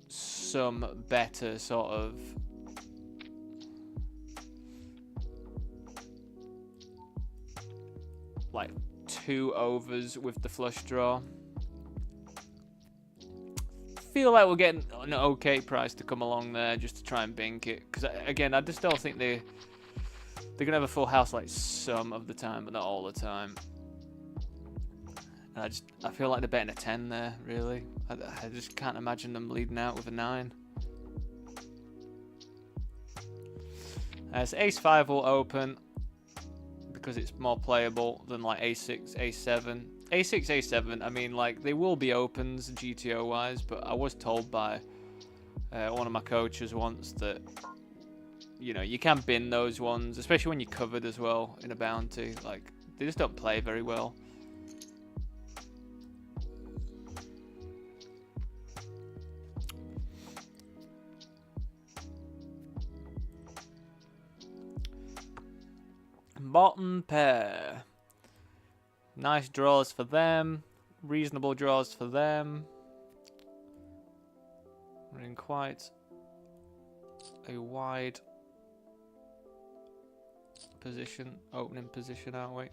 some better sort of like 2 overs with the flush draw. Feel like we're getting an okay price to come along there just to try and bink it. Because again, I just don't think they're gonna have a full house like some of the time, but not all the time. And I feel like they're betting a 10 there. Really, I just can't imagine them leading out with a 9. So ace 5 will open because it's more playable than like a6, a7. A6, A7, I mean, like, they will be opens GTO-wise, but I was told by one of my coaches once that, you know, you can bin those ones, especially when you're covered as well in a bounty. Like, they just don't play very well. Bottom pair. Nice draws for them. Reasonable draws for them. We're in quite a wide position, opening position, aren't we?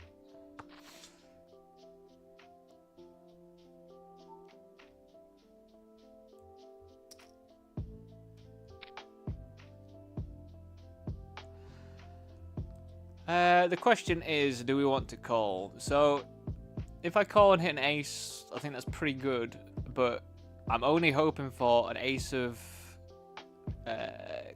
The question is, do we want to call? So, if I call and hit an ace, I think that's pretty good, but I'm only hoping for an ace of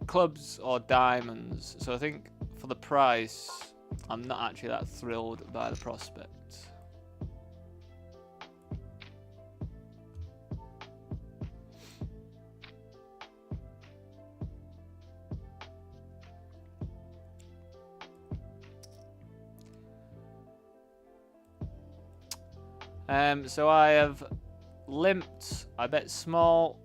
clubs or diamonds. So I think for the price, I'm not actually that thrilled by the prospect. So I have limped, I bet small,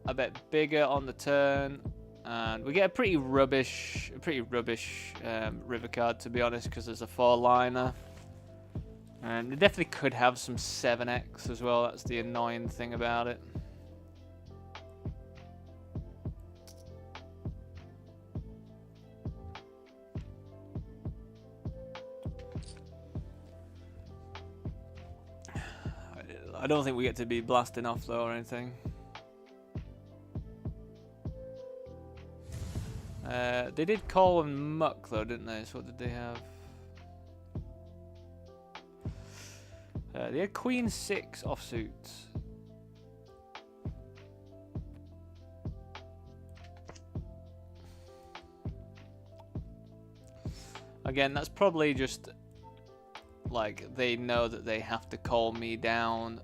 I bet bigger on the turn, and we get a pretty rubbish river card, to be honest, because there's a 4-liner. And they definitely could have some 7x as well, that's the annoying thing about it. I don't think we get to be blasting off though or anything. They did call and muck though, didn't they? So what did they have? They had Queen 6 offsuit. Again, that's probably just like they know that they have to call me down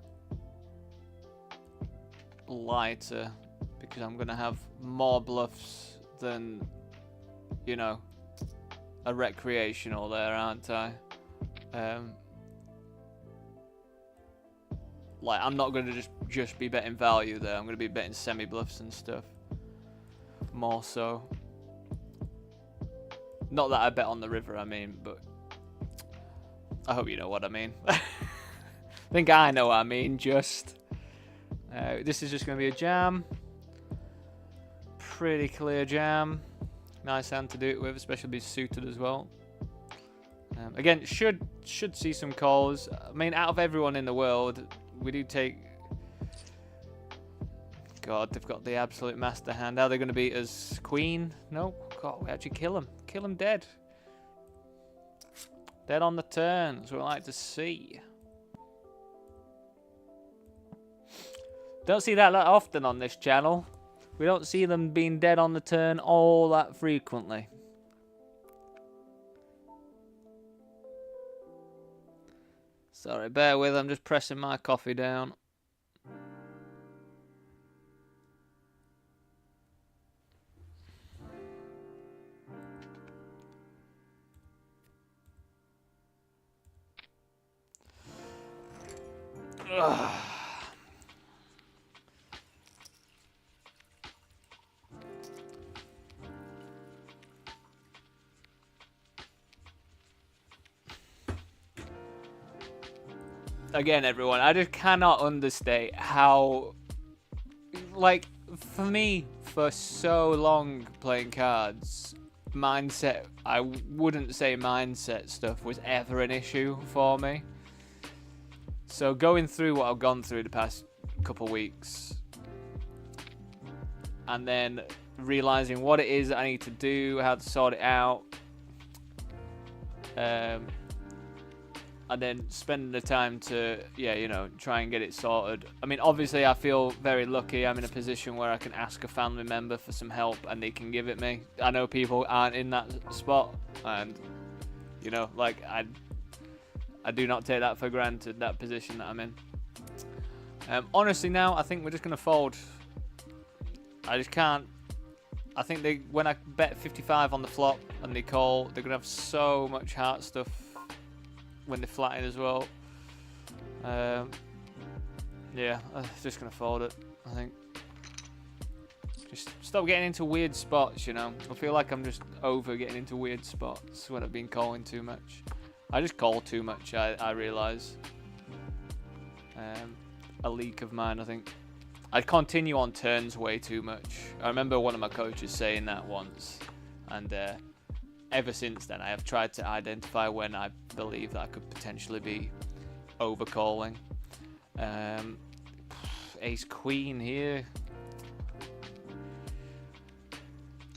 lighter because I'm gonna have more bluffs than, you know, a recreational there, aren't I? Like, I'm not gonna just be betting value there. I'm gonna be betting semi bluffs and stuff more so. Not that I bet on the river, I mean, but I hope you know what I mean. I think I know what I mean, just. This is just going to be a jam. Pretty clear jam. Nice hand to do it with, especially be suited as well. Again, should see some calls. I mean, out of everyone in the world, we do take... God, they've got the absolute master hand. How are they going to beat us? Queen? No. God, we actually kill him. Kill him dead. Dead on the turn. That's what I like to see. Don't see that often on this channel. We don't see them being dead on the turn all that frequently. Sorry, bear with, I'm just pressing my coffee down. Ugh. Again, everyone, I just cannot understate how, like, for me, for so long playing cards, mindset, I wouldn't say mindset stuff was ever an issue for me. So going through what I've gone through the past couple weeks, and then realizing what it is that I need to do, how to sort it out, and then spending the time to, try and get it sorted. I mean, obviously, I feel very lucky. I'm in a position where I can ask a family member for some help, and they can give it me. I know people aren't in that spot, and, I do not take that for granted, that position that I'm in. Honestly, now, I think we're just going to fold. I just can't. I think when I bet 55 on the flop, and they call, they're going to have so much heart stuff when they're flatting as well. Yeah, I'm just going to fold it, I think. Just stop getting into weird spots, I feel like I'm just over getting into weird spots when I've been calling too much. I just call too much, I realise. A leak of mine, I think. I continue on turns way too much. I remember one of my coaches saying that once. And ever since then, I have tried to identify when I believe that I could potentially be overcalling. Ace Queen here.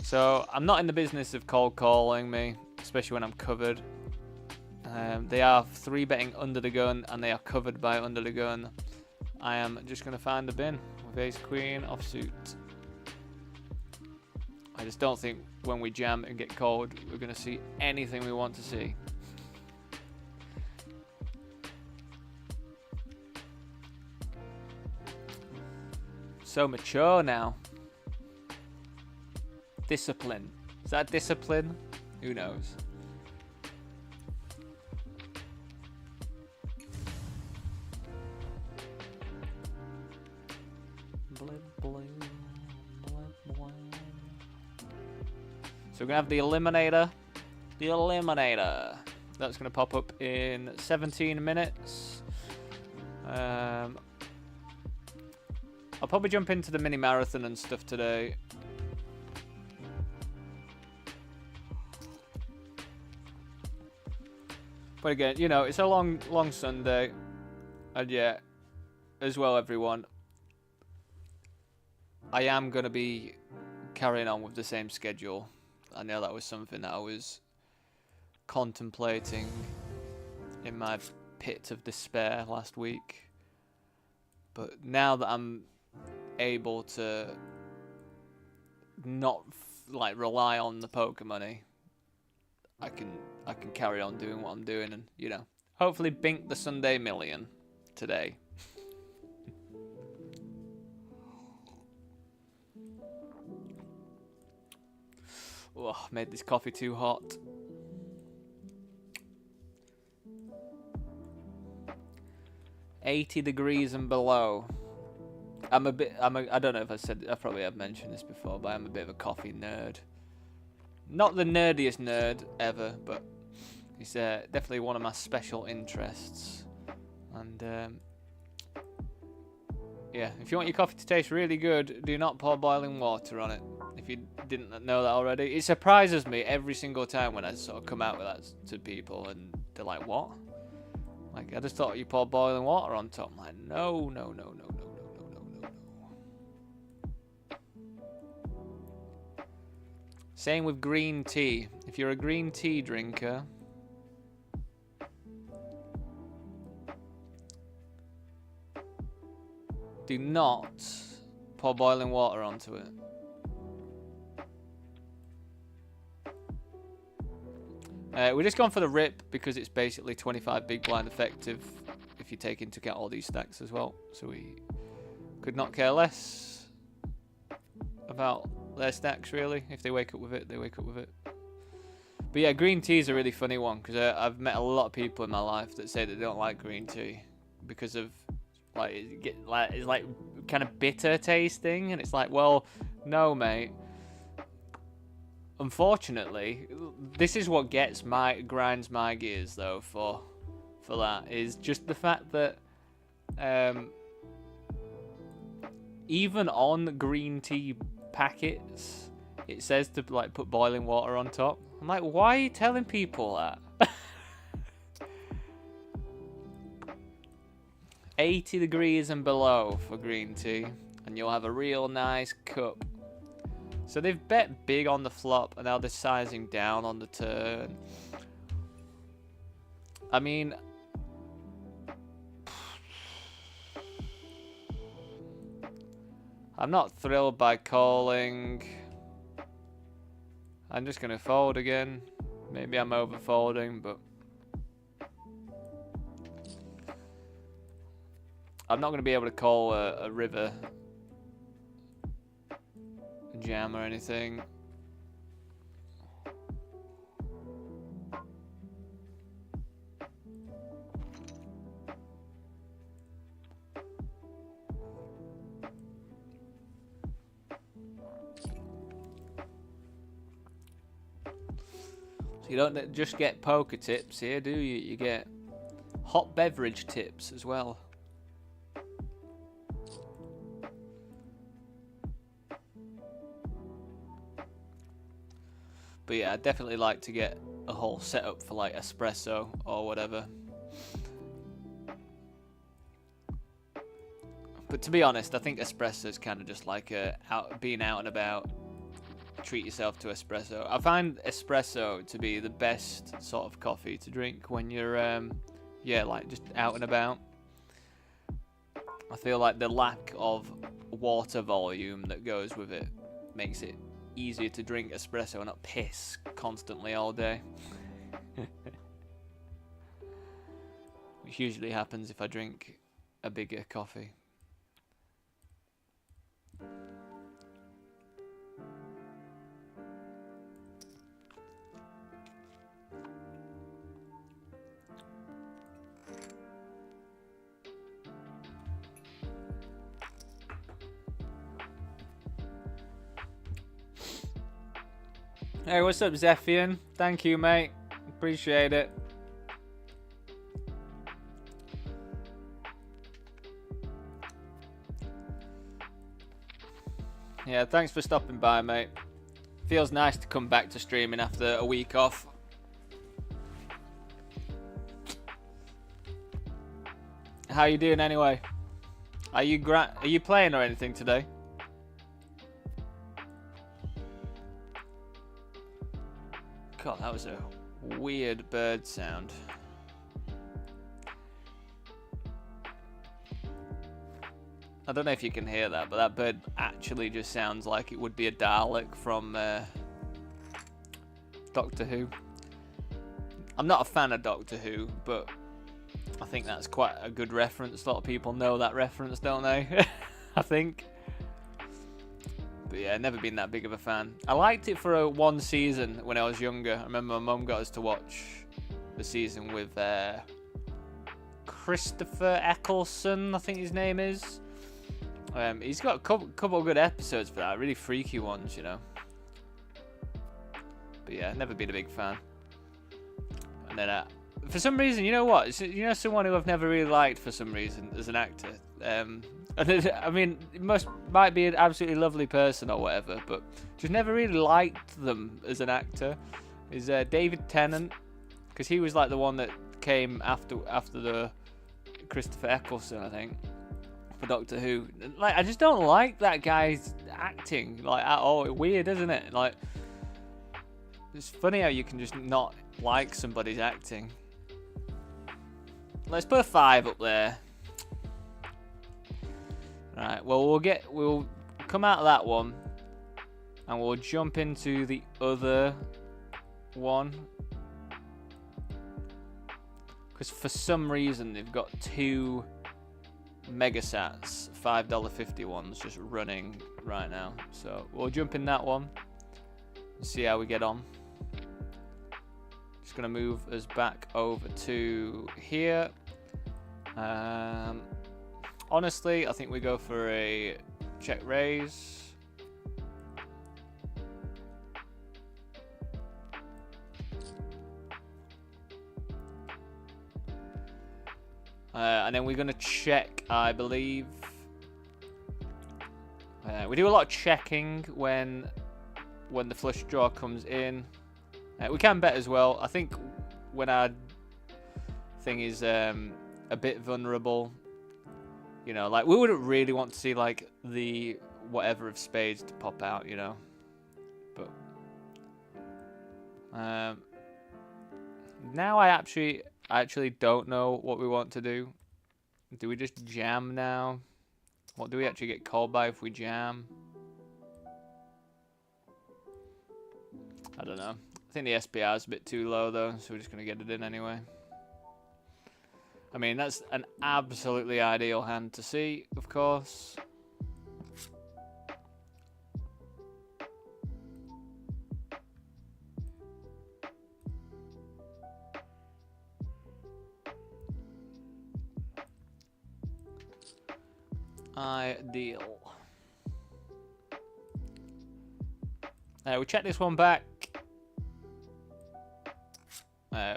So I'm not in the business of cold calling me, especially when I'm covered. They are 3-betting under the gun, and they are covered by under the gun. I am just going to find the bin with Ace Queen offsuit. I just don't think when we jam and get called, we're going to see anything we want to see. So mature now. Discipline. Is that discipline? Who knows? So we're going to have the Eliminator. The Eliminator. That's going to pop up in 17 minutes. I'll probably jump into the mini marathon and stuff today. But again, it's a long Sunday. And yeah, as well, everyone, I am going to be carrying on with the same schedule. I know that was something that I was contemplating in my pit of despair last week. But now that I'm able to not rely on the poker money, I can carry on doing what I'm doing, and hopefully bink the Sunday million today. Oh, made this coffee too hot. $80 degrees and below. I don't know if I probably have mentioned this before, but I'm a bit of a coffee nerd. Not the nerdiest nerd ever, but it's definitely one of my special interests. And yeah, if you want your coffee to taste really good, do not pour boiling water on it. If you didn't know that already. It surprises me every single time when I sort of come out with that to people, and they're like, what? Like, I just thought you pour boiling water on top. I'm like, no. Same with green tea. If you're a green tea drinker, do not pour boiling water onto it. We're just going for the rip because it's basically 25 big blind effective if you take into account all these stacks as well. So we could not care less about their stacks, really. If they wake up with it, they wake up with it. But yeah, green tea is a really funny one because I've met a lot of people in my life that say that they don't like green tea because of it's like kind of bitter tasting, and it's like, well, no, mate. Unfortunately, this is what grinds my gears though for that, is just the fact that even on green tea packets, it says to like put boiling water on top. I'm like, why are you telling people that? 80 degrees and below for green tea, and you'll have a real nice cup. So they've bet big on the flop, and now they're sizing down on the turn. I mean, I'm not thrilled by calling. I'm just going to fold again. Maybe I'm over folding, but I'm not going to be able to call a river jam or anything. You don't just get poker tips here, do you? You get hot beverage tips as well. But yeah, I'd definitely like to get a whole setup for like espresso or whatever. But to be honest, I think espresso is kind of just like being out and about. Treat yourself to espresso. I find espresso to be the best sort of coffee to drink when you're yeah, like just out and about. I feel like the lack of water volume that goes with it makes it easier to drink espresso and not piss constantly all day. Which usually happens if I drink a bigger coffee. Hey, what's up, Zephian? Thank you, mate. Appreciate it. Yeah, thanks for stopping by, mate. Feels nice to come back to streaming after a week off. How you doing anyway? Are you playing or anything today? God, that was a weird bird sound. I don't know if you can hear that, but that bird actually just sounds like it would be a Dalek from Doctor Who. I'm not a fan of Doctor Who, but I think that's quite a good reference. A lot of people know that reference, don't they? I think. But yeah, never been that big of a fan. I liked it for one season when I was younger. I remember my mum got us to watch the season with Christopher Eccleston, I think his name is. He's got a couple of good episodes for that, really freaky ones, you know. But yeah, never been a big fan. And then for some reason, you know what? You know someone who I've never really liked for some reason as an actor. I mean, might be an absolutely lovely person or whatever, but just never really liked them as an actor. Is David Tennant, because he was like the one that came after the Christopher Eccleston, I think, for Doctor Who. Like, I just don't like that guy's acting like at all. It's weird, isn't it? Like, it's funny how you can just not like somebody's acting. Let's put a 5 up there. Right, well, we'll come out of that one and we'll jump into the other one, because for some reason they've got 2 Megasats $5.50 ones just running right now, so we'll jump in that one and see how we get on. Just gonna move us back over to here. Honestly, I think we go for a check raise. And then we're going to check, I believe. We do a lot of checking when when the flush draw comes in. We can bet as well. I think when our thing is a bit vulnerable, you know, like we wouldn't really want to see like the whatever of spades to pop out, you know. But now I actually don't know what we want to do. Do we just jam now? What do we actually get called by if we jam? I don't know. I think the SPR is a bit too low though, so we're just going to get it in anyway. I mean, that's an absolutely ideal hand to see, of course. Ideal. We check this one back.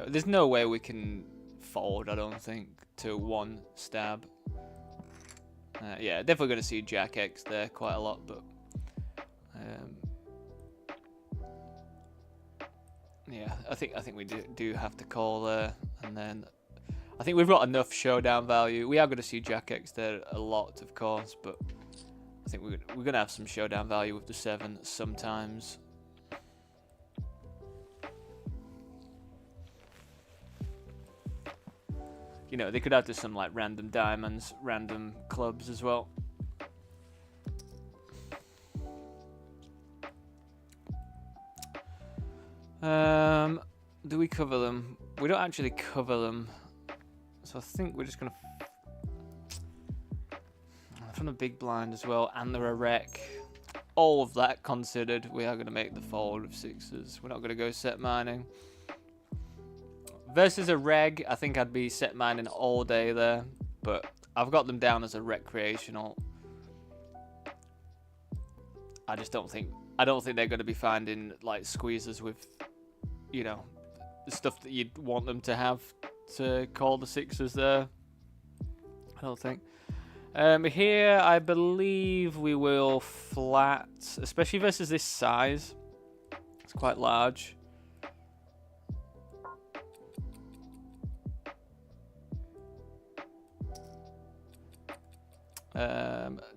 There's no way we can fold, I don't think, to one stab. Yeah, definitely going to see Jack X there quite a lot, but yeah, I think we do have to call there, and then I think we've got enough showdown value. We are going to see Jack X there a lot, of course, but I think we're going to have some showdown value with the 7 sometimes. You know, they could have just some like random diamonds, random clubs as well. Do we cover them? We don't actually cover them. So I think we're just going to... From the big blind as well, and they're a wreck. All of that considered, we are going to make the fold of 6s. We're not going to go set mining. Versus a reg, I think I'd be set mining all day there, but I've got them down as a recreational. I just don't think they're going to be finding like squeezes with, you know, the stuff that you'd want them to have to call the 6s there. I don't think. Here, I believe we will flat, especially versus this size. It's quite large.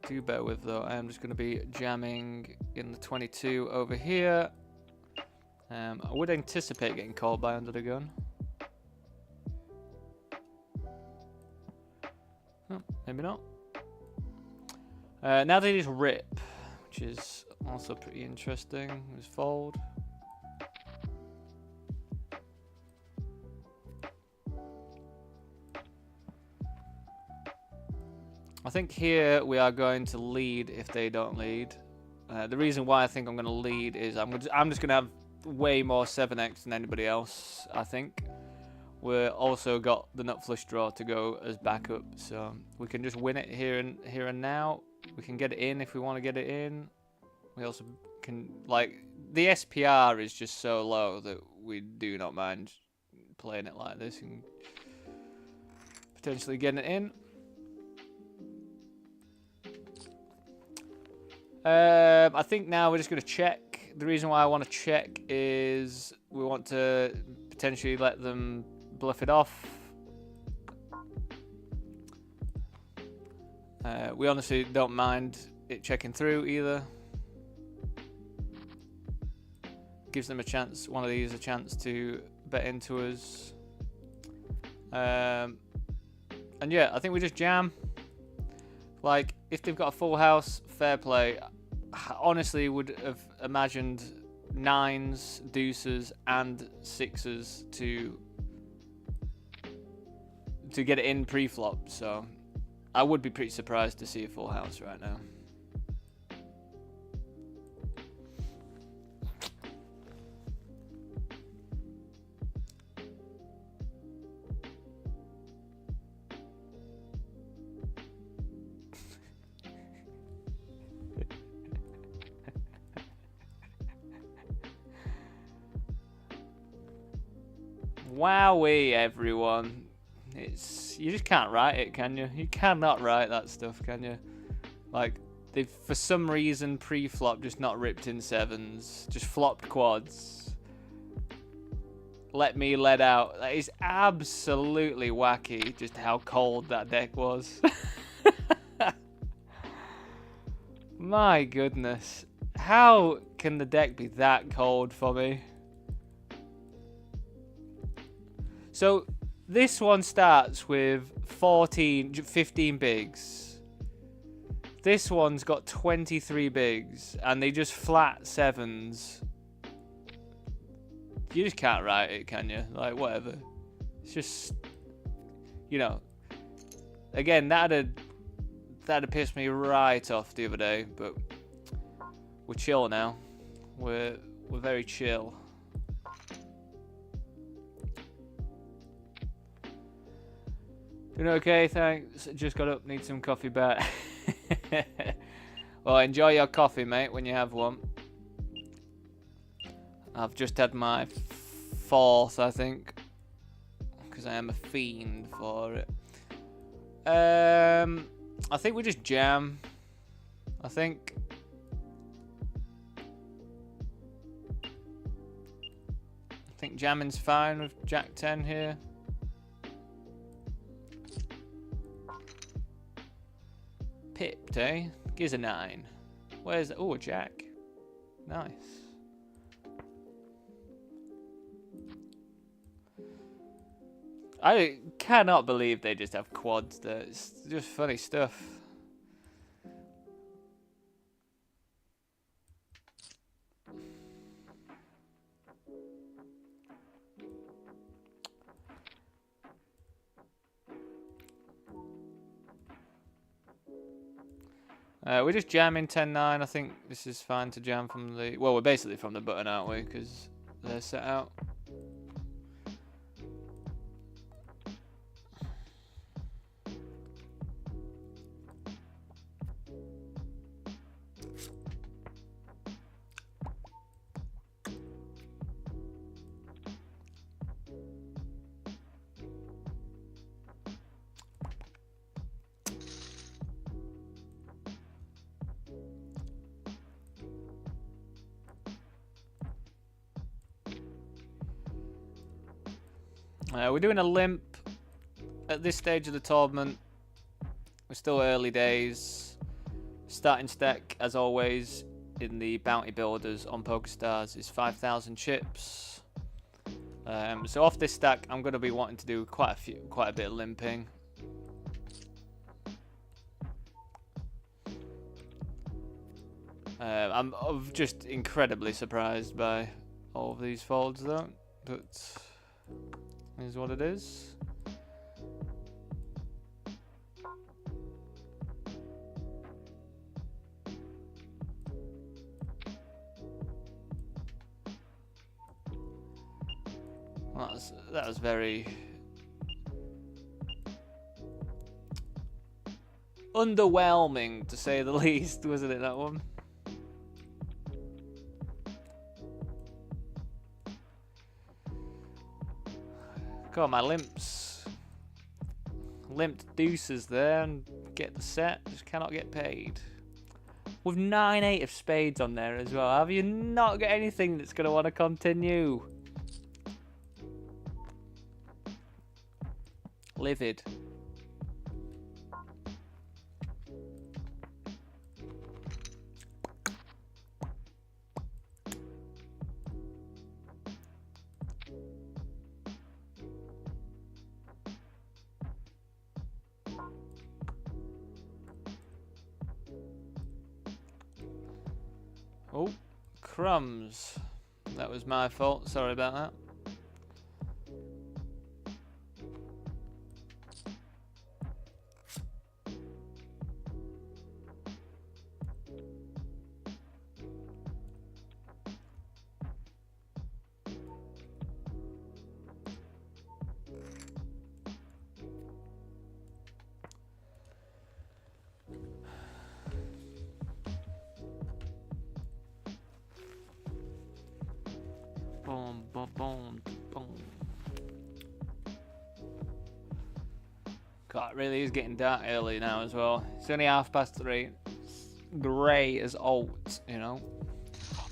Do bear with though. I am just going to be jamming in the 22 over here. I would anticipate getting called by under the gun. Oh, maybe not. Now they just rip, which is also pretty interesting. Just fold. I think here we are going to lead if they don't lead. The reason why I think I'm going to lead is I'm just going to have way more 7x than anybody else, I think. We're also got the nut flush draw to go as backup, so we can just win it here and now. We can get it in if we want to get it in. We also can, like, the SPR is just so low that we do not mind playing it like this and potentially getting it in. I think now we're just going to check. The reason why I want to check is we want to potentially let them bluff it off. We honestly don't mind it checking through either. Gives them a chance, one of these a chance to bet into us. And yeah, I think we just jam. Like, if they've got a full house, fair play. I honestly would have imagined 9s, deuces, and 6s to get it in pre-flop, so I would be pretty surprised to see a full house right now. Wowee, everyone. You just can't write it, can you? You cannot write that stuff, can you? Like, they've for some reason pre-flop just not ripped in sevens, just flopped quads. Let me let out. That is absolutely wacky, just how cold that deck was. My goodness. How can the deck be that cold for me? So, this one starts with 15 bigs. This one's got 23 bigs, and they just flat sevens. You just can't write it, can you? Like, whatever. It's just, you know. Again, that'd pissed me right off the other day, but we're chill now. We're very chill. Doing okay, thanks. Just got up, need some coffee back. Well, enjoy your coffee, mate, when you have one. I've just had my 4th, I think, because I am a fiend for it. I think we just jam. I think jamming's fine with Jack 10 here. Pipped, eh? Gives a 9. Where's... Oh, a Jack. Nice. I cannot believe they just have quads there. It's just funny stuff. We're just jamming 10-9. I think this is fine to jam from the... Well, we're basically from the button, aren't we? Because they're set out. We're doing a limp at this stage of the tournament. We're still early days. Starting stack, as always, in the bounty builders on PokerStars is 5,000 chips. So off this stack, I'm going to be wanting to do quite a bit of limping. I'm just incredibly surprised by all of these folds, though. But is what it is. Well, that was very underwhelming, to say the least, wasn't it, that one? God, my limped deuces there and get the set, just cannot get paid. With 9-8 of spades on there as well. Have you not got anything that's going to want to continue? Livid. Oh, crumbs. That was my fault. Sorry about that. Boom, boom, boom, boom. God, it really is getting dark early now as well. It's only 3:30. grey as alt, you know.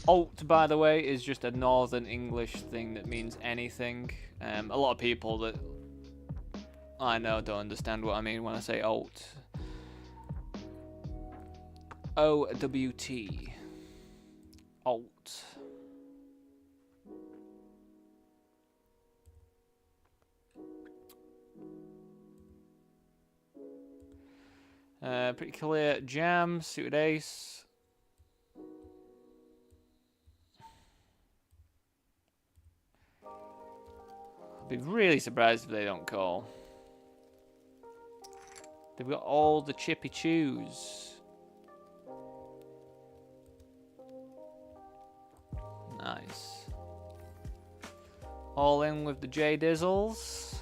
Alt, by the way, is just a Northern English thing that means anything. A lot of people that I know don't understand what I mean when I say alt. O-W-T. Alt. Pretty clear jam, suited ace. I'd be really surprised if they don't call. They've got all the chippy chews. Nice. All in with the J Dizzles.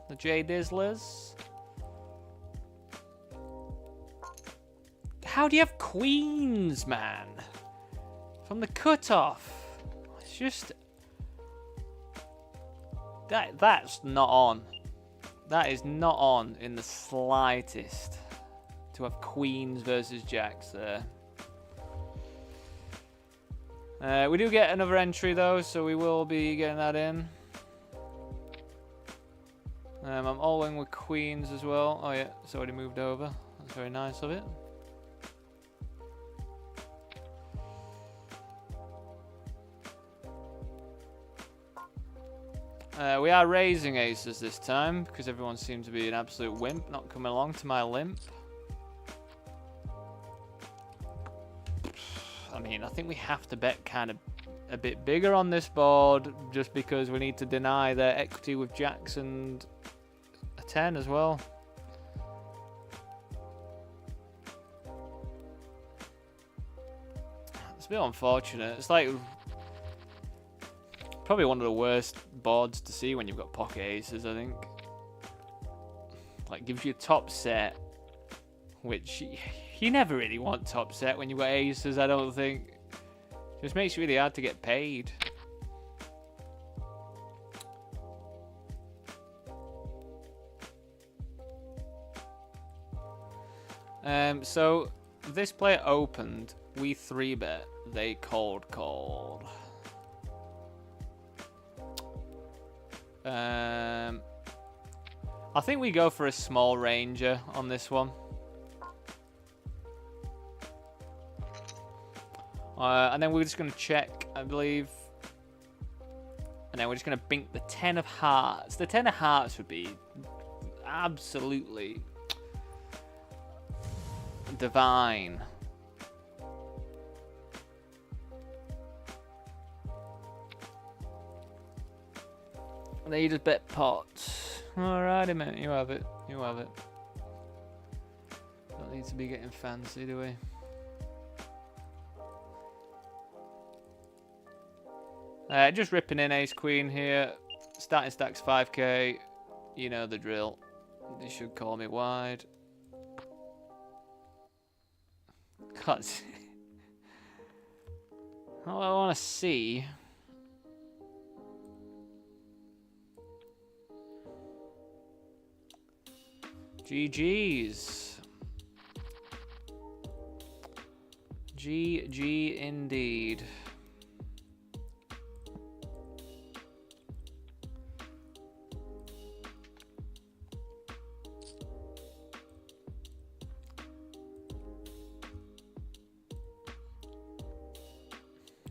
The J Dizzlers. How do you have queens, man? From the cutoff. It's just... That's not on. That is not on in the slightest. To have queens versus jacks there. We do get another entry though, so we will be getting that in. I'm all in with queens as well. Oh yeah, it's already moved over. That's very nice of it. We are raising aces this time because everyone seems to be an absolute wimp, not coming along to my limp. I mean, I think we have to bet kind of a bit bigger on this board just because we need to deny their equity with jacks and a 10 as well. It's a bit unfortunate. It's like probably one of the worst boards to see when you've got pocket aces, I think. Like, gives you a top set, which you never really want top set when you've got aces, I don't think. Just makes it really hard to get paid. So this player opened, we 3-bet, they called. I think we go for a small ranger on this one. And then we're just going to check, I believe. And then we're just going to bink the 10 of hearts. The 10 of hearts would be absolutely divine. And then you just bet pot. Alrighty, mate. You have it. You have it. Don't need to be getting fancy, do we? Just ripping in ace queen here. Starting stacks 5k. You know the drill. They should call me wide. God. All I want to see. GG's. GG indeed.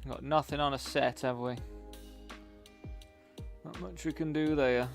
Got nothing on a set, have we? Not much we can do there.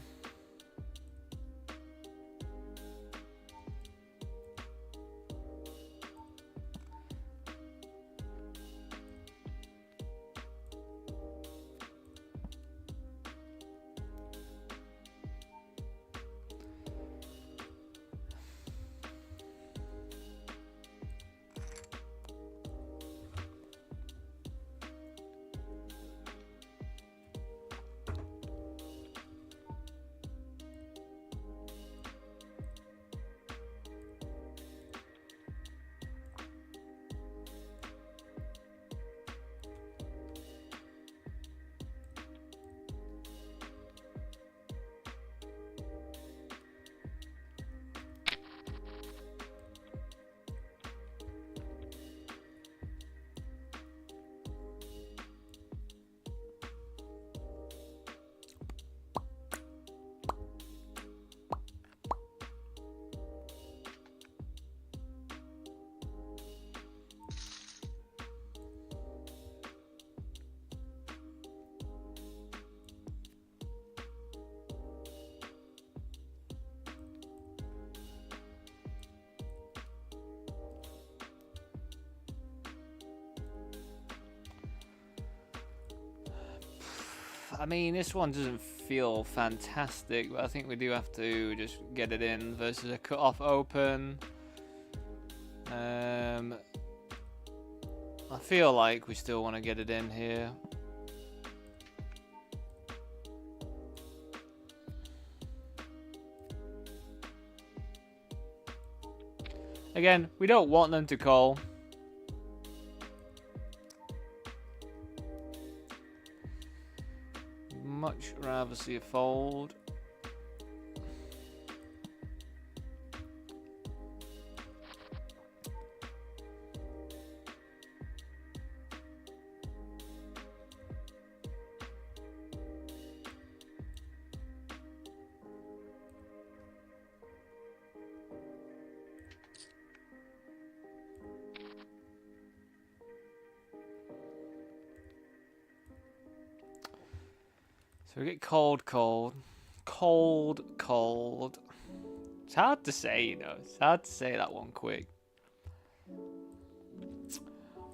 I mean, this one doesn't feel fantastic, but I think we do have to just get it in versus a cut-off open. I feel like we still want to get it in here. Again, we don't want them to call. Much rather see a fold. So we get cold. It's hard to say, you know. It's hard to say that one quick.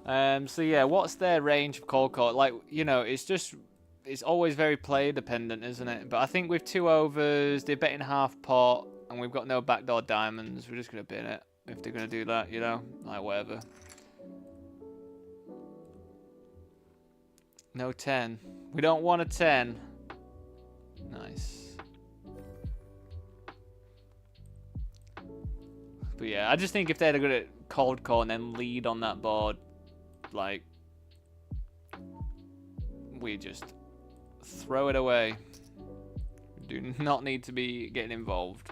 So yeah, what's their range of cold? Like, you know, it's always very player dependent, isn't it? But I think with 2 overs, they're betting half pot, and we've got no backdoor diamonds. We're just gonna bin it if they're gonna do that, you know, like whatever. No 10. We don't want a 10. Nice. But yeah, I just think if they're good at cold call and then lead on that board, like, we just throw it away. We do not need to be getting involved.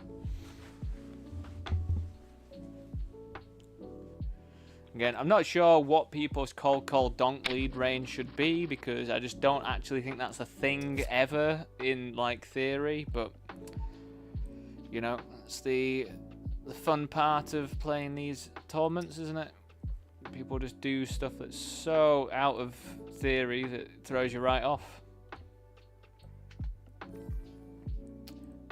Again, I'm not sure what people's cold call donk lead range should be, because I just don't actually think that's a thing ever in, like, theory, but, you know, it's the fun part of playing these tournaments, isn't it? People just do stuff that's so out of theory that it throws you right off.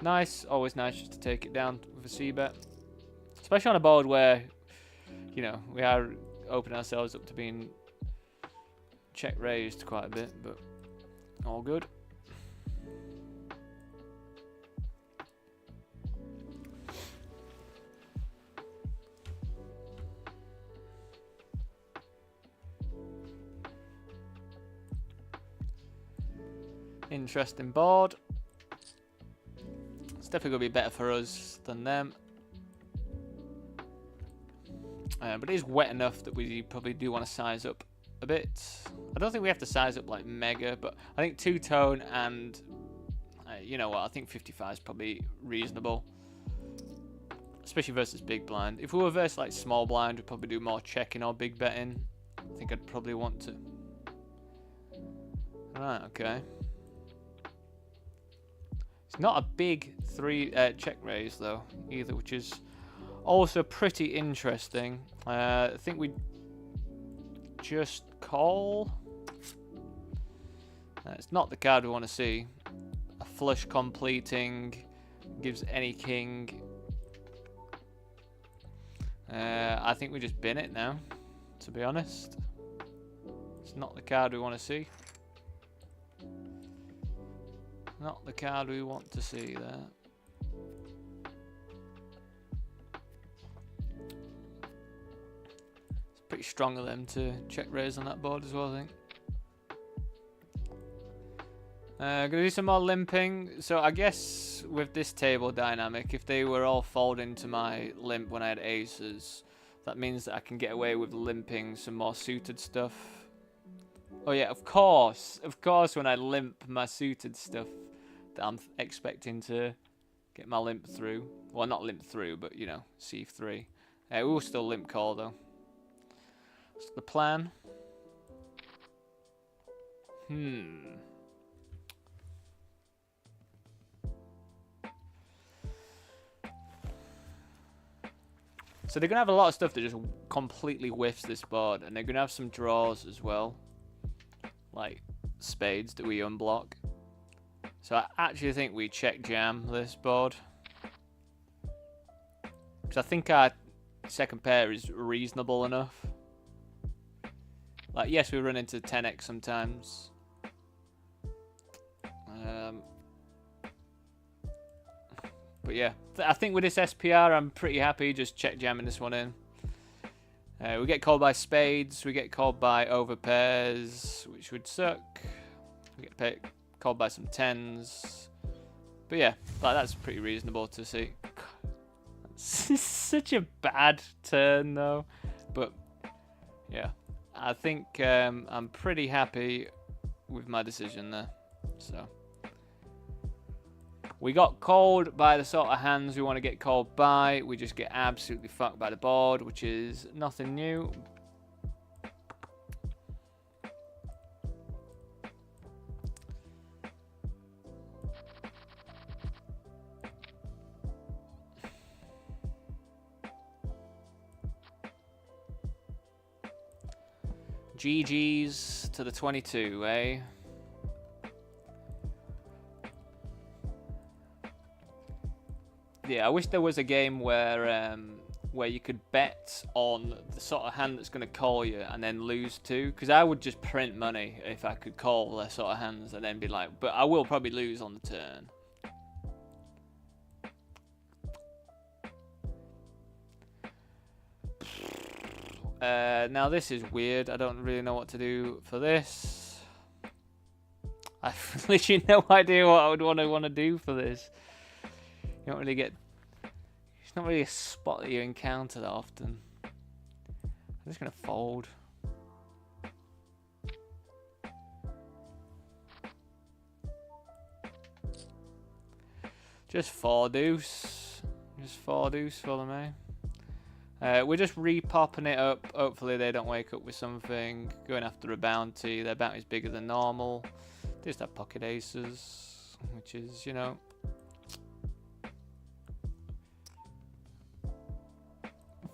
Nice, always nice just to take it down with a c-bet. Especially on a board where, you know, we are opening ourselves up to being check raised quite a bit, but all good. Interesting board. It's definitely going to be better for us than them. But it is wet enough that we probably do want to size up a bit. I don't think we have to size up like mega, but I think two-tone and, you know what, I think 55 is probably reasonable. Especially versus big blind. If we were versus like small blind, we'd probably do more checking or big betting. I think I'd probably want to. Right, okay. It's not a big check raise though, either, which is also pretty interesting. I think we just call. It's not the card we want to see. A flush completing gives any king. I think we just bin it now, to be honest. It's not the card we want to see. Not the card we want to see there. It's pretty strong of them to check raise on that board as well, I think. Gonna do some more limping. So I guess with this table dynamic, if they were all folding to my limp when I had aces, that means that I can get away with limping some more suited stuff. Oh yeah, of course when I limp my suited stuff, that I'm expecting to get my limp through. Well, not limp through, but, you know, C3. We will still limp call, though. That's the plan. So they're going to have a lot of stuff that just completely whiffs this board. And they're going to have some draws as well. Like spades that we unblock. So I actually think we check jam this board. Because I think our second pair is reasonable enough. Like, yes, we run into 10x sometimes. But yeah, I think with this SPR, I'm pretty happy just check jamming this one in. We get called by spades, we get called by overpairs, which would suck. We get called by some tens. But yeah, like, that's pretty reasonable to see. It's such a bad turn though. But yeah, I think I'm pretty happy with my decision there. So we got called by the sort of hands we want to get called by. We just get absolutely fucked by the board, which is nothing new. GG's to the 22, eh? Yeah, I wish there was a game where you could bet on the sort of hand that's going to call you and then lose too. Because I would just print money if I could call their sort of hands and then be like, but I will probably lose on the turn. Now this is weird. I don't really know what to do for this. I have literally no idea what I would want to do for this. You don't really get... It's not really a spot that you encounter that often. I'm just going to fold. Just 4 deuce. Just 4 deuce for them, eh? We're just re-popping it up. Hopefully they don't wake up with something. Going after a bounty. Their bounty's bigger than normal. They just have pocket aces, which is, you know...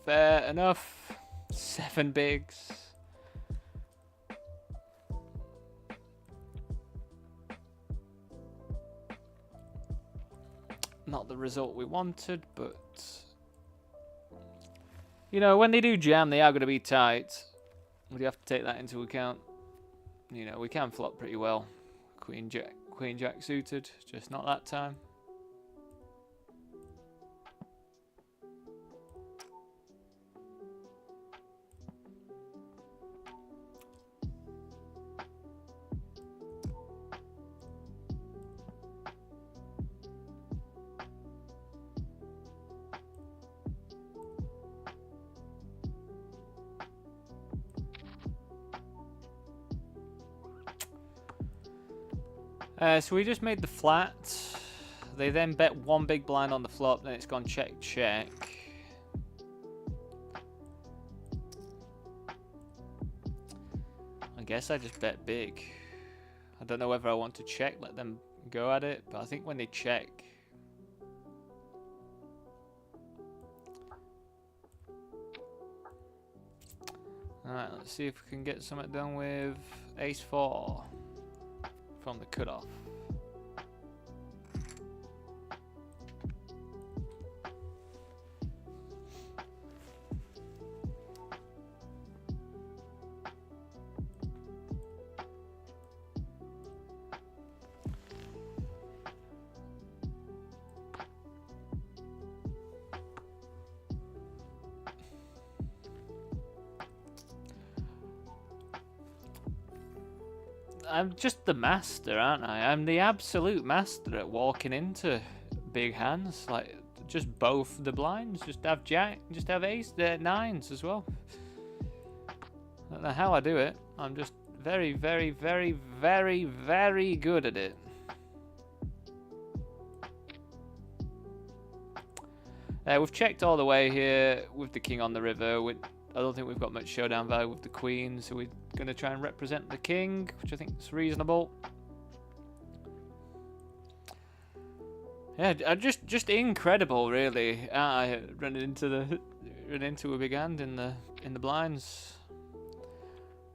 fair enough. 7 bigs. Not the result we wanted, but... You know, when they do jam, they are going to be tight. We have to take that into account. You know, we can flop pretty well. Queen jack suited, just not that time. So we just made the flat. They then bet 1 big blind on the flop, then it's gone check, check. I guess I just bet big. I don't know whether I want to check, let them go at it, but I think when they check... Alright, let's see if we can get something done with ace 4 from the cutoff. I'm just the master, aren't I? I'm the absolute master at walking into big hands. Like, just both the blinds. Just have jack, just have ace, nines as well. I don't know how I do it. I'm just very, very, very, very, very good at it. We've checked all the way here with the king on the river. I don't think we've got much showdown value with the queen, so we're going to try and represent the king, which I think is reasonable. Yeah, just incredible, really. I run into a big hand in the blinds.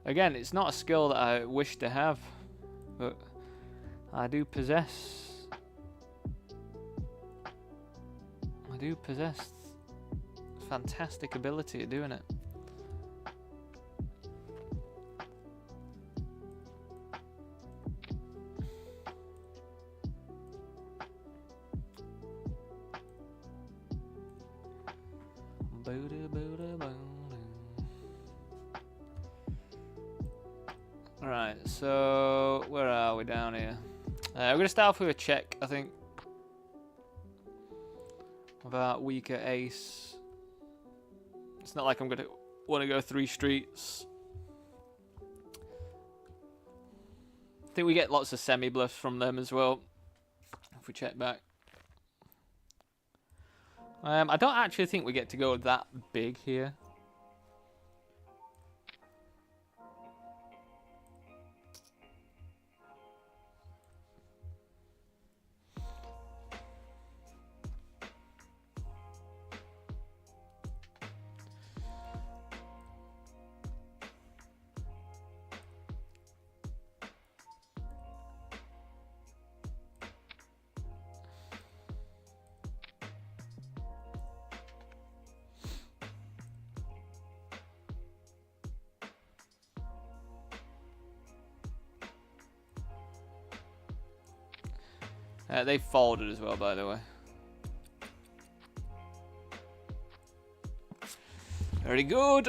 Again, it's not a skill that I wish to have, but I do possess. I do possess fantastic ability at doing it. Alright, so where are we down here? We're going to start off with a check, I think. Of our weaker ace. It's not like I'm going to want to go 3 streets. I think we get lots of semi-bluffs from them as well. If we check back. I don't actually think we get to go that big here. They folded as well, by the way. Very good.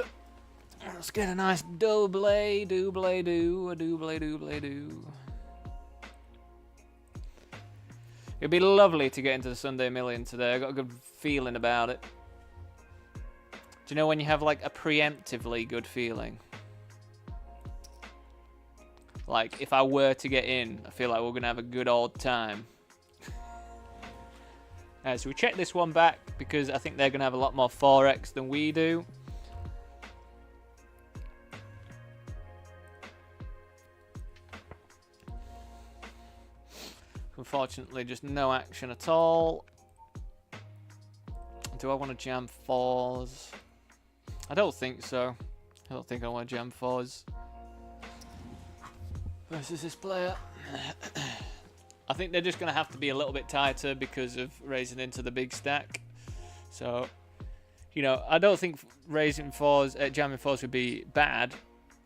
Let's get a nice double, double-do, a double-do. It'd be lovely to get into the Sunday Million today. I got a good feeling about it. Do you know when you have like a preemptively good feeling? Like if I were to get in, I feel like we're gonna have a good old time. So we check this one back because I think they're going to have a lot more 4x than we do. Unfortunately, just no action at all. Do I want to jam 4s? I don't think so. I don't think I want to jam 4s. Versus this player. I think they're just going to have to be a little bit tighter because of raising into the big stack. So, you know, I don't think raising 4s, jamming 4s would be bad.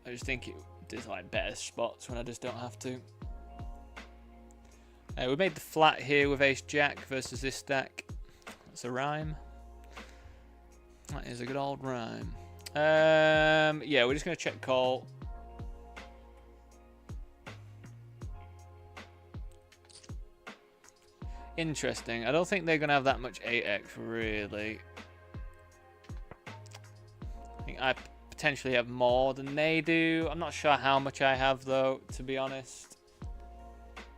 I just think there's like better spots when I just don't have to. We made the flat here with ace jack versus this stack. That's a rhyme. That is a good old rhyme. Yeah, we're just going to check call. Interesting. I don't think they're going to have that much 8x, really. I think I potentially have more than they do. I'm not sure how much I have, though, to be honest.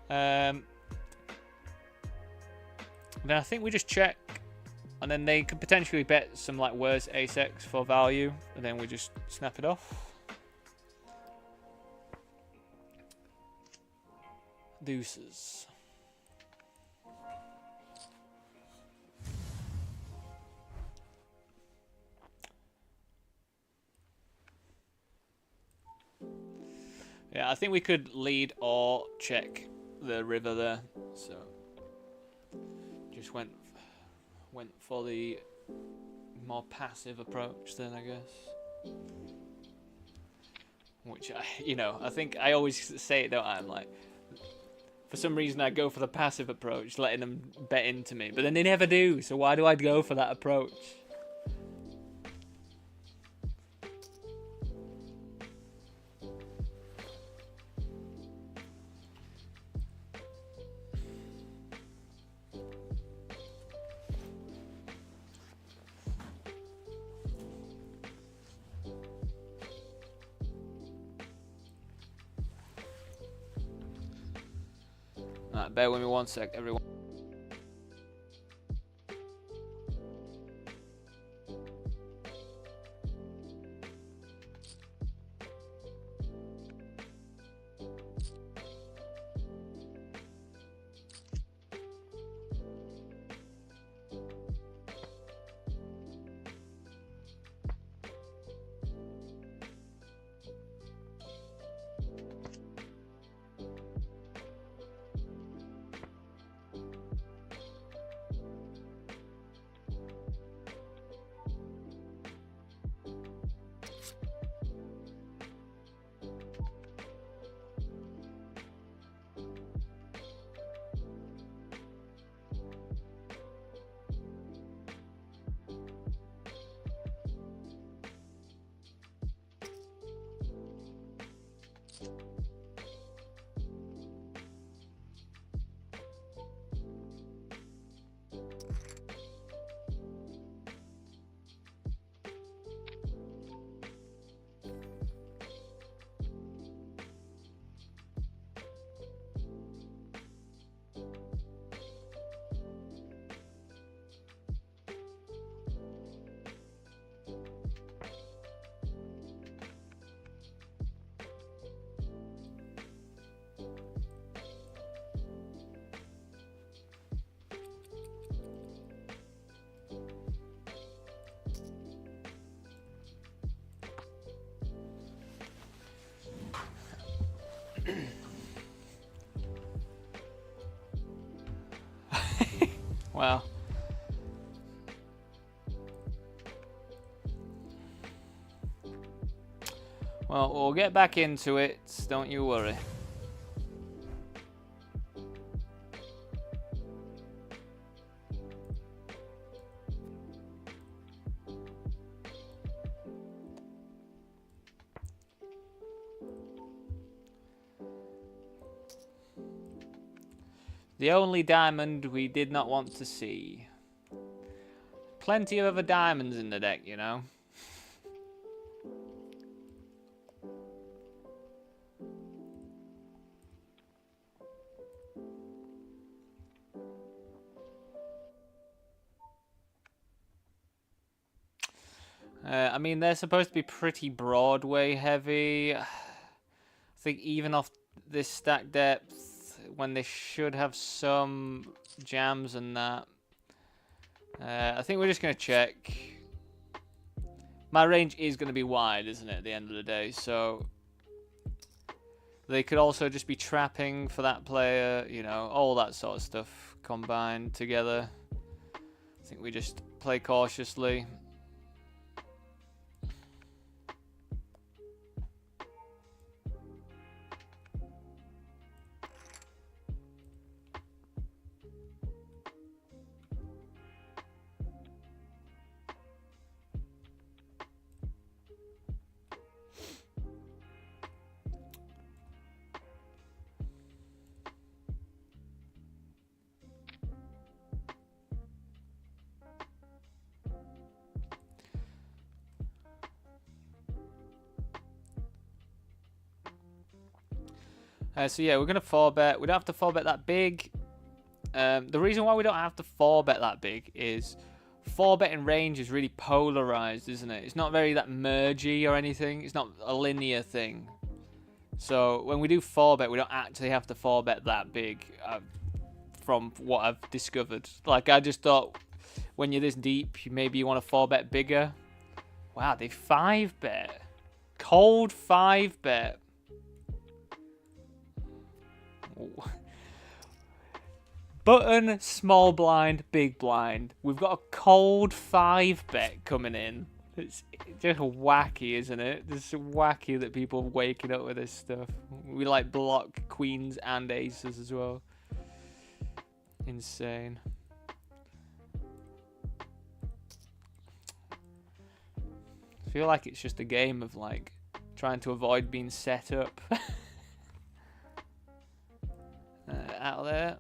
Then I think we just check. And then they could potentially bet some like worse ace-x for value. And then we just snap it off. Deuces. Yeah, I think we could lead or check the river there. So just went for the more passive approach then, I guess. Which I think I always say it, don't I? I'm like, for some reason I go for the passive approach, letting them bet into me, but then they never do. So why do I go for that approach? Bear with me 1 sec, everyone. Well. Well, we'll get back into it, don't you worry. The only diamond we did not want to see. Plenty of other diamonds in the deck, you know. I mean, they're supposed to be pretty Broadway heavy. I think even off this stack depth, when they should have some jams and that. I think we're just going to check. My range is going to be wide, isn't it, at the end of the day? So they could also just be trapping for that player, you know, all that sort of stuff combined together. I think we just play cautiously. So yeah, we're going to 4-bet. We don't have to 4-bet that big. The reason why we don't have to 4-bet that big is 4-betting range is really polarized, isn't it? It's not very that mergy or anything. It's not a linear thing. So when we do 4-bet, we don't actually have to 4-bet that big from what I've discovered. Like, I just thought when you're this deep, maybe you want to 4-bet bigger. Wow, they 5-bet. Cold 5-bet. Button, small blind, big blind. We've got a cold 5-bet coming in. It's just wacky, isn't it? It's wacky that people are waking up with this stuff. We like block queens and aces as well. Insane. I feel like it's just a game of like trying to avoid being set up. Out of there.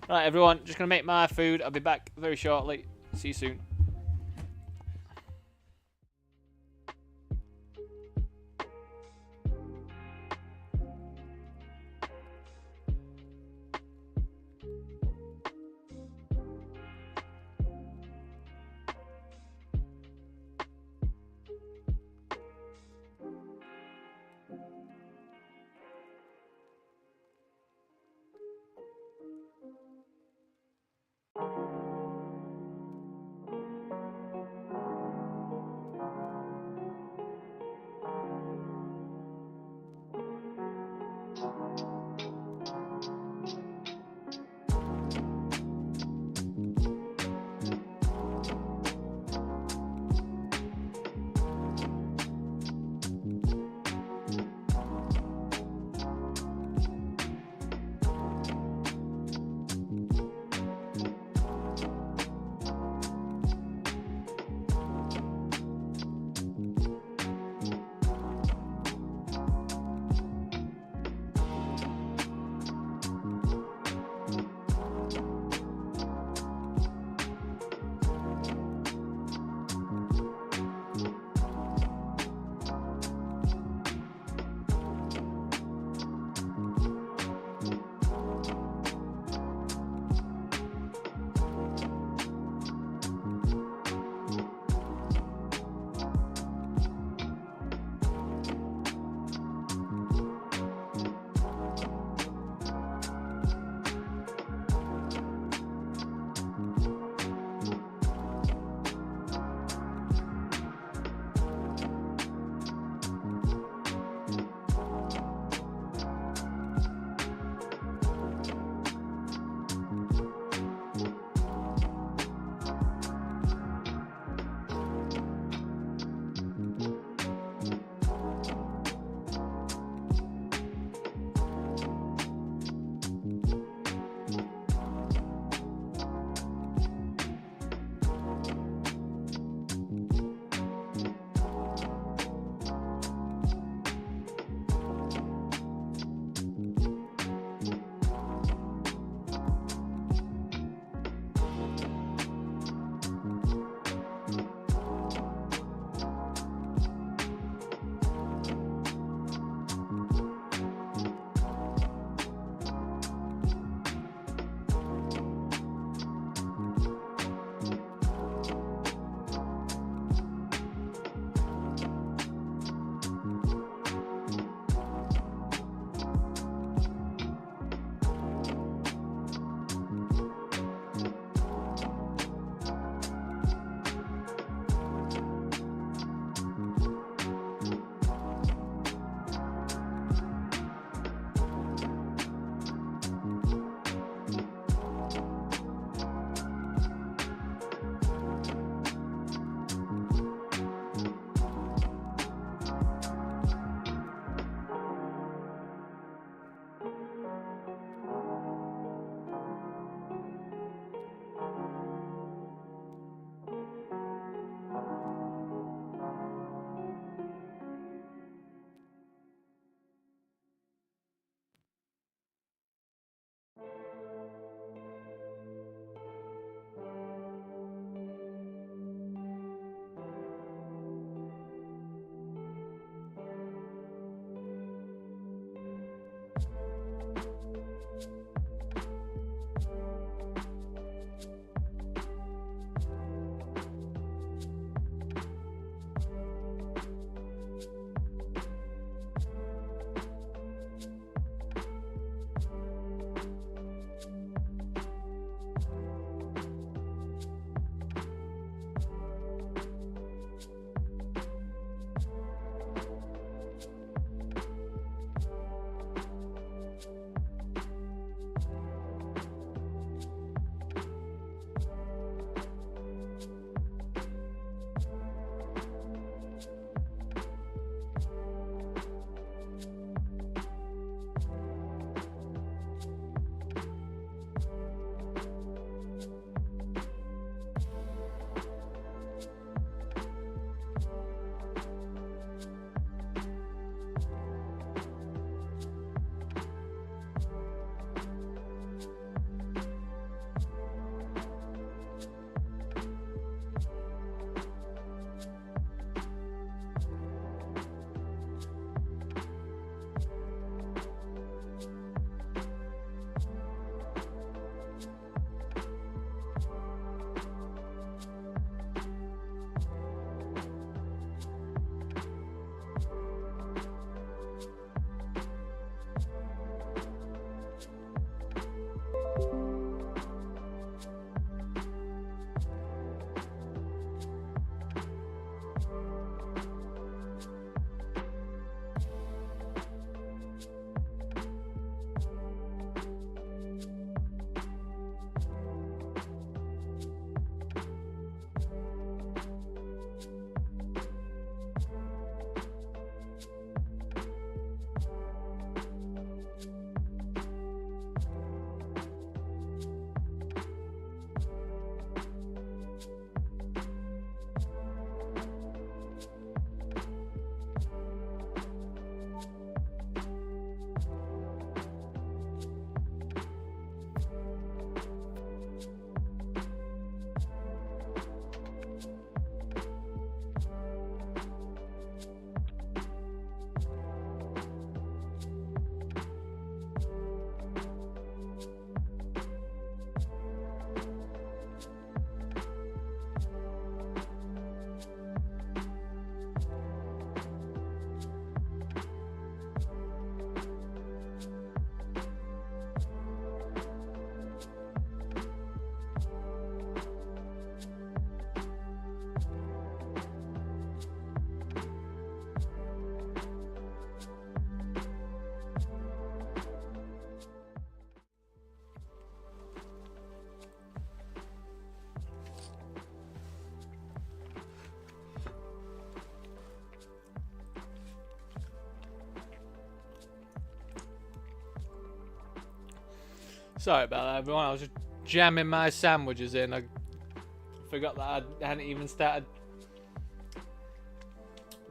Right, everyone, just going to make my food. I'll be back very shortly. See you soon. Sorry about that, everyone. I was just jamming my sandwiches in. I forgot that I hadn't even started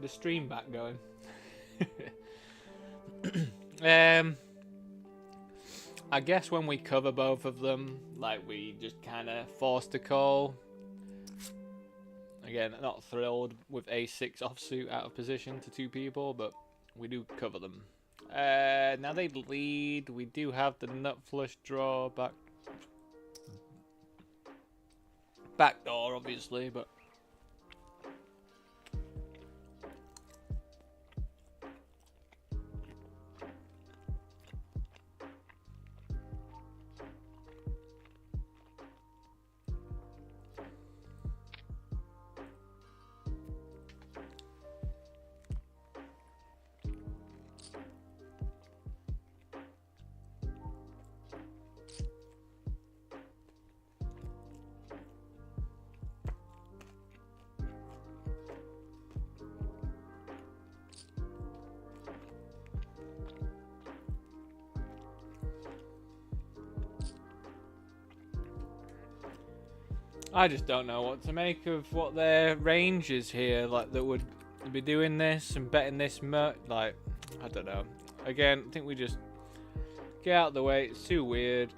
the stream back going. I guess when we cover both of them, like, we just kind of forced a call. Again, not thrilled with a 6 offsuit out of position to 2 people, but we do cover them. Now they lead. We do have the nut flush draw back door, obviously, but I just don't know what to make of what their range is here, like, that would be doing this and betting this much. Like, I don't know. Again, I think we just get out of the way. It's too weird.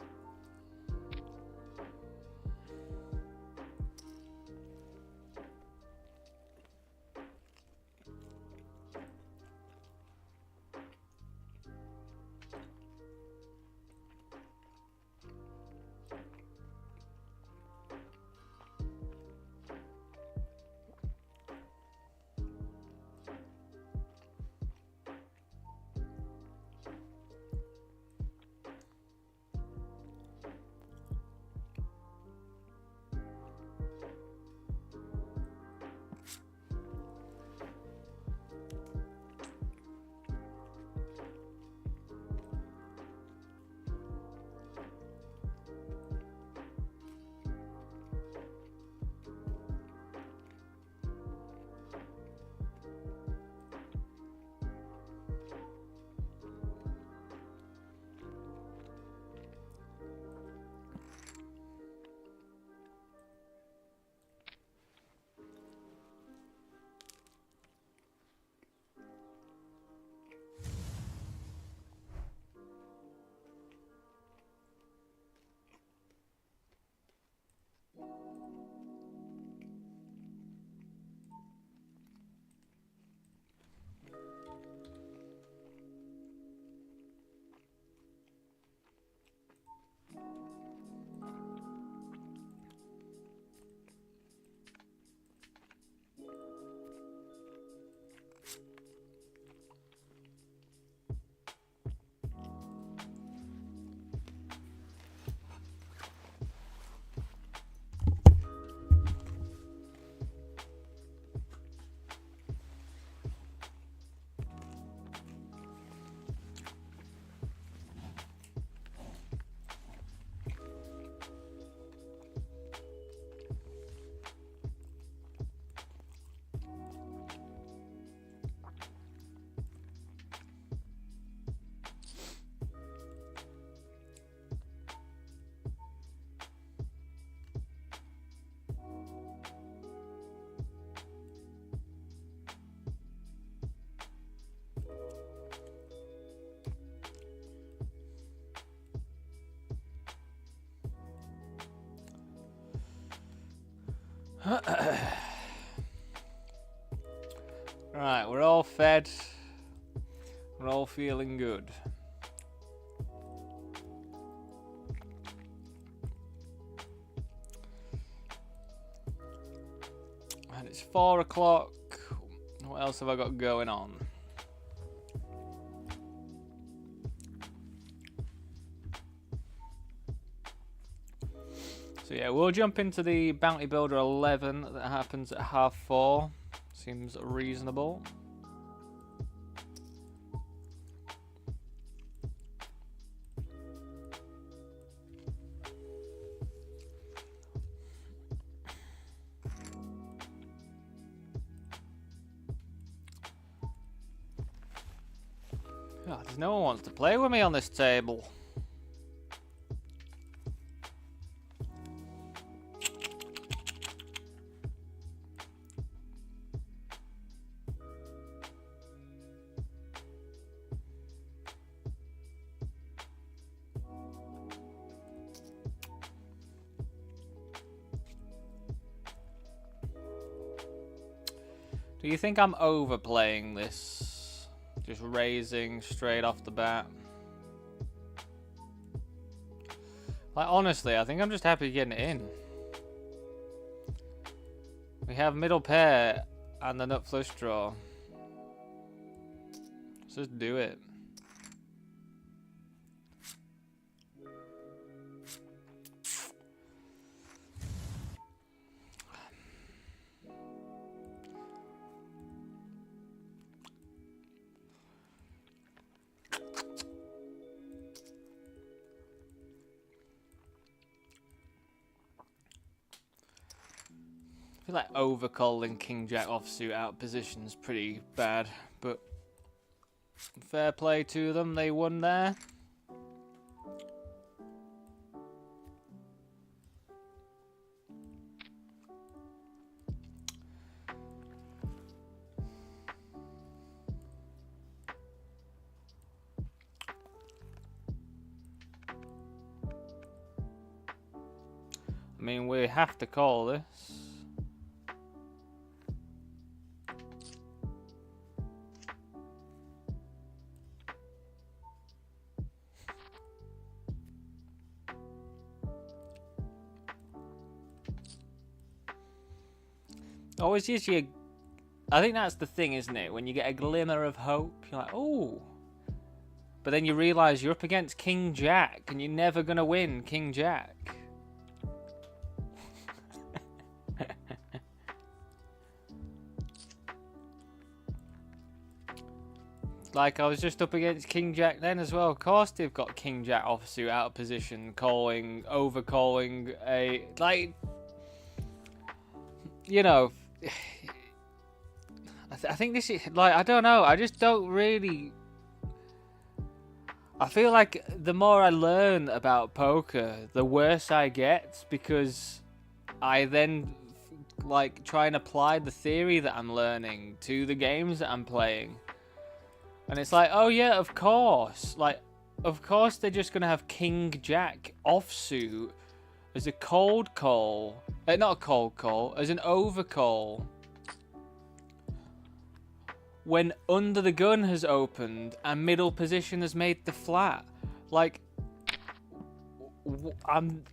Right, we're all fed. We're all feeling good. And it's 4 o'clock. What else have I got going on? So yeah, we'll jump into the Bounty Builder 11 that happens at 4:30. Seems reasonable. God, no one wants to play with me on this table. Do you think I'm overplaying this? Just raising straight off the bat? Like, honestly, I think I'm just happy getting it in. We have middle pair and the nut flush draw. Let's just do it. I feel like overcalling King Jack offsuit out position's pretty bad, but fair play to them, they won there. I mean, we have to call this. Always gives you, I think that's the thing, isn't it? When you get a glimmer of hope, you're like, oh. But then you realise you're up against King Jack, and you're never going to win King Jack. Like, I was just up against King Jack then as well. Of course they've got King Jack offsuit out of position, overcalling a, like, you know, I think this is, like, I don't know, I just don't really, I feel like the more I learn about poker, the worse I get, because I then, like, try and apply the theory that I'm learning to the games that I'm playing. And it's like, oh yeah, of course. Like, of course they're just going to have King Jack offsuit as a cold call. Not a cold call, as an overcall. When under the gun has opened and middle position has made the flat. Like, I'm...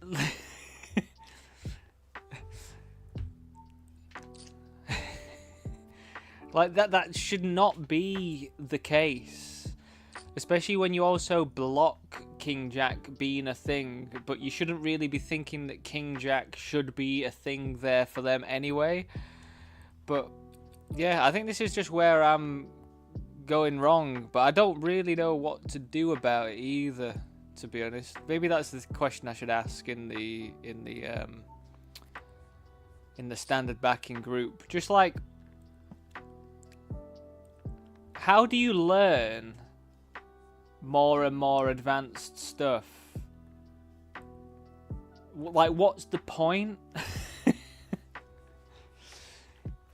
Like, that should not be the case. Especially when you also block King Jack being a thing, but you shouldn't really be thinking that King Jack should be a thing there for them anyway. But, yeah, I think this is just where I'm going wrong, but I don't really know what to do about it either, to be honest. Maybe that's the question I should ask in the standard backing group. Just like, how do you learn more and more advanced stuff? Like, what's the point?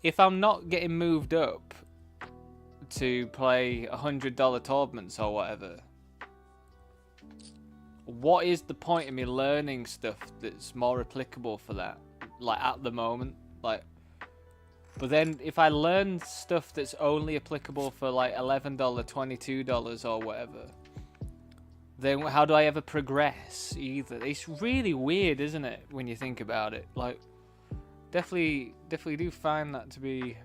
If I'm not getting moved up to play $100 tournaments or whatever, what is the point of me learning stuff that's more applicable for that? Like, at the moment, like. But then, if I learn stuff that's only applicable for, like, $11, $22 or whatever, then how do I ever progress either? It's really weird, isn't it, when you think about it? Like, definitely do find that to be...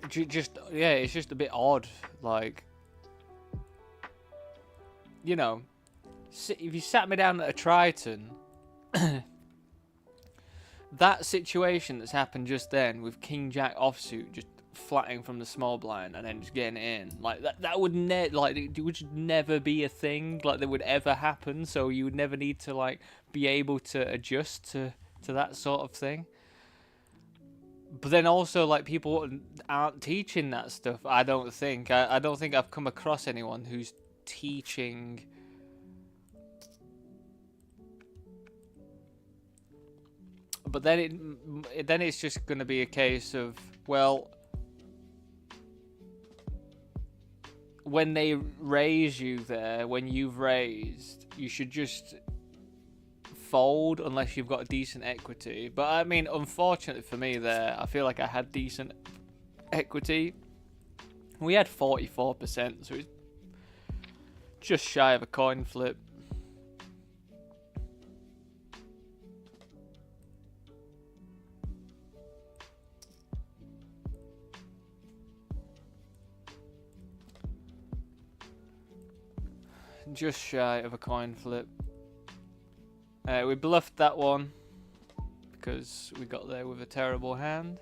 Just, yeah, it's just a bit odd. Like, you know, if you sat me down at a Triton... that situation that's happened just then with King Jack offsuit just flatting from the small blind and then just getting it in, like that would it would never be a thing, like, that would ever happen. So you would never need to, like, be able to adjust to that sort of thing. But then also, like, people aren't teaching that stuff. I don't think I've come across anyone who's teaching. But then it's just going to be a case of, well, when they raise you there, when you've raised, you should just fold unless you've got a decent equity. But I mean, unfortunately for me there, I feel like I had decent equity. We had 44%, so it's just shy of a coin flip. Just shy of a coin flip. We bluffed that one because we got there with a terrible hand.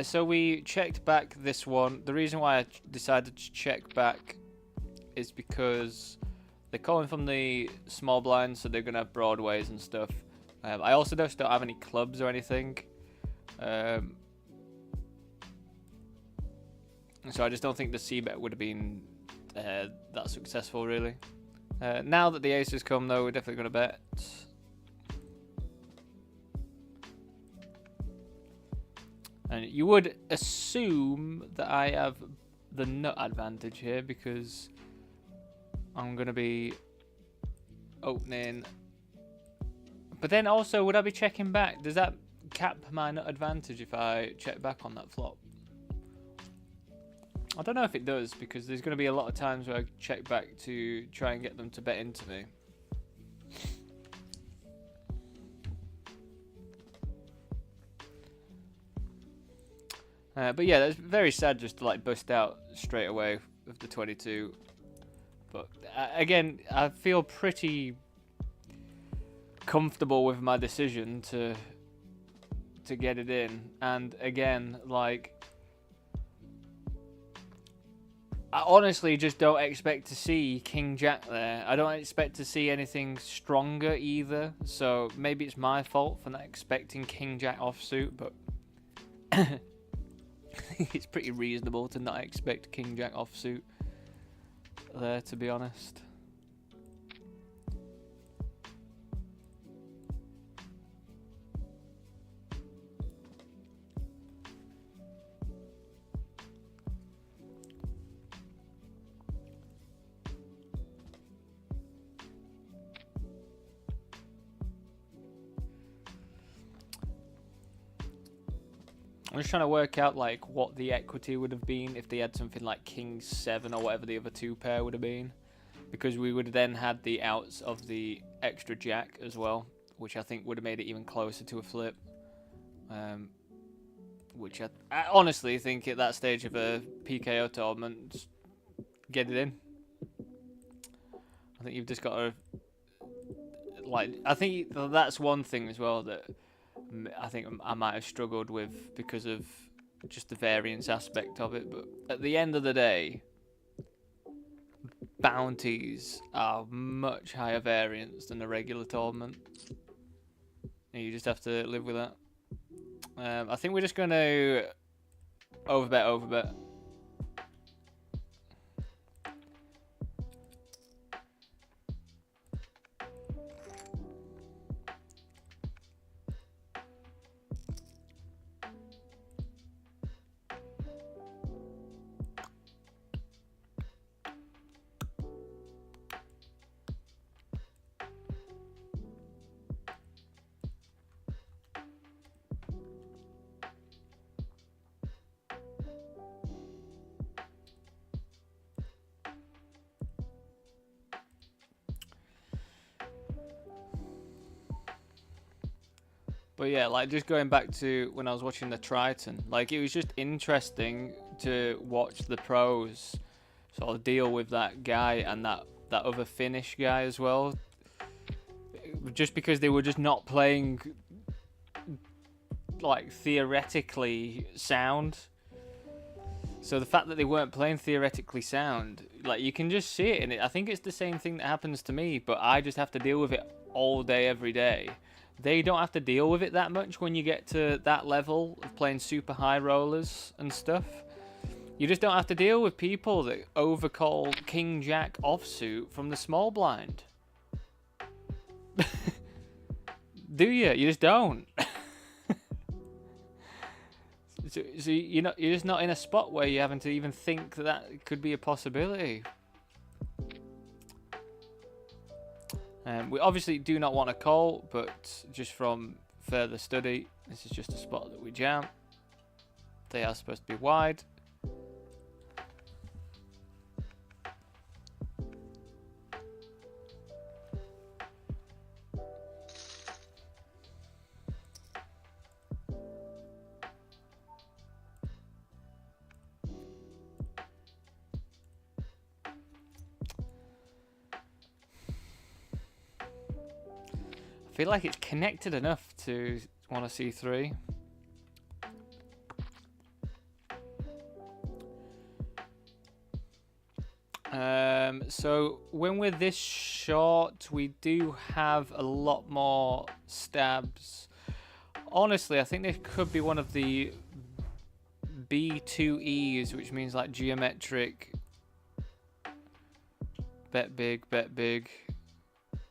So we checked back this one. The reason why I decided to check back is because they're calling from the small blinds, so they're going to have broadways and stuff. I also just don't have any clubs or anything. So I just don't think the c-bet would have been that successful, really. Now that the ace has come, though, we're definitely going to bet. And you would assume that I have the nut advantage here because I'm going to be opening. But then also, would I be checking back? Does that cap my nut advantage if I check back on that flop? I don't know if it does, because there's going to be a lot of times where I check back to try and get them to bet into me. But yeah, that's very sad just to like bust out straight away with the 22. But again, I feel pretty comfortable with my decision to get it in. And again, like, I honestly just don't expect to see King Jack there. I don't expect to see anything stronger either. So maybe it's my fault for not expecting King Jack offsuit, but I think it's pretty reasonable to not expect King Jack offsuit there, to be honest. I'm just trying to work out like what the equity would have been if they had something like King 7 or whatever the other two pair would have been, because we would have then had the outs of the extra jack as well, which I think would have made it even closer to a flip. Which I honestly think at that stage of a PKO tournament, just get it in. I think you've just got to, like, I think that's one thing as well that I think I might have struggled with because of just the variance aspect of it. But at the end of the day, bounties are much higher variance than a regular tournament. And you just have to live with that. I think we're just going to overbet. But yeah, like just going back to when I was watching the Triton, like it was just interesting to watch the pros sort of deal with that guy and that other Finnish guy as well. Just because they were just not playing like theoretically sound. So the fact that they weren't playing theoretically sound, like you can just see it in it. I think it's the same thing that happens to me, but I just have to deal with it all day, every day. They don't have to deal with it that much when you get to that level of playing super high rollers and stuff. You just don't have to deal with people that overcall King Jack offsuit from the small blind. Do you? You just don't. So you're just not in a spot where you're having to even think that that could be a possibility. We obviously do not want a call, but just from further study, this is just a spot that we jam. They are supposed to be wide. I feel like it's connected enough to want to see 3. So when we're this short, we do have a lot more stabs. Honestly, I think this could be one of the B2Es, which means like geometric. Bet big, bet big.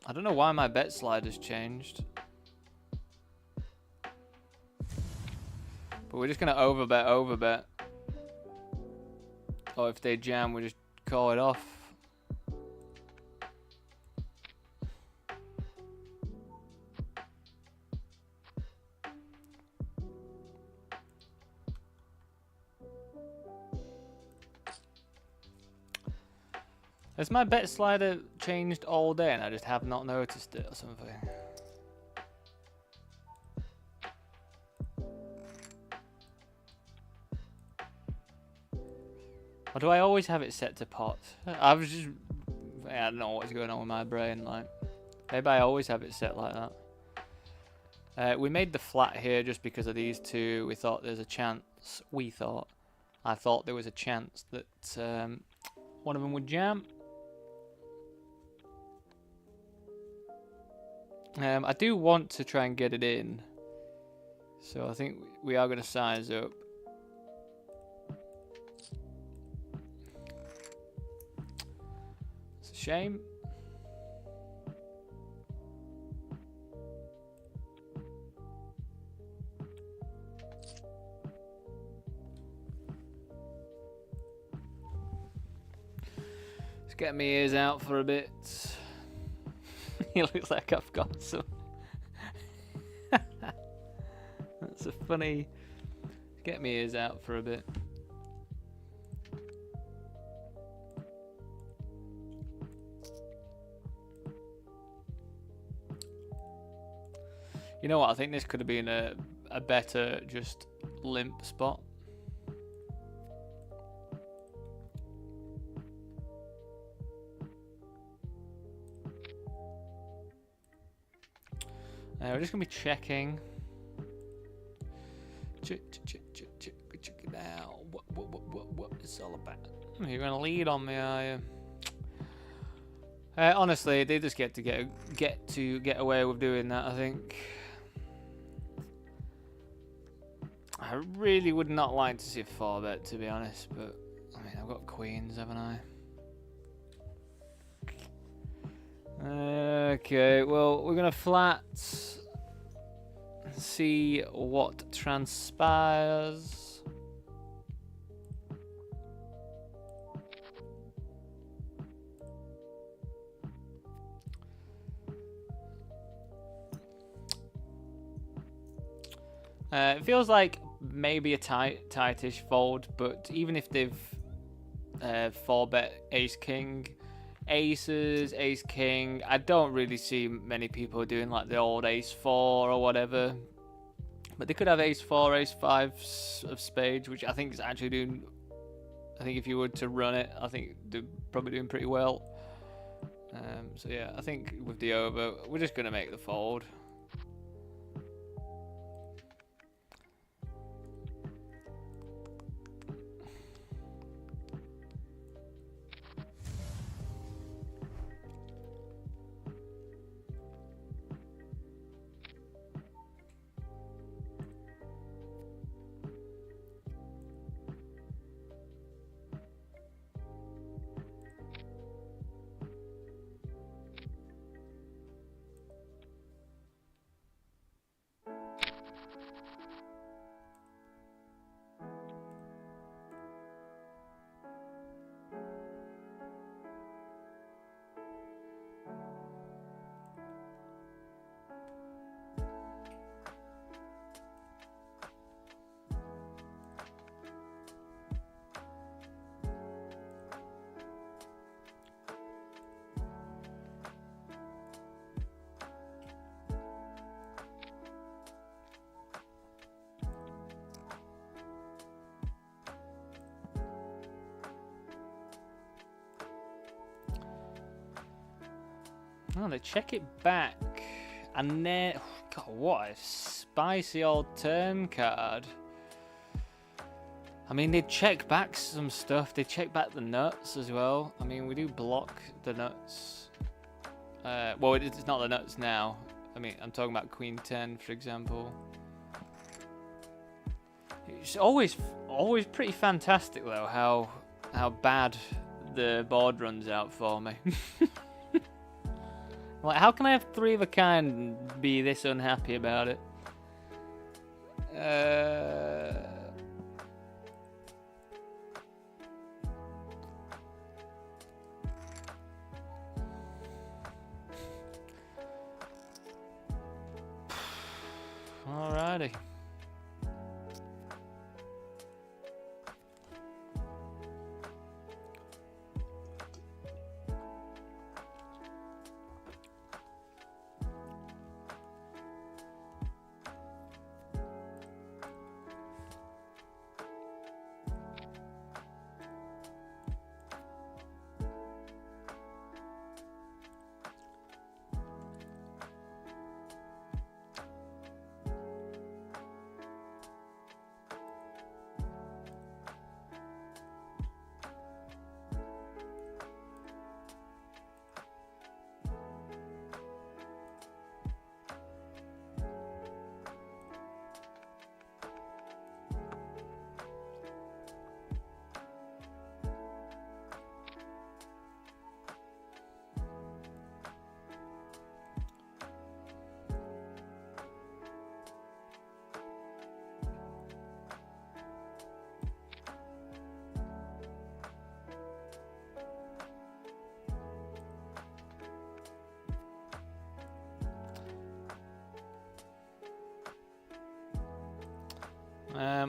I don't know why my bet slider's changed. But we're just going to overbet. Or if they jam, we just call it off. Has my bet slider changed all day and I just have not noticed it or something? Or do I always have it set to pot? I don't know what's going on with my brain. Like, maybe I always have it set like that. We made the flat here just because of these two. We thought there's a chance. I thought there was a chance that one of them would jam. I do want to try and get it in, so I think we are going to size up. It's a shame. Let's get my ears out for a bit. It looks like I've got some. That's a funny. Get my ears out for a bit. You know what? I think this could have been a better just limp spot. We're just going to be checking. Check it out. What it's all about. You're going to lead on me, are you? Honestly, they just get away with doing that, I think. I really would not like to see a 4-bet, to be honest, but I mean, I've got queens, haven't I? Okay, well, we're going to flat, see what transpires. It feels like maybe a tightish fold, but even if they've 4-bet ace-king, aces, ace-king, I don't really see many people doing like the old ace-4 or whatever. But they could have ace-4, ace-5 of spades, which I think is actually doing... I think if you were to run it, I think they're probably doing pretty well. So yeah, I think with the over, we're just going to make the fold. Oh, they check it back. And then... Oh, God, what a spicy old turn card. I mean, they check back some stuff. They check back the nuts as well. I mean, we do block the nuts. Well, it's not the nuts now. I mean, I'm talking about Queen 10, for example. It's always pretty fantastic, though, how bad the board runs out for me. Like, how can I have 3 of a kind and be this unhappy about it? Alrighty.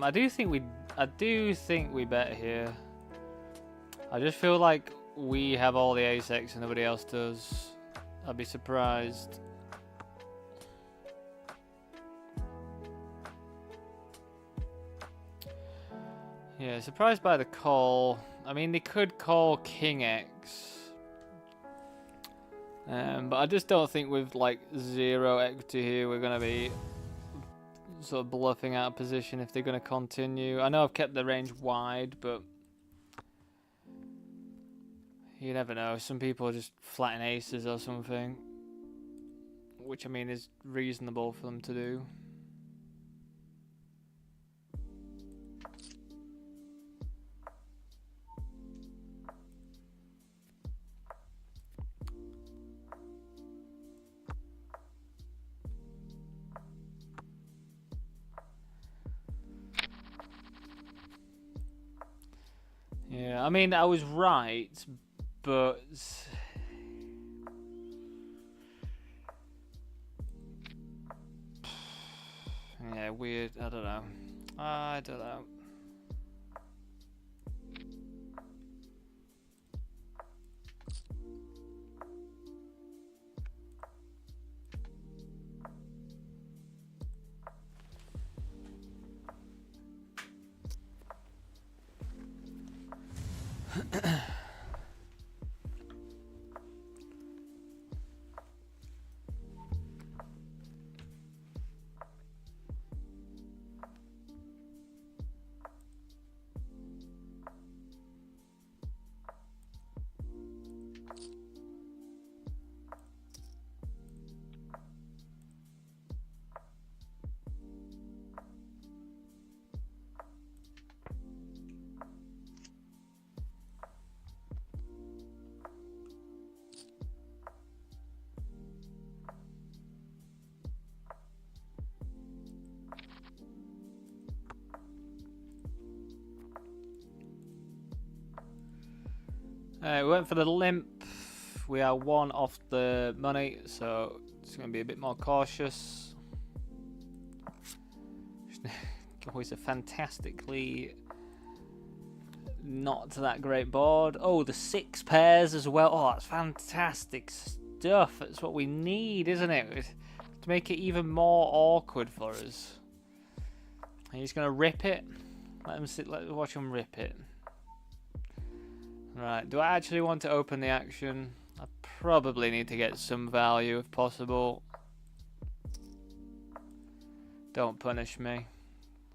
I do think we bet here. I just feel like we have all the ace-X and nobody else does. I'd be surprised. Yeah, surprised by the call. I mean, they could call King X. But I just don't think with like 0 equity here we're going to be sort of bluffing out of position if they're going to continue. I know I've kept the range wide, but you never know. Some people just flatten aces or something, which I mean is reasonable for them to do. Yeah, I mean, I was right, but yeah, weird. I don't know. I don't know. We went for the limp. We are 1 off the money, so it's going to be a bit more cautious. Always a fantastically not that great board. Oh, the 6 pairs as well. Oh, that's fantastic stuff. That's what we need, isn't it? To make it even more awkward for us. And he's going to rip it. Let him sit. Let's watch him rip it. Right, do I actually want to open the action? I probably need to get some value if possible. Don't punish me.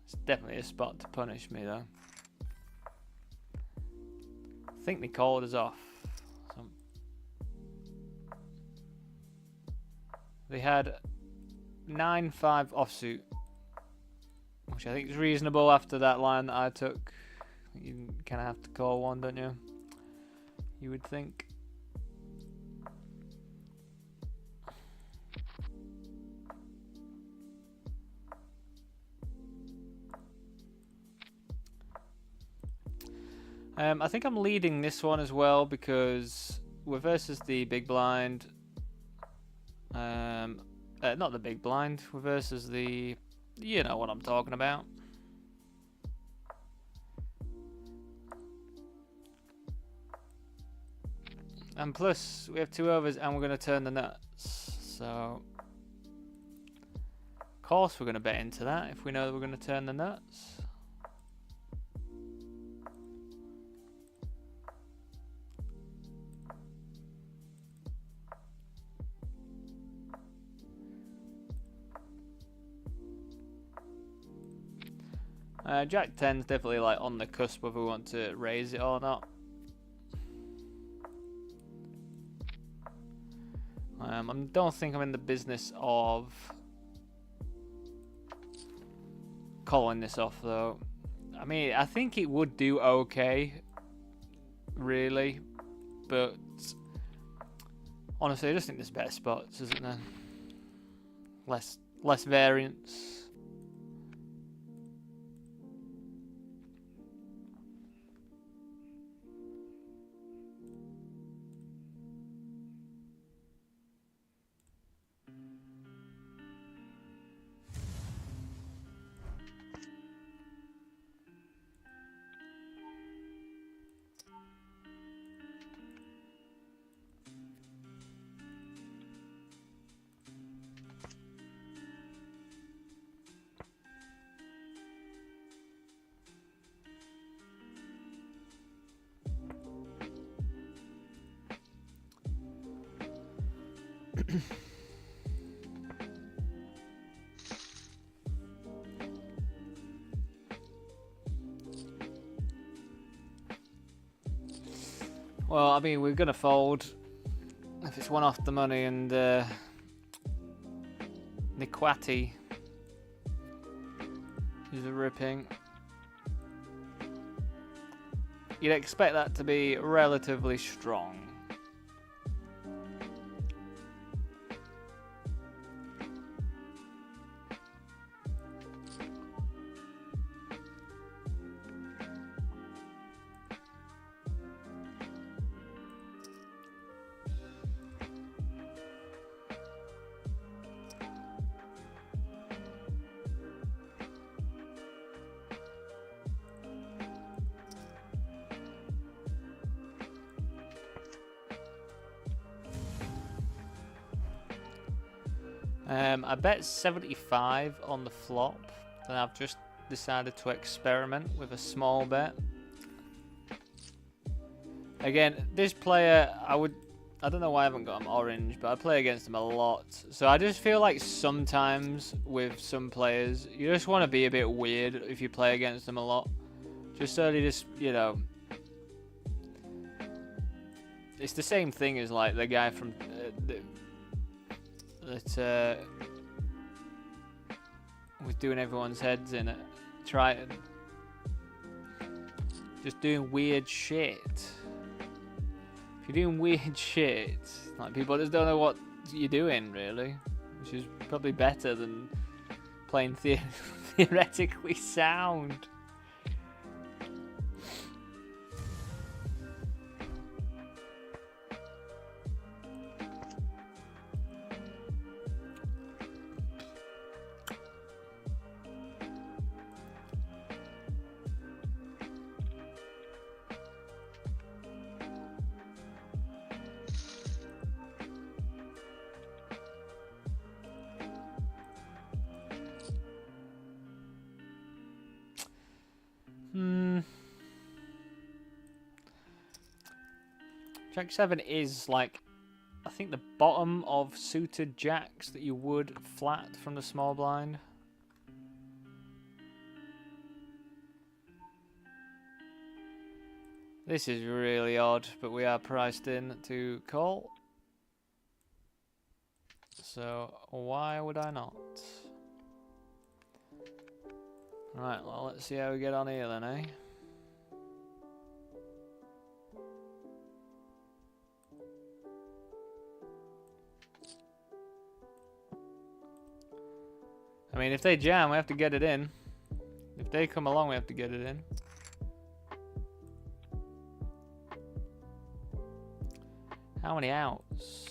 It's definitely a spot to punish me though. I think they called us off. So they had 9-5 offsuit, which I think is reasonable after that line that I took. You kind of have to call one, don't you? You would think. I think I'm leading this one as well because we're versus the big blind. Not the big blind. We're versus the... You know what I'm talking about. And plus, we have 2 overs and we're going to turn the nuts. So, of course we're going to bet into that if we know that we're going to turn the nuts. Jack 10's definitely like on the cusp whether we want to raise it or not. I don't think I'm in the business of calling this off though. I mean, I think it would do okay, really, but honestly, I just think there's better spots, isn't there? Less variance. Well, I mean, we're gonna fold if it's one off the money and Niquati is a ripping. You'd expect that to be relatively strong. I bet 75 on the flop, then I've just decided to experiment with a small bet. Again, this player, I don't know why I haven't got him orange, but I play against him a lot. So I just feel like sometimes with some players, you just want to be a bit weird if you play against them a lot. Just so they just, you know... It's the same thing as like the guy from... that was doing everyone's heads in it. Trying. Just doing weird shit. If you're doing weird shit, like people just don't know what you're doing really. Which is probably better than playing theoretically sound. Jack 7 is like I think the bottom of suited jacks that you would flat from the small blind. This is really odd, but we are priced in to call. So why would I not? Right, well, let's see how we get on here then, eh? I mean, if they jam, we have to get it in. If they come along, we have to get it in. How many outs?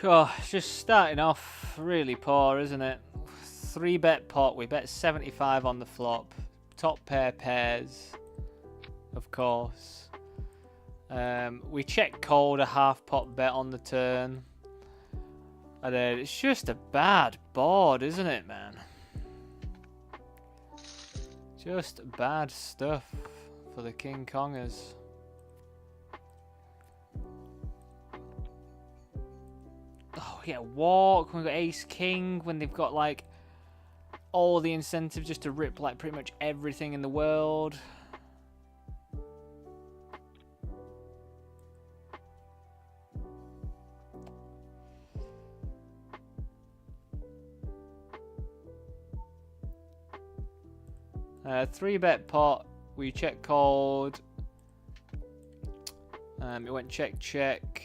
Oh, it's just starting off really poor, isn't it? 3-bet pot, we bet 75 on the flop. Top pair pairs, of course. We check cold, a half pot bet on the turn. And then it's just a bad board, isn't it, man? Just bad stuff for the King Kongers. Oh, we get walk, we've got ace king when they've got like all the incentive just to rip like pretty much everything in the world. Three bet pot, we check cold. It went check check.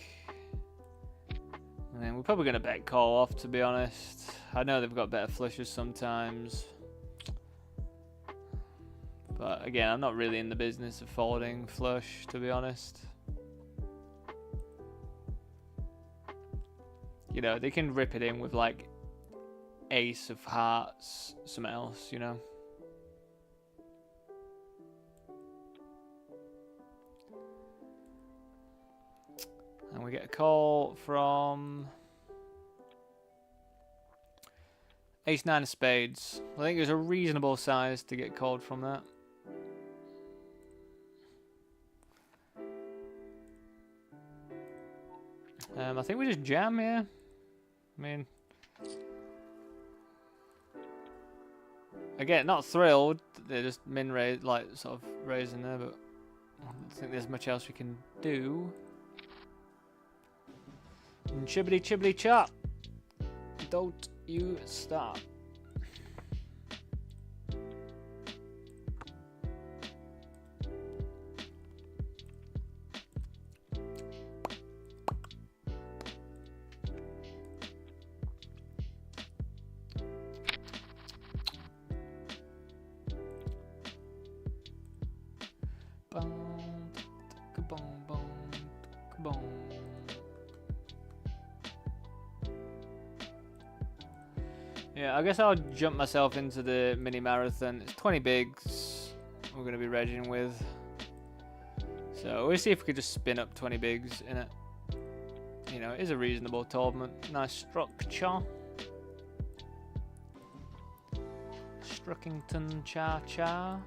And then we're probably going to bet call off, to be honest. I know they've got better flushes sometimes. But again, I'm not really in the business of folding flush, to be honest. You know, they can rip it in with like ace of hearts, something else, you know. And we get a call from ace nine of spades. I think there's a reasonable size to get called from that. I think we just jam here. I mean, again, not thrilled. They're just min raise, like sort of raising there, but I don't think there's much else we can do. And chibbity chibbity chop. Don't you stop. Yeah, I guess I'll jump myself into the mini marathon. It's 20 bigs we're going to be regging with. So we'll see if we could just spin up 20 bigs in it. You know, it is a reasonable tournament. Nice structure. Struckington cha-cha.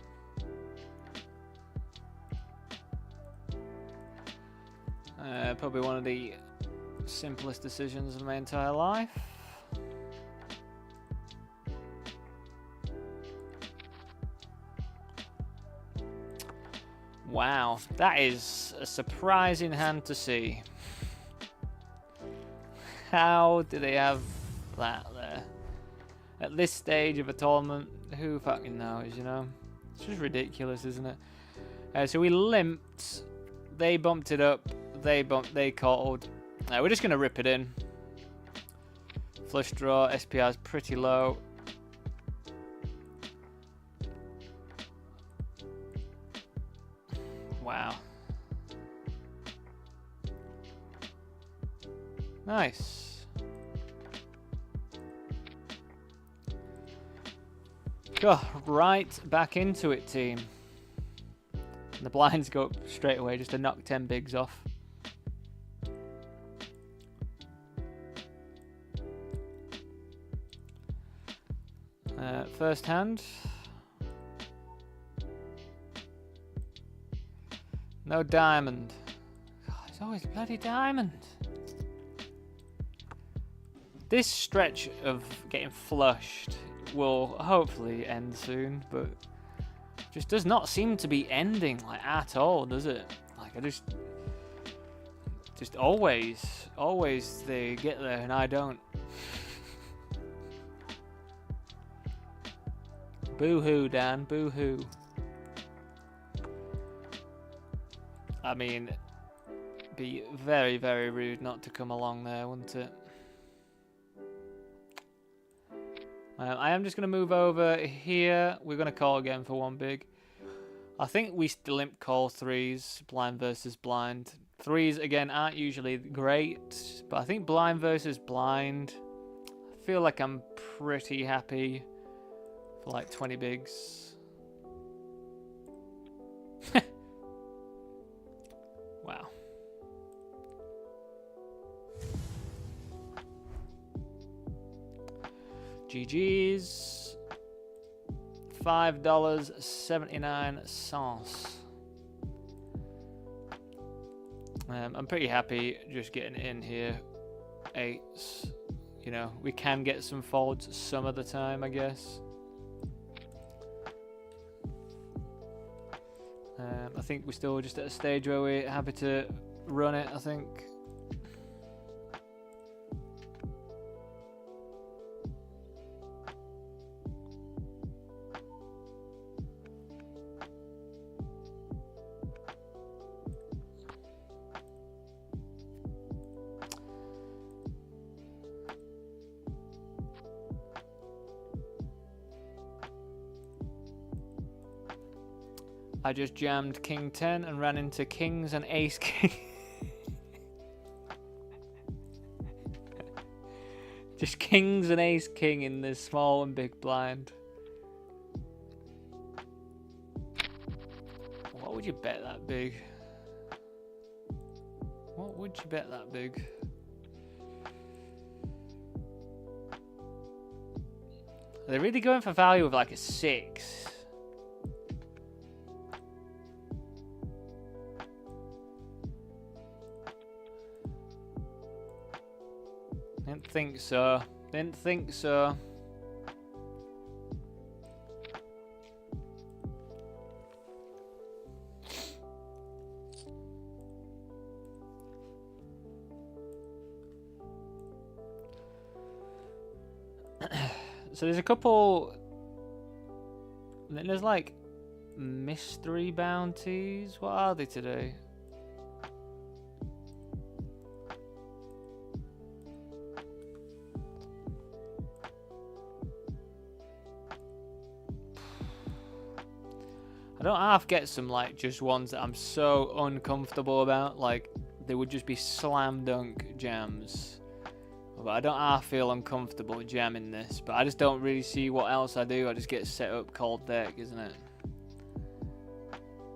Probably one of the simplest decisions of my entire life. Wow, that is a surprising hand to see. How do they have that there? At this stage of a tournament, who fucking knows, you know? It's just ridiculous, isn't it? So we limped, they bumped it up, they called. We're just going to rip it in. Flush draw, SPR is pretty low. Nice. Go right back into it, team. And the blinds go up straight away just to knock 10 bigs off. First hand. No diamond. God, it's always bloody diamond. This stretch of getting flushed will hopefully end soon, but just does not seem to be ending like at all, does it? Like I just always they get there and I don't. Boo-hoo, Dan, boo-hoo. I mean, be very, very rude not to come along there, wouldn't it? I am just going to move over here. We're going to call again for one big. I think we limp call threes, blind versus blind. Threes, again, aren't usually great, but I think blind versus blind, I feel like I'm pretty happy for like 20 bigs. Wow. GG's. $5.79. I'm pretty happy just getting in here. Eights. You know, we can get some folds some of the time, I guess. I think we're still just at a stage where we're happy to run it, I think. I just jammed King 10 and ran into Kings and Ace King. Just Kings and Ace King in this small and big blind. What would you bet that big? What would you bet that big? Are they really going for value of like a 6? Didn't think so. Didn't think so. So there's a couple. Then there's like mystery bounties. What are they today? I don't half get some like just ones that I'm so uncomfortable about, like they would just be slam dunk jams. But I don't half feel uncomfortable jamming this, but I just don't really see what else I do. I just get set up cold deck, isn't it?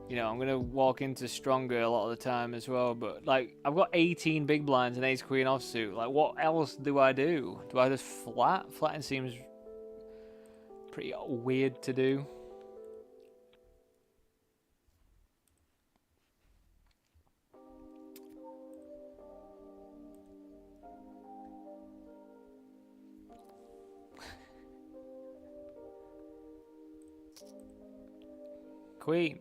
You know, I'm gonna walk into stronger a lot of the time as well, but like I've got 18 big blinds and ace queen offsuit. Like what else do I do? Do I just flat? Flatting seems pretty weird to do. Queen.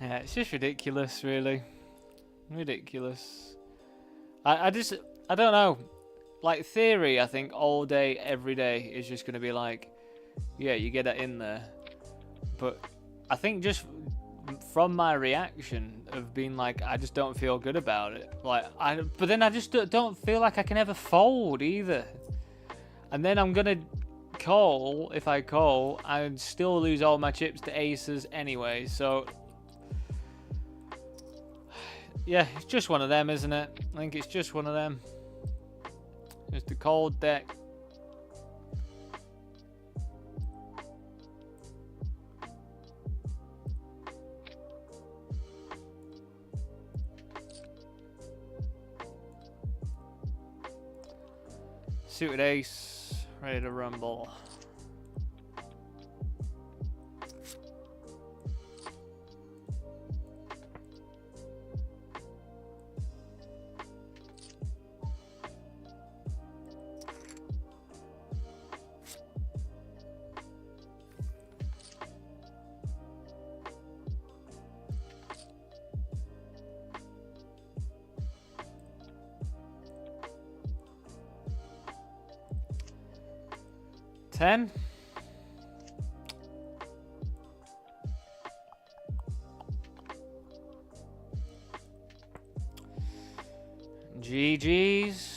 Yeah, it's just ridiculous, really. Ridiculous. I don't know. Like, theory, I think, all day, every day is just going to be like, yeah, you get that in there. But I think just from my reaction of being like, I just don't feel good about it. Like, but then I just don't feel like I can ever fold either. And then I'm going to call, if I call, I'd still lose all my chips to aces anyway, so Yeah, it's just one of them, isn't it? I think it's just one of them. Just a cold deck. Suited ace, ready to rumble. Ten. GG's.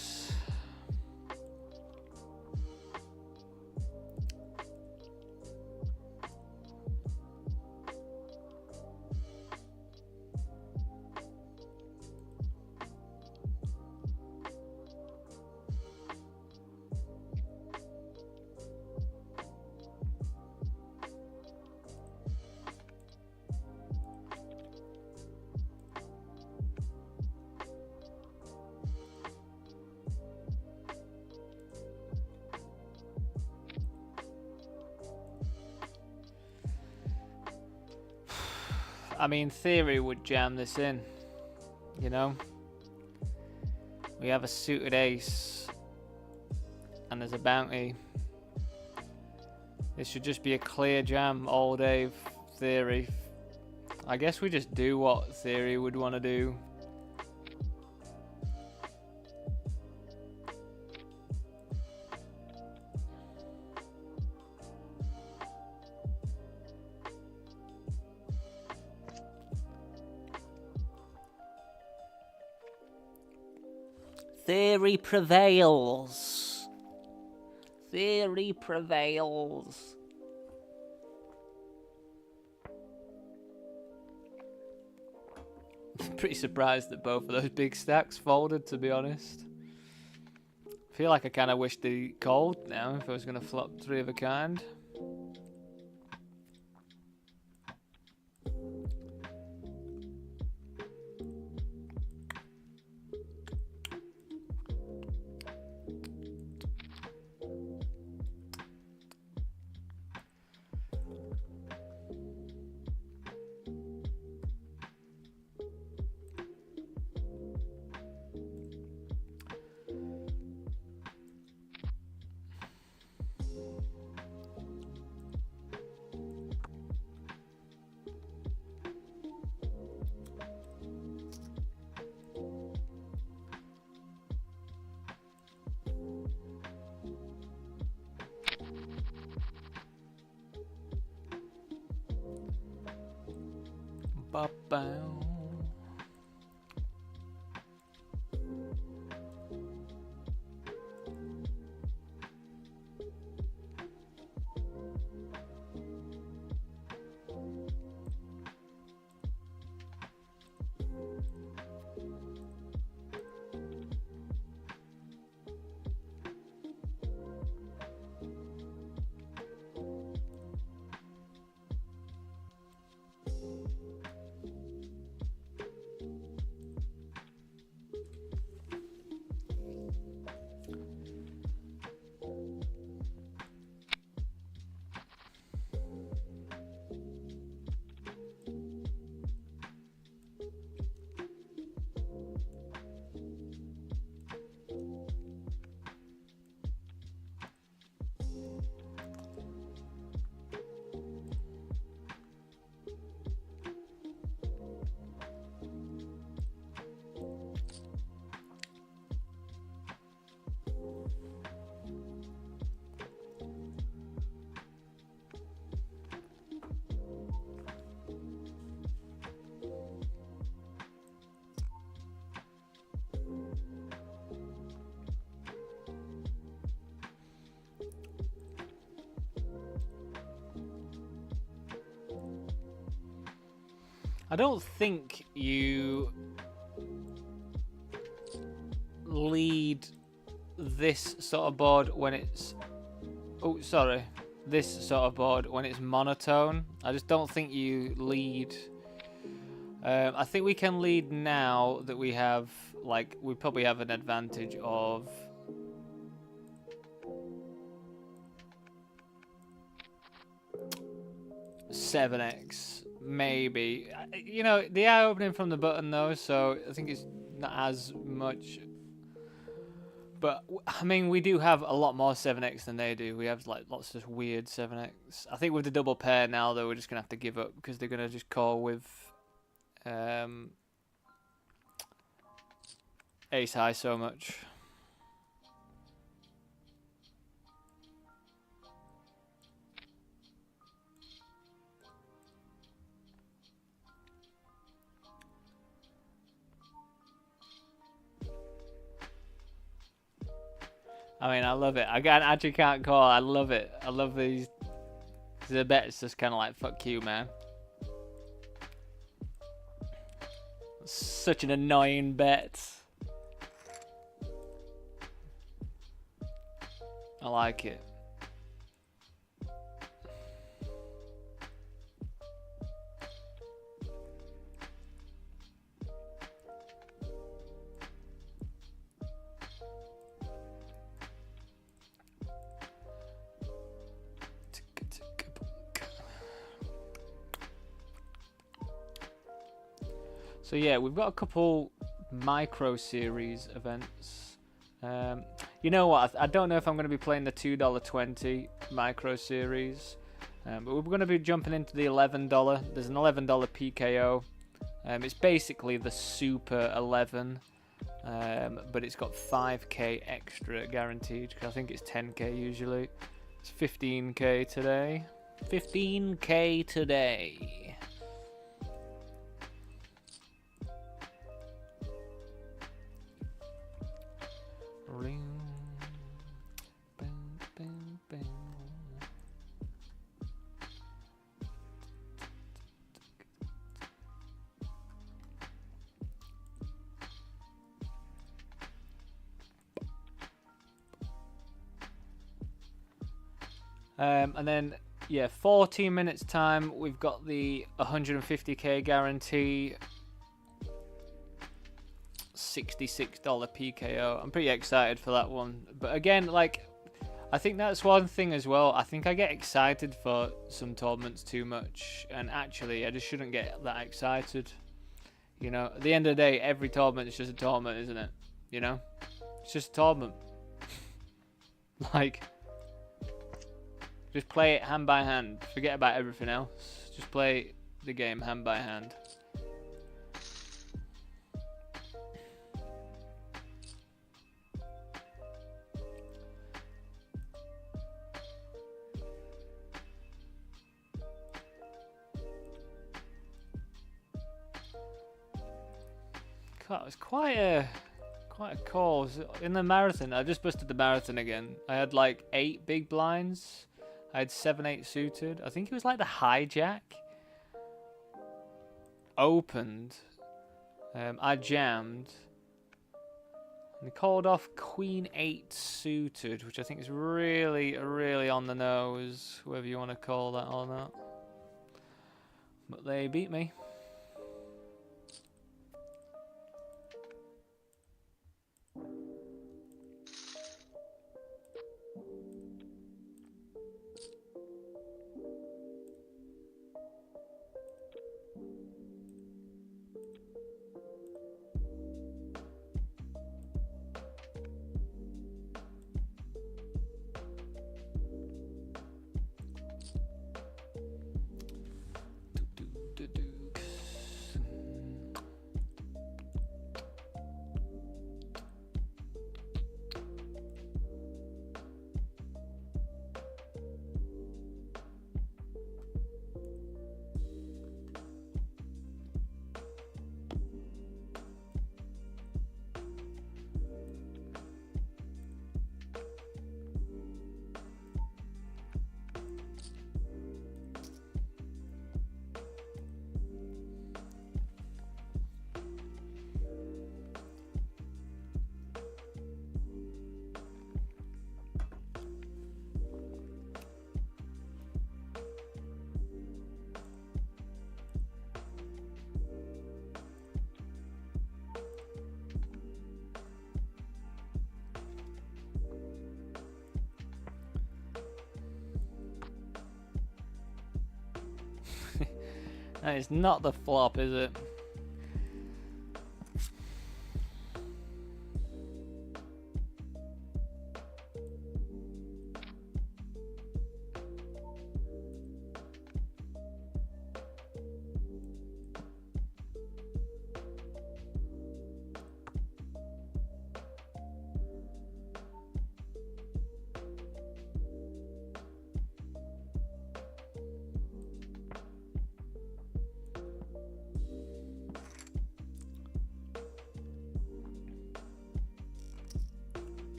I mean, theory would jam this in, you know? We have a suited ace, and there's a bounty. This should just be a clear jam all day, theory. I guess we just do what theory would want to do. Theory prevails. Theory prevails. Pretty surprised that both of those big stacks folded, to be honest. I feel like I kind of wish they called now if I was going to flop three of a kind. Ba-bow. I don't think you lead this sort of board when it's... Oh, sorry. This sort of board when it's monotone. I just don't think you lead... I think we can lead now that we have, like, we probably have an advantage of... $7x, maybe. You know, they are opening from the button though, so I think it's not as much. But I mean, we do have a lot more 7x than they do. We have like lots of weird 7x. I think with the double pair now though, we're just gonna have to give up because they're gonna just call with ace high so much. I mean, I love it. I actually can't call. I love it. I love these. The bet's just kind of like, fuck you, man. Such an annoying bet. I like it. So yeah, we've got a couple micro series events. You know what? I don't know if I'm going to be playing the $2.20 micro series, but we're going to be jumping into the $11. There's an $11 PKO. It's basically the Super 11, but it's got 5k extra guaranteed because I think it's 10k usually. It's 15k today. 15k today. And then, yeah, 14 minutes time, we've got the 150k guarantee, $66 PKO. I'm pretty excited for that one. But again, like, I think that's one thing as well. I think I get excited for some tournaments too much. And actually, I just shouldn't get that excited. You know, at the end of the day, every tournament is just a tournament, isn't it? You know? It's just a tournament. Like... just play it hand by hand. Forget about everything else. Just play the game hand by hand. God, it was quite a call. In the marathon, I just busted the marathon again. I had like 8 big blinds. I had 7-8 suited. I think it was like the hijack. Opened. I jammed. And they called off Queen 8 suited, which I think is really, really on the nose, whether you want to call that or not. But they beat me. That is not the flop, is it?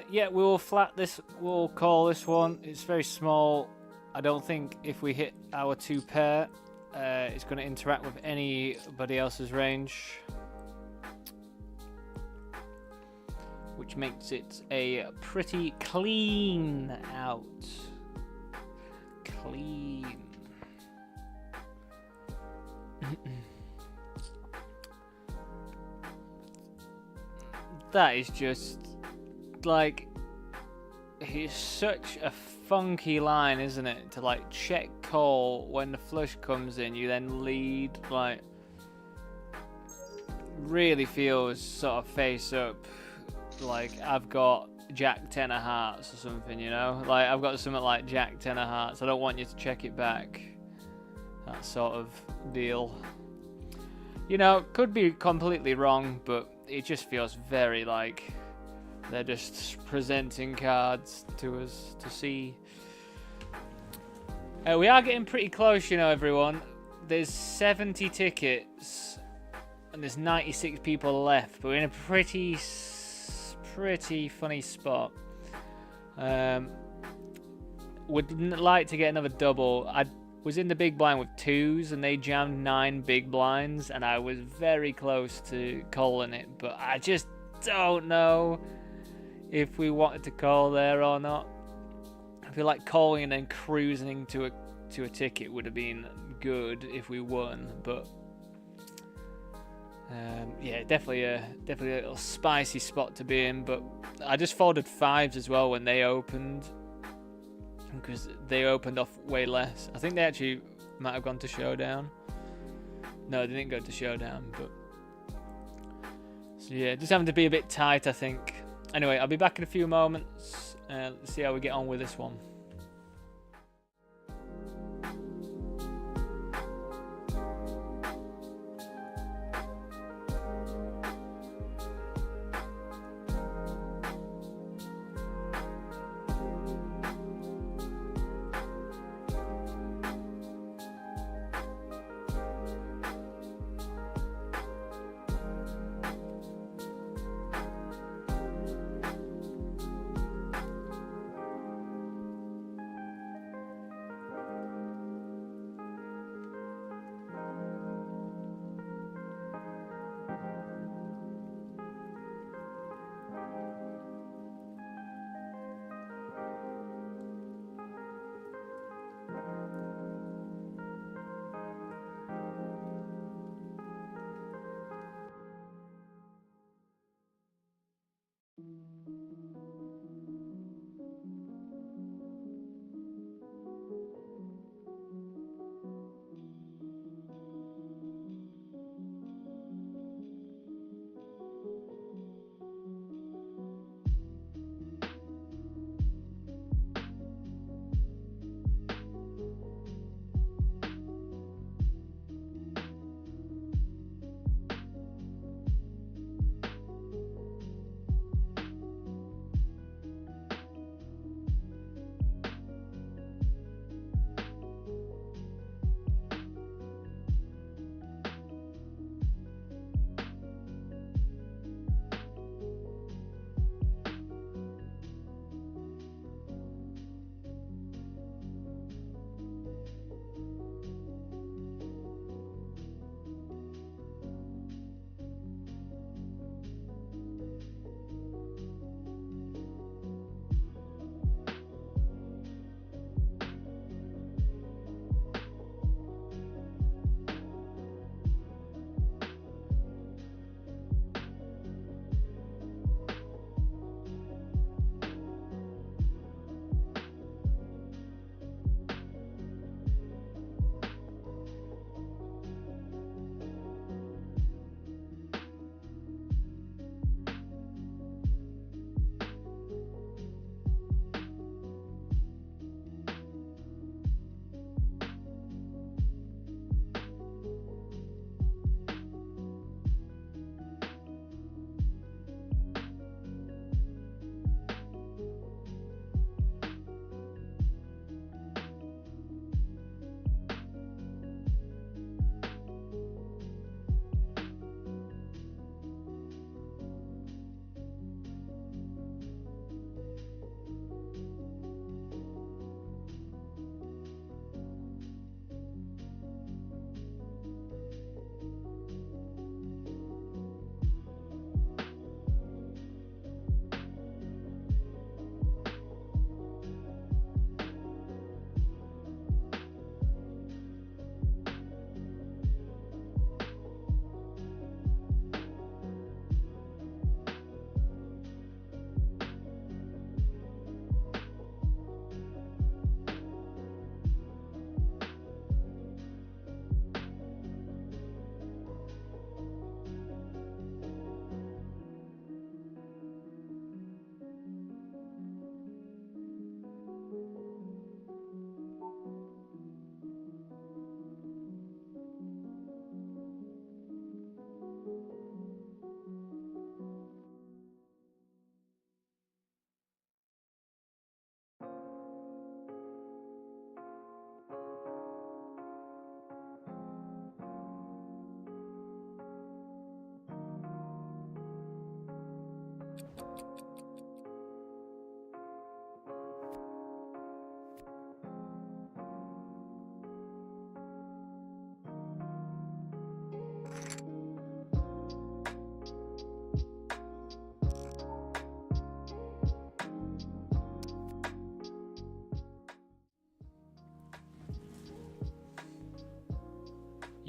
Yeah, we will flat this. We'll call this one. It's very small. I don't think if we hit our 2 pair, it's going to interact with anybody else's range, which makes it a pretty clean out. Clean. That is just like, it's such a funky line, isn't it? To like check call when the flush comes in, you then lead. Like, really feels sort of face up. Like I've got Jack 10 of hearts or something, you know? Like I've got something like Jack 10 of hearts. I don't want you to check it back. That sort of deal. You know, could be completely wrong, but it just feels very like they're just presenting cards to us to see. We are getting pretty close, you know, everyone. There's 70 tickets and there's 96 people left, but we're in a pretty funny spot. Would like to get another double. I was in the big blind with 2s and they jammed 9 big blinds and I was very close to calling it, but I just don't know if we wanted to call there or not. I feel like calling and then cruising to a ticket would have been good if we won, but yeah, definitely a little spicy spot to be in. But I just folded 5s as well when they opened, because they opened off way less. I think they actually might have gone to showdown. No, they didn't go to showdown, but so yeah, just having to be a bit tight, I think. Anyway, I'll be back in a few moments. Let's see how we get on with this one.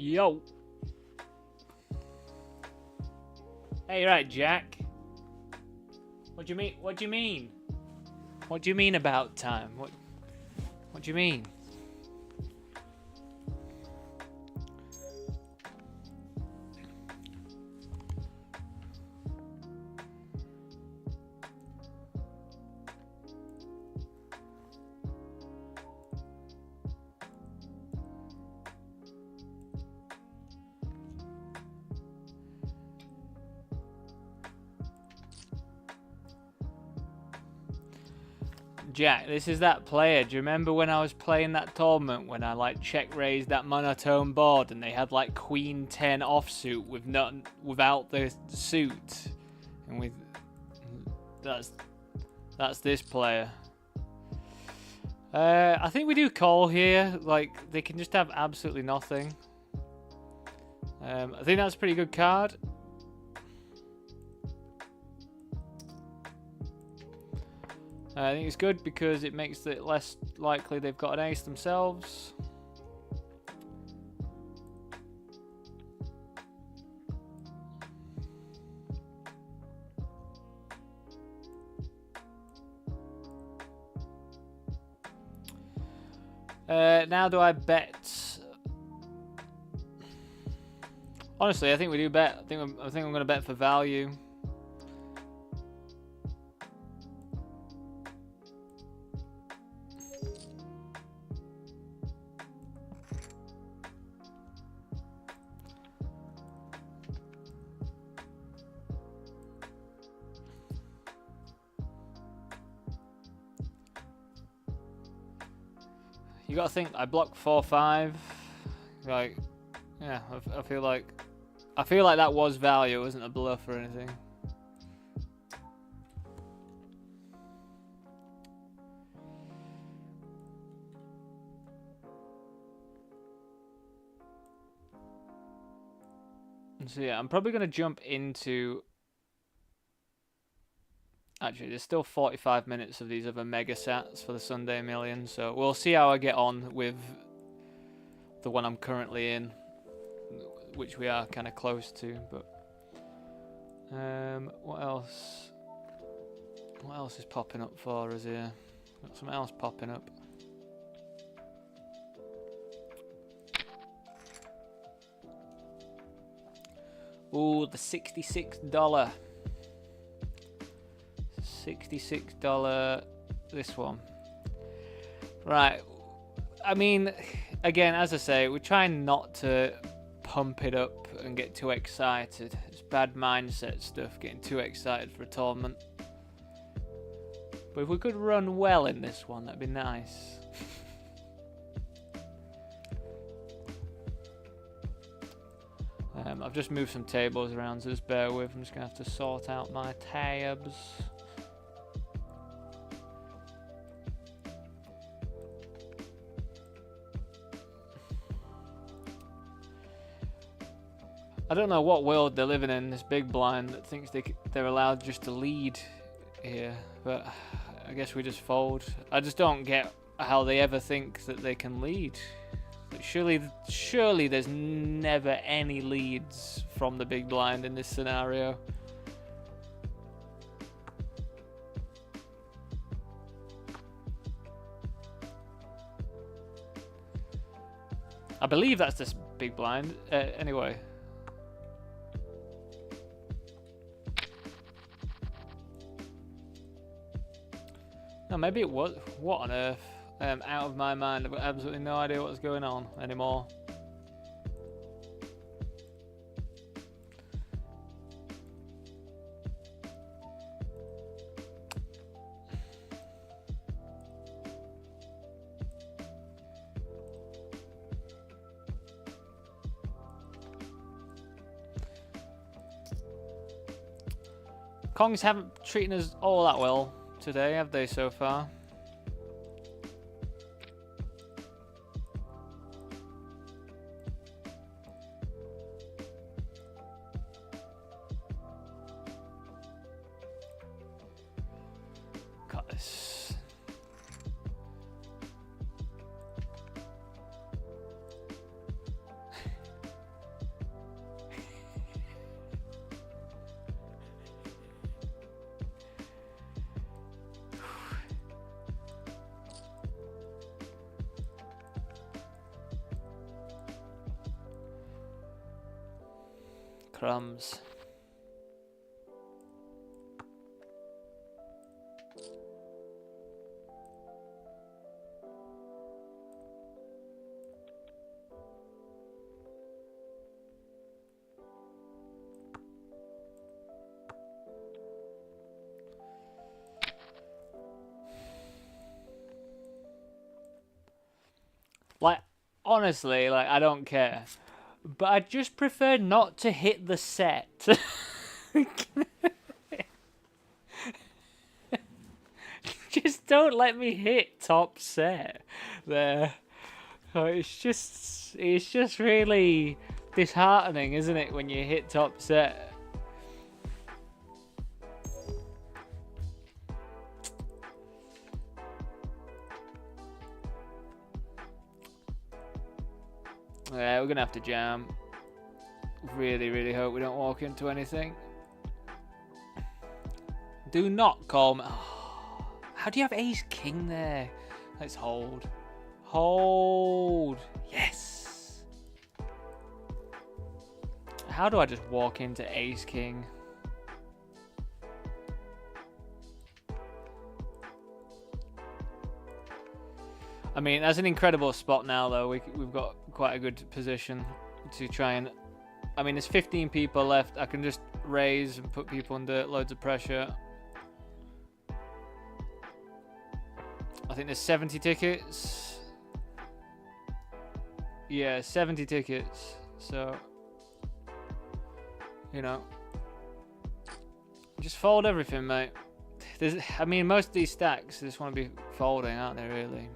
Yo. Hey, right, Jack. What do you mean? What do you mean? What do you mean about time? What do you mean? Jack, this is that player. Do you remember when I was playing that tournament when I like check raised that monotone board and they had like Queen 10 offsuit with without the suit, and with that's this player. I think we do call here. Like they can just have absolutely nothing. I think that's a pretty good card. I think it's good because it makes it less likely they've got an ace themselves. Now do I bet? Honestly, I think we do bet. I think I'm going to bet for value. You gotta think, I blocked 4-5. Like, yeah, I feel like that was value. It wasn't a bluff or anything. So yeah, I'm probably gonna jump into. Actually, there's still 45 minutes of these other mega sats for the Sunday Million, so we'll see how I get on with the one I'm currently in, which we are kind of close to. But what else? What else is popping up for us here? Got something else popping up. Ooh, the $66. $66, this one. Right. I mean, again, as I say, we're trying not to pump it up and get too excited. It's bad mindset stuff, getting too excited for a tournament. But if we could run well in this one, that'd be nice. I've just moved some tables around, so just bear with. I'm just going to have to sort out my tabs. I don't know what world they're living in, this big blind that thinks they're allowed just to lead here, but I guess we just fold. I just don't get how they ever think that they can lead. Like surely there's never any leads from the big blind in this scenario. I believe that's this big blind. Anyway. No, maybe it was. What on earth? Out of my mind. I've got absolutely no idea what's going on anymore. Kongs haven't treated us all that well today, have they, so far? Got this. Crumbs. Like, honestly, like, I don't care. But I just prefer not to hit the set. Just don't let me hit top set there. It's just really disheartening, isn't it, when you hit top set? Yeah, we're gonna have to jam. Really, really hope we don't walk into anything. Do not call me. Oh, how do you have ace king there? Let's hold. Hold. Yes. How do I just walk into ace king? I mean, that's an incredible spot now, though. We've got quite a good position to try and... I mean, there's 15 people left. I can just raise and put people under loads of pressure. I think there's 70 tickets. Yeah, 70 tickets. So, you know, just fold everything, mate. I mean, most of these stacks just want to be folding, aren't they, really?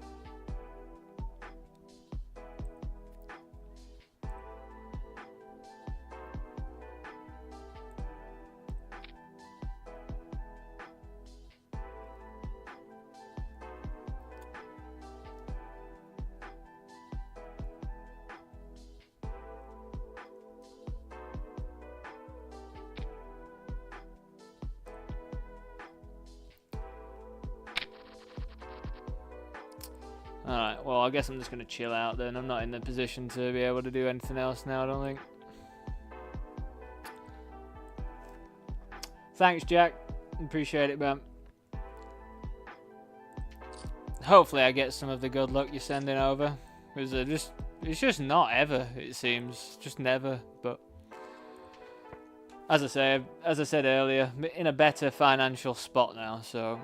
Alright, well, I guess I'm just going to chill out then. I'm not in the position to be able to do anything else now, I don't think. Thanks, Jack. Appreciate it, man. Hopefully I get some of the good luck you're sending over. Because it's just not ever, it seems. Just never, but... As I said earlier, in a better financial spot now, so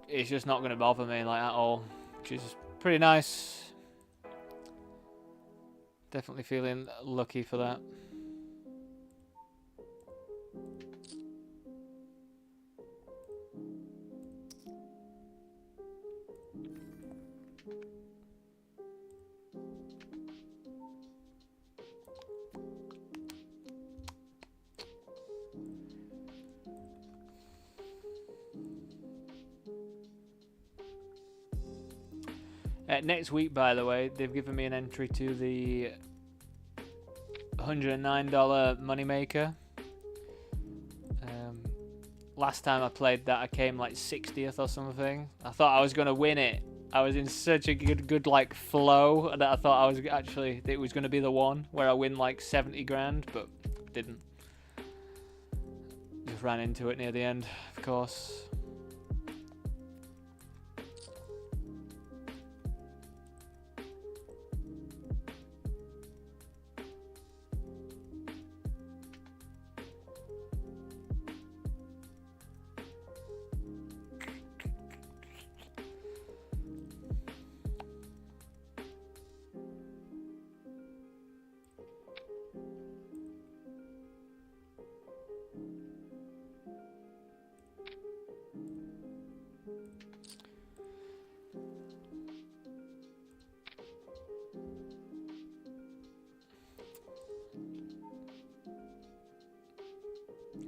it's just not going to bother me like at all. Which is pretty nice. Definitely feeling lucky for that. Next week, by the way, they've given me an entry to the $109 Moneymaker. Last time I played that, I came like 60th or something. I thought I was going to win it. I was in such a good like flow that I thought it was going to be the one where I win like 70 grand, but didn't. Just ran into it near the end, of course.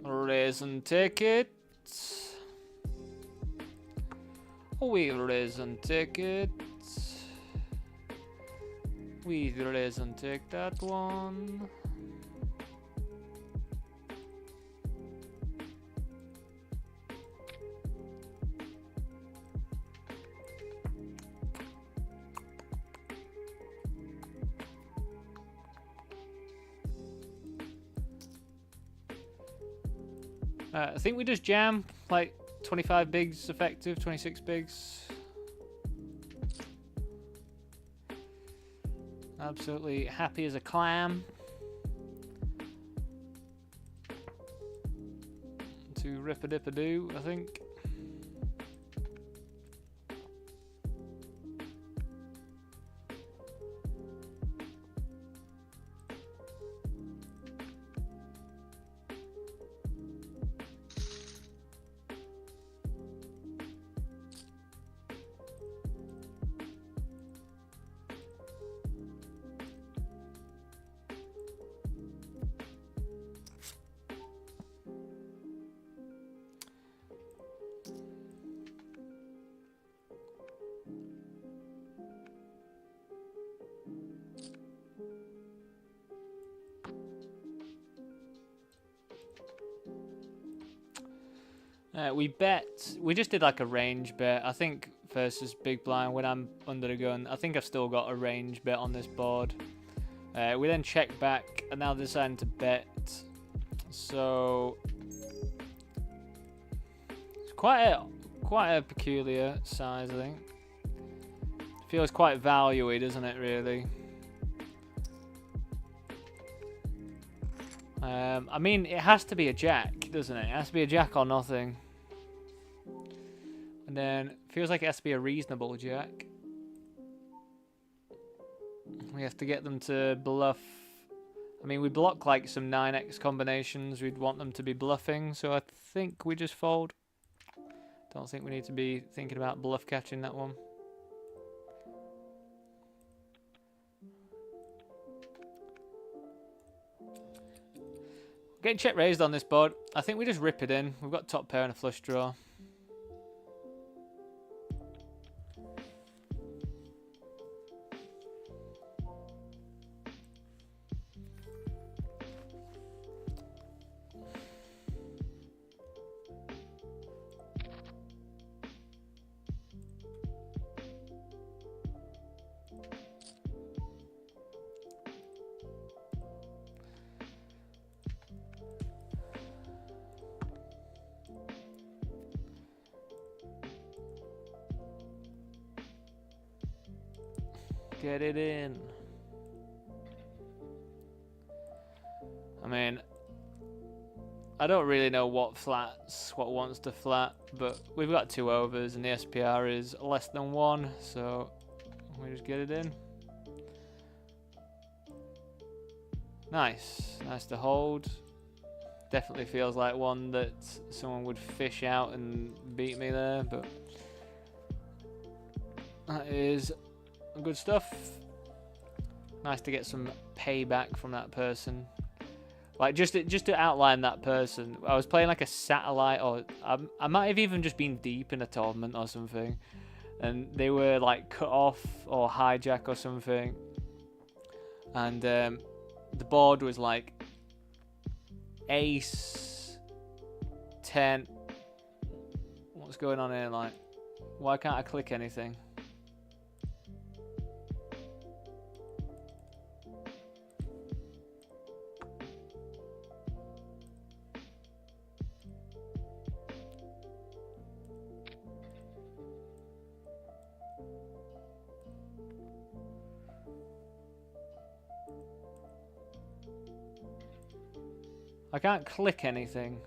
Raisin tickets. We raisin tickets. We raisin take that one. I think we just jam, like 25 bigs effective, 26 bigs. Absolutely happy as a clam. To rip-a-dip-a-doo, I think. We just did like a range bet, I think, versus big blind when I'm under the gun. I think I've still got a range bet on this board. We then check back and now deciding to bet. So it's quite a peculiar size, I think. Feels quite value-y, doesn't it, really? I mean, it has to be a jack, doesn't it? It has to be a jack or nothing. And then, feels like it has to be a reasonable jack. We have to get them to bluff. I mean, we block like some 9x combinations. We'd want them to be bluffing, so I think we just fold. Don't think we need to be thinking about bluff catching that one. Getting check raised on this board. I think we just rip it in. We've got top pair and a flush draw. Get it in. I mean, I don't really know what wants to flat, but we've got 2 overs and the SPR is less than 1, so we just get it in. Nice to hold. Definitely feels like one that someone would fish out and beat me there, but that is good stuff. Nice to get some payback from that person. Like just to outline that person, I was playing like a satellite, or I might have even just been deep in a tournament or something, and they were like cut off or hijack or something, and the board was like ace 10. What's going on here? Like, why can't I click anything? I can't click anything.